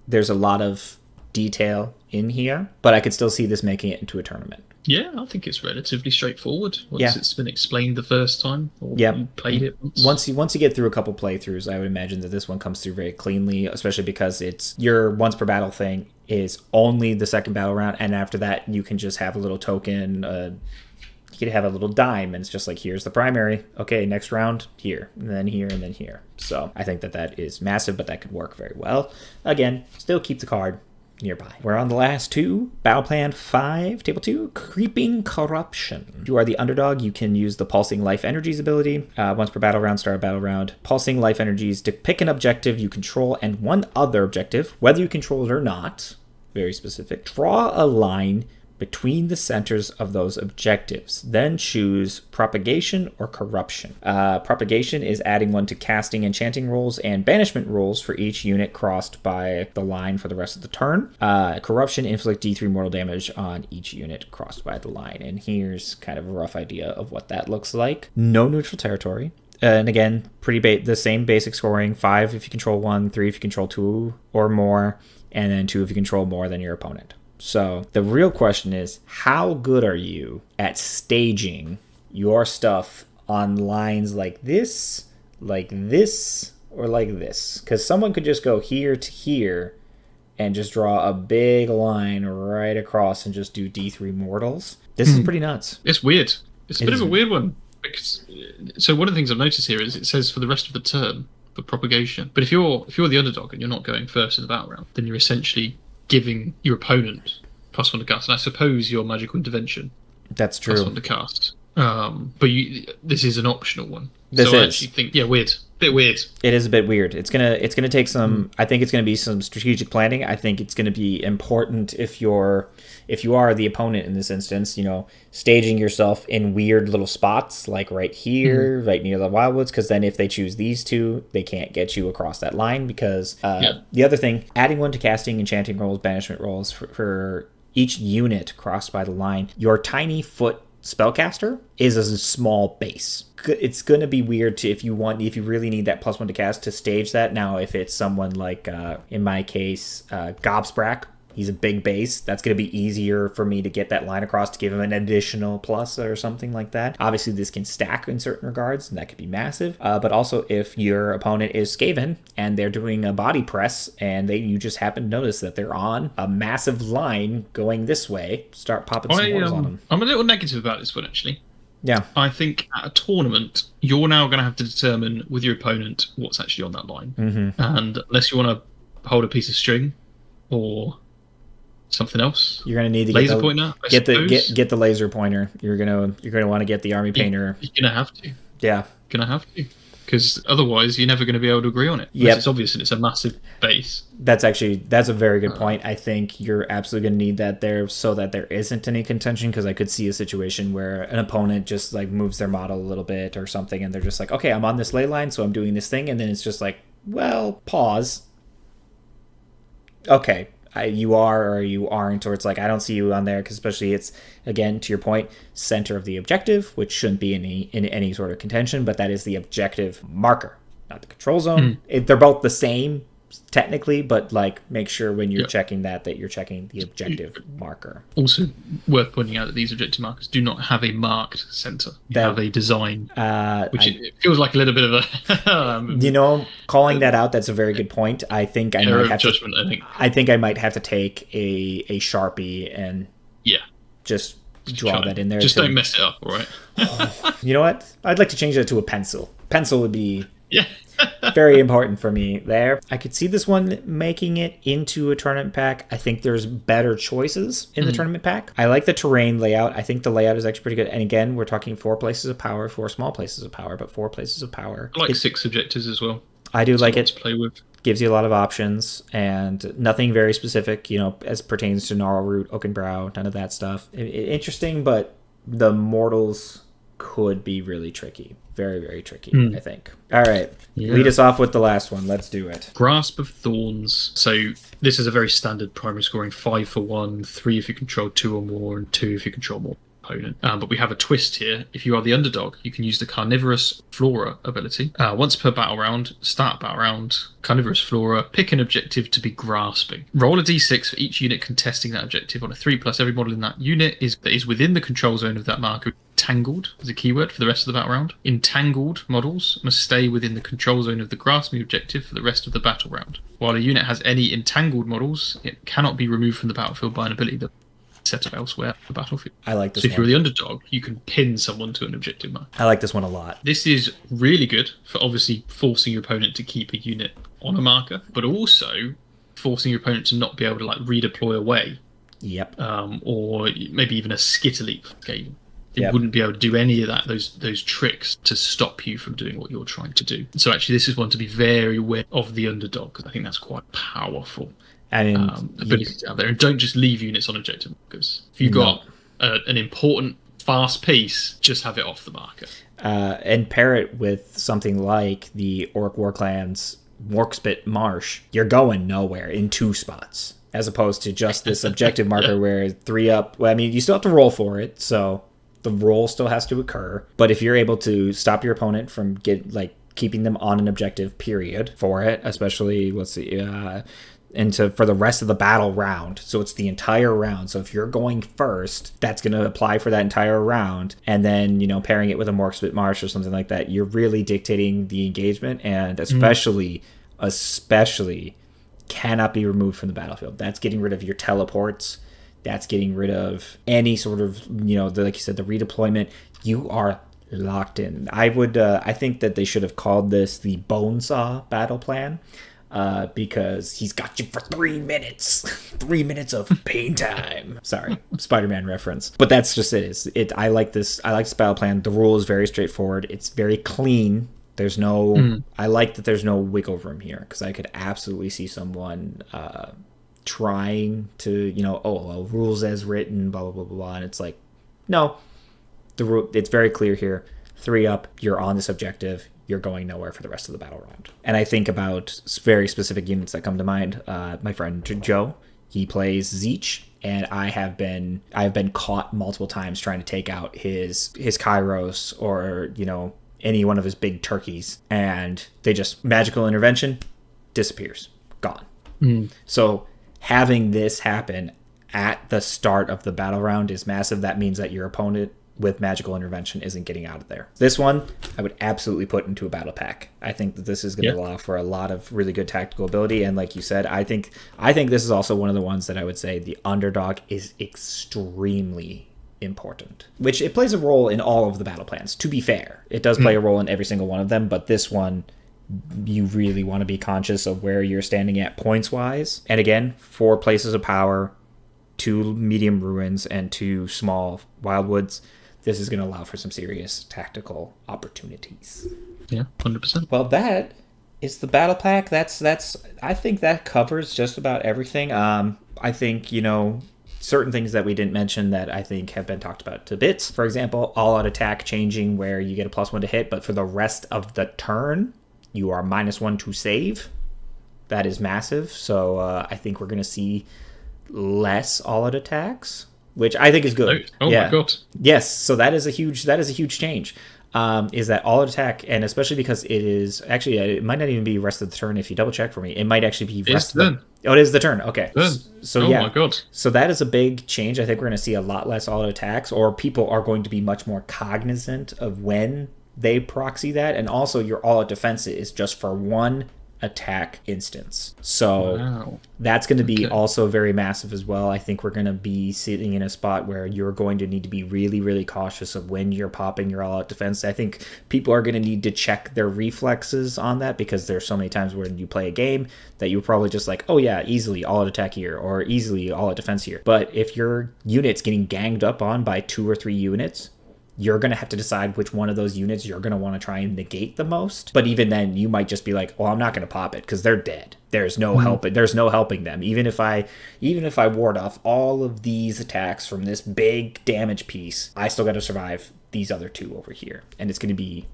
there's a lot of detail in here, but I could still see this making it into a tournament. Yeah, I think it's relatively straightforward once it's been explained the first time, or you played it once. Once you get through a couple playthroughs, I would imagine that this one comes through very cleanly, especially because it's your once per battle thing is only the second battle round, and after that you can just have a little token. You could have a little dime, and it's just like, here's the primary. Okay, next round, here, and then here, and then here. So I think that is massive, but that could work very well. Again, still keep the card nearby. We're on the last 2. Battle Plan 5, Table 2, Creeping Corruption. If you are the underdog, you can use the Pulsing Life Energies ability. Once per battle round, start a battle round. Pulsing Life Energies to pick an objective you control and 1 other objective, whether you control it or not. Very specific. Draw a line between the centers of those objectives. Then choose Propagation or Corruption. Propagation is adding 1 to casting, enchanting rolls, and banishment rolls for each unit crossed by the line for the rest of the turn. Corruption, inflict D3 mortal damage on each unit crossed by the line. And here's kind of a rough idea of what that looks like. No neutral territory. And again, the same basic scoring. 5 if you control 1, 3 if you control 2 or more, and then 2 if you control more than your opponent. So the real question is, how good are you at staging your stuff on lines like this, or like this? Because someone could just go here to here and just draw a big line right across and just do D3 mortals. This is pretty nuts. It's weird. It's a bit of a weird one. So one of the things I've noticed here is it says for the rest of the turn for propagation. But if you're the underdog and you're not going first in the battle round, then you're essentially giving your opponent +1 to cast, and I suppose your magical intervention. That's true. +1 to cast. But this is an optional one. I actually think, weird. Bit weird. It is a bit weird. It's gonna take some. I think it's gonna be some strategic planning. I think it's gonna be important if you are the opponent in this instance. Staging yourself in weird little spots, like right here, right near the wildwoods, because then if they choose these 2, they can't get you across that line. Because the other thing, adding 1 to casting, enchanting rolls, banishment rolls for each unit crossed by the line. Your tiny foot spellcaster is a small base. It's going to be weird if you really need that +1 to cast to stage that. Now, if it's someone like, in my case, Gobsprack, He's a big base. That's going to be easier for me to get that line across to give him an additional plus or something like that. Obviously, this can stack in certain regards, and that could be massive. But also, if your opponent is Skaven and they're doing a body press and you just happen to notice that they're on a massive line going this way, start popping some wars on them. I'm a little negative about this one, actually. Yeah. I think at a tournament, you're now going to have to determine with your opponent what's actually on that line. Mm-hmm. And unless you want to hold a piece of string or something else, you're going to need to laser pointer. Get the laser pointer. You're going to want to get the army painter. You're going to have to. Yeah. Going to have to. Because otherwise, you're never going to be able to agree on it. Yeah, it's obvious and it's a massive base. That's a very good point. I think you're absolutely going to need that there so that there isn't any contention, because I could see a situation where an opponent just like moves their model a little bit or something, and they're just like, okay, I'm on this ley line, so I'm doing this thing, and then it's just like, well, pause. Okay. You are or you aren't, or it's like, I don't see you on there, because especially it's, again, to your point, center of the objective, which shouldn't be in any sort of contention, but that is the objective marker, not the control zone. They're both the same technically, but like make sure when you're checking that you're checking the objective marker. Also worth pointing out that these objective markers do not have a marked center. They have a design, which it feels like a little bit of a calling that out. That's a very good point. I think I might have judgment. I think I might have to take a Sharpie and just draw that in there. Just don't mess it up, all right? You know what? I'd like to change that to a pencil. Pencil would be very important for me there. I could see this one making it into a tournament pack. I think there's better choices in the tournament pack. I like the terrain layout. I think the layout is actually pretty good. And again, we're talking 4 places of power, 4 small places of power, but 4 places of power. I like 6 objectives as well. I do like it. To play with. Gives you a lot of options and nothing very specific, as pertains to Gnarl Root, Oaken Brow, none of that stuff. Interesting, but the mortals could be really tricky. Very, very tricky, I think. All right. Lead us off with the last one. Let's do it. Grasp of Thorns. So this is a very standard primary scoring 5 for 1, 3 if you control 2 or more, and 2 if you control more opponent. But we have a twist here. If you are the underdog, you can use the Carnivorous Flora ability. Once per battle round, start battle round, Carnivorous Flora, pick an objective to be grasping. Roll a d6 for each unit contesting that objective. On a 3+, every model in that unit that is within the control zone of that marker. Entangled is a keyword for the rest of the battle round. Entangled models must stay within the control zone of the grasping objective for the rest of the battle round. While a unit has any entangled models, it cannot be removed from the battlefield by an ability that is set up elsewhere on the battlefield. I like this one. So if you're the underdog, you can pin someone to an objective mark. I like this one a lot. This is really good for obviously forcing your opponent to keep a unit on a marker, but also forcing your opponent to not be able to redeploy away. Yep. Or maybe even a skitter leap game. It wouldn't be able to do any of that, those tricks to stop you from doing what you're trying to do. So actually, this is one to be very aware of the underdog, because I think that's quite powerful. Abilities out there. And don't just leave units on objective markers. If you've got an important, fast piece, just have it off the marker. And pair it with something like the Orc War Clan's Morkspit Marsh. You're going nowhere in 2 spots, as opposed to just this objective marker where 3 up. Well, I mean, you still have to roll for it, so the roll still has to occur. But if you're able to stop your opponent from keeping them on an objective period for it, especially for the rest of the battle round, so it's the entire round. So if you're going first, that's going to apply for that entire round, and then pairing it with a Morkspit Marsh or something like that, you're really dictating the engagement, and especially cannot be removed from the battlefield. That's getting rid of your teleports. That's getting rid of any sort of, like you said, the redeployment. You are locked in. I think that they should have called this the Bonesaw battle plan, because he's got you for 3 minutes. 3 minutes of pain time. Sorry, Spider-Man reference. But that's just it. I like this battle plan. The rule is very straightforward. It's very clean. There's no... I like that there's no wiggle room here, because I could absolutely see someone... trying to rules as written, blah blah blah blah, and it's like, no, the rule, it's very clear here. 3 up, you're on this objective, you're going nowhere for the rest of the battle round. And I think about very specific units that come to mind. My friend Joe, he plays Zeech, and I have been caught multiple times trying to take out his Kairos or any one of his big turkeys, and they just magical intervention, disappears, gone. So having this happen at the start of the battle round is massive. That means that your opponent with magical intervention isn't getting out of there. This one, I would absolutely put into a battle pack. I think that this is going to allow for a lot of really good tactical ability. And like you said, I think this is also one of the ones that I would say the underdog is extremely important, which it plays a role in all of the battle plans. To be fair, it does play a role in every single one of them, but this one, you really want to be conscious of where you're standing at points wise. And again, 4 places of power, 2 medium ruins, and 2 small wildwoods. This is going to allow for some serious tactical opportunities. Yeah, 100%. Well, that is the battle pack. That's. I think that covers just about everything. I think, certain things that we didn't mention that I think have been talked about to bits. For example, all-out attack changing where you get a +1 to hit, but for the rest of the turn, you are -1 to save. That is massive. So I think we're going to see less all-out attacks, which I think is good. Oh my god. Yes, so that is a huge change. Is that all-out attack, and especially because it is actually, it might not even be rest of the turn if you double check for me. It might actually be rest of the... Oh, it is the turn. Okay. So oh my god. So that is a big change. I think we're going to see a lot less all-out attacks, or people are going to be much more cognizant of when they proxy that, and also your all-out defense is just for 1 attack instance. So that's going to be also very massive as well. I think we're going to be sitting in a spot where you're going to need to be really, really cautious of when you're popping your all-out defense. I think people are going to need to check their reflexes on that, because there's so many times when you play a game that you're probably just like, oh yeah, easily all-out attack here, or easily all-out defense here. But if your unit's getting ganged up on by 2 or 3 units, you're going to have to decide which one of those units you're going to want to try and negate the most. But even then, you might just be like, well, I'm not going to pop it because they're dead. There's no helping. There's no helping them. Even if I ward off all of these attacks from this big damage piece, I still got to survive these other 2 over here. And it's going to be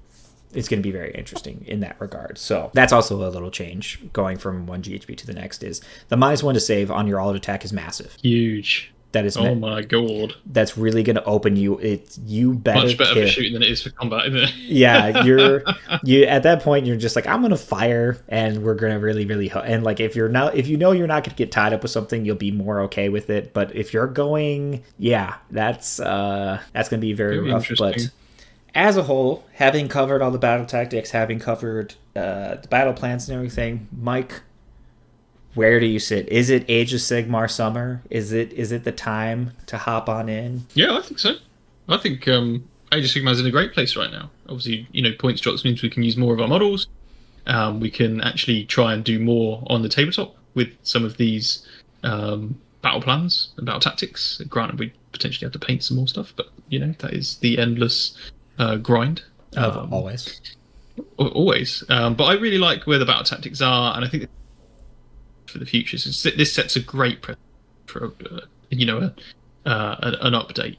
very interesting in that regard. So that's also a little change going from 1 GHB to the next. Is the -1 to save on your all-out attack is massive. Huge. That is, oh my god, that's really going to open you. You better much better for shooting than it is for combat, isn't it? Yeah, you at that point you're just like, I'm going to fire, and we're going to really, really and like if you know you're not going to get tied up with something, you'll be more okay with it. But if you're going, that's going to be very rough. But as a whole, having covered all the battle tactics, having covered the battle plans and everything, Mike, where do you sit? Is it Age of Sigmar summer? Is it the time to hop on in? Yeah, I think so. I think Age of Sigmar is in a great place right now. Obviously, points drops means we can use more of our models. We can actually try and do more on the tabletop with some of these battle plans and battle tactics. Granted, we potentially have to paint some more stuff, but that is the endless grind. Always. Always. But I really like where the battle tactics are, and I think for the future, so this sets a great precedent for an update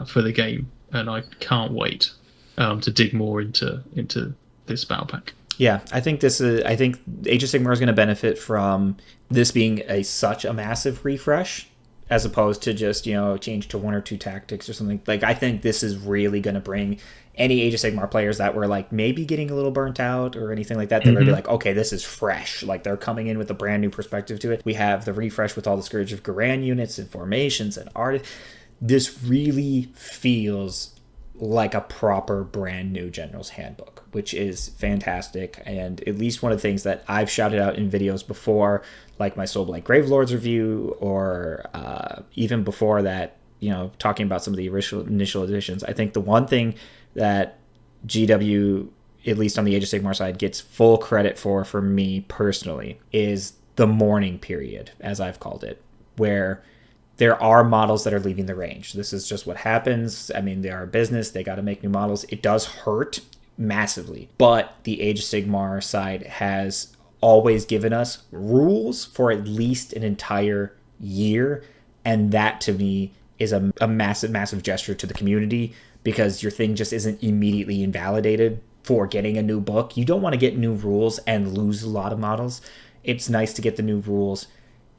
for the game, and I can't wait to dig more into this battle pack. Yeah, I think Age of Sigmar is going to benefit from this being such a massive refresh, as opposed to just change to 1 or 2 tactics or something. Like, I think this is really going to bring any Age of Sigmar players that were like maybe getting a little burnt out or anything like that. They're going to be like, okay, this is fresh. Like, they're coming in with a brand new perspective to it. We have the refresh with all the Scourge of Garan units and formations and art. This really feels like a proper brand new General's Handbook, which is fantastic. And at least one of the things that I've shouted out in videos before, like my Soulblight Gravelords review, or even before that, talking about some of the initial editions, I think the one thing that GW, at least on the Age of Sigmar side, gets full credit for me personally, is the mourning period, as I've called it, where there are models that are leaving the range. This is just what happens. I mean, they are a business. They got to make new models. It does hurt massively. But the Age of Sigmar side has always given us rules for at least an entire year. And that, to me, is a massive, massive gesture to the community, because your thing just isn't immediately invalidated for getting a new book. You don't want to get new rules and lose a lot of models. It's nice to get the new rules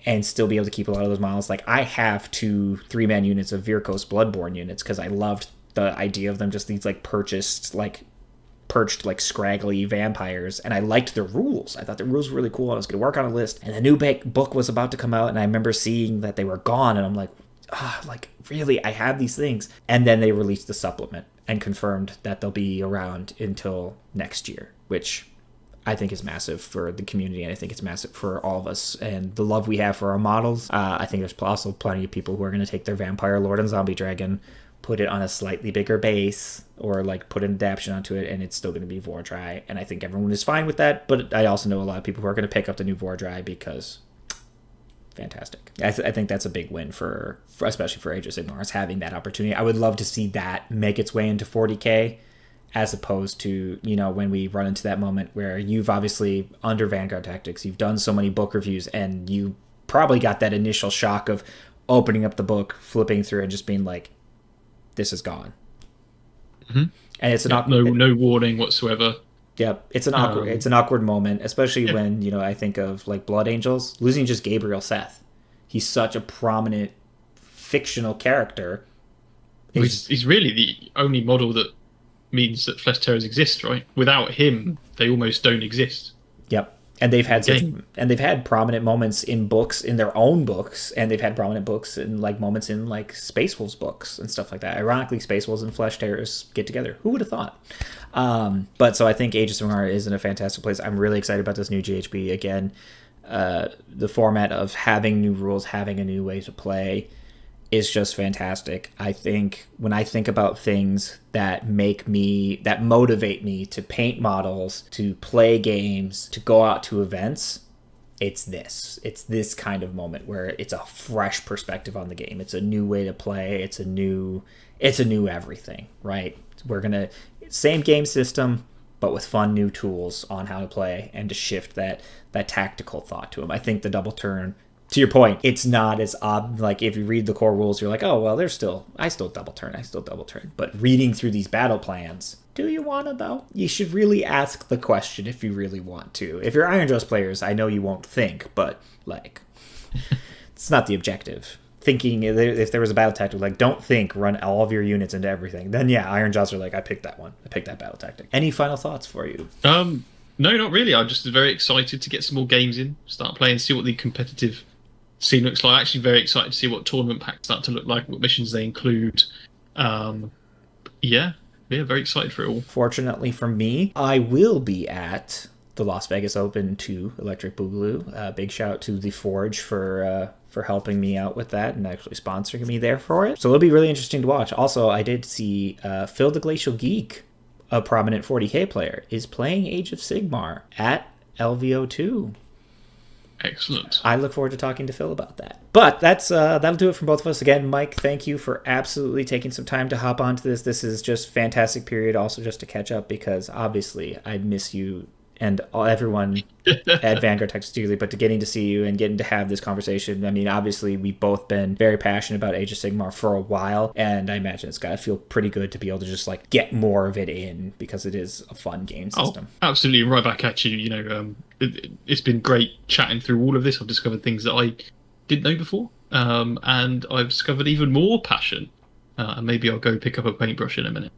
and still be able to keep a lot of those models. Like, I have 2 3-man units of Virkos Bloodborne units because I loved the idea of them, just these like purchased perched like scraggly vampires, and I liked the rules. I thought the rules were really cool. I was going to work on a list, and the new book was about to come out, and I remember seeing that they were gone, and I'm like, like, really, I have these things. And then they released the supplement and confirmed that they'll be around until next year, which I think is massive for the community, and I think it's massive for all of us and the love we have for our models. I think there's also plenty of people who are going to take their Vampire Lord and Zombie Dragon, put it on a slightly bigger base, or like put an adaptation onto it, and it's still going to be Vordry. And I think everyone is fine with that, but I also know a lot of people who are going to pick up the new Vordry because fantastic. I think that's a big win for especially for Age of Sigmar, is having that opportunity. I would love to see that make its way into 40k, as opposed to, you know, when we run into that moment where you've obviously, under Vanguard Tactics, you've done so many book reviews, and you probably got that initial shock of opening up the book, flipping through, and just being like, this is gone. Mm-hmm. And it's no warning whatsoever. Yep, it's an awkward moment, especially when, you know, I think of like Blood Angels, losing just Gabriel Seth. He's such a prominent fictional character. He's really the only model that means that Flesh Terrors exist, right? Without him, they almost don't exist. Yep. And they've had prominent moments in books, in their own books, and they've had prominent books and like moments in like Space Wolves books and stuff like that. Ironically, Space Wolves and Flesh Terrors get together. Who would have thought? But so I think Age of Sigmar is in a fantastic place. I'm really excited about this new GHB. Again, the format of having new rules, having a new way to play is just fantastic. I think when I think about things that motivate me to paint models, to play games, to go out to events, it's this kind of moment where it's a fresh perspective on the game. It's a new way to play. It's a new everything, right? Same game system, but with fun new tools on how to play and to shift that tactical thought to them. I think the double turn, to your point, it's not as odd. Like if you read the core rules, you're like, oh, well, I still double turn. But reading through these battle plans, do you want to though? You should really ask the question if you really want to. If you're Iron Jaws players, I know you won't think, but like, it's not the objective. Thinking if there was a battle tactic, like don't think, run all of your units into everything. Then yeah, Iron Jaws are like, I picked that one. I picked that battle tactic. Any final thoughts for you? No, not really. I'm just very excited to get some more games in, start playing, see what the competitive scene looks like. Actually very excited to see what tournament packs start to look like, what missions they include. Very excited for it all. Fortunately for me, I will be at the Las Vegas Open 2 Electric Boogaloo. Big shout out to The Forge for helping me out with that and actually sponsoring me there for it. So it'll be really interesting to watch. Also, I did see Phil the Glacial Geek, a prominent 40k player, is playing Age of Sigmar at LVO2. Excellent. I look forward to talking to Phil about that. But that'll do it from both of us. Again, Mike, thank you for absolutely taking some time to hop onto this. This is just fantastic period also just to catch up, because obviously I miss you and everyone at Vanguard Tactics particularly, but to getting to see you and getting to have this conversation. I mean, obviously we've both been very passionate about Age of Sigmar for a while, and I imagine it's got to feel pretty good to be able to just like get more of it in, because it is a fun game system. Oh, absolutely. Right back at you. You know, it's been great chatting through all of this. I've discovered things that I didn't know before, and I've discovered even more passion. And maybe I'll go pick up a paintbrush in a minute.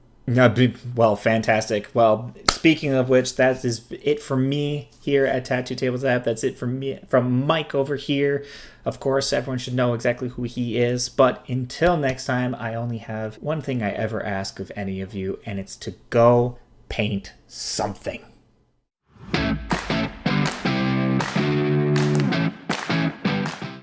Well, fantastic. Well, speaking of which, that is it for me here at Tattoo Tables App. That's it from me, from Mike over here. Of course, everyone should know exactly who he is. But until next time, I only have one thing I ever ask of any of you, and it's to go paint something.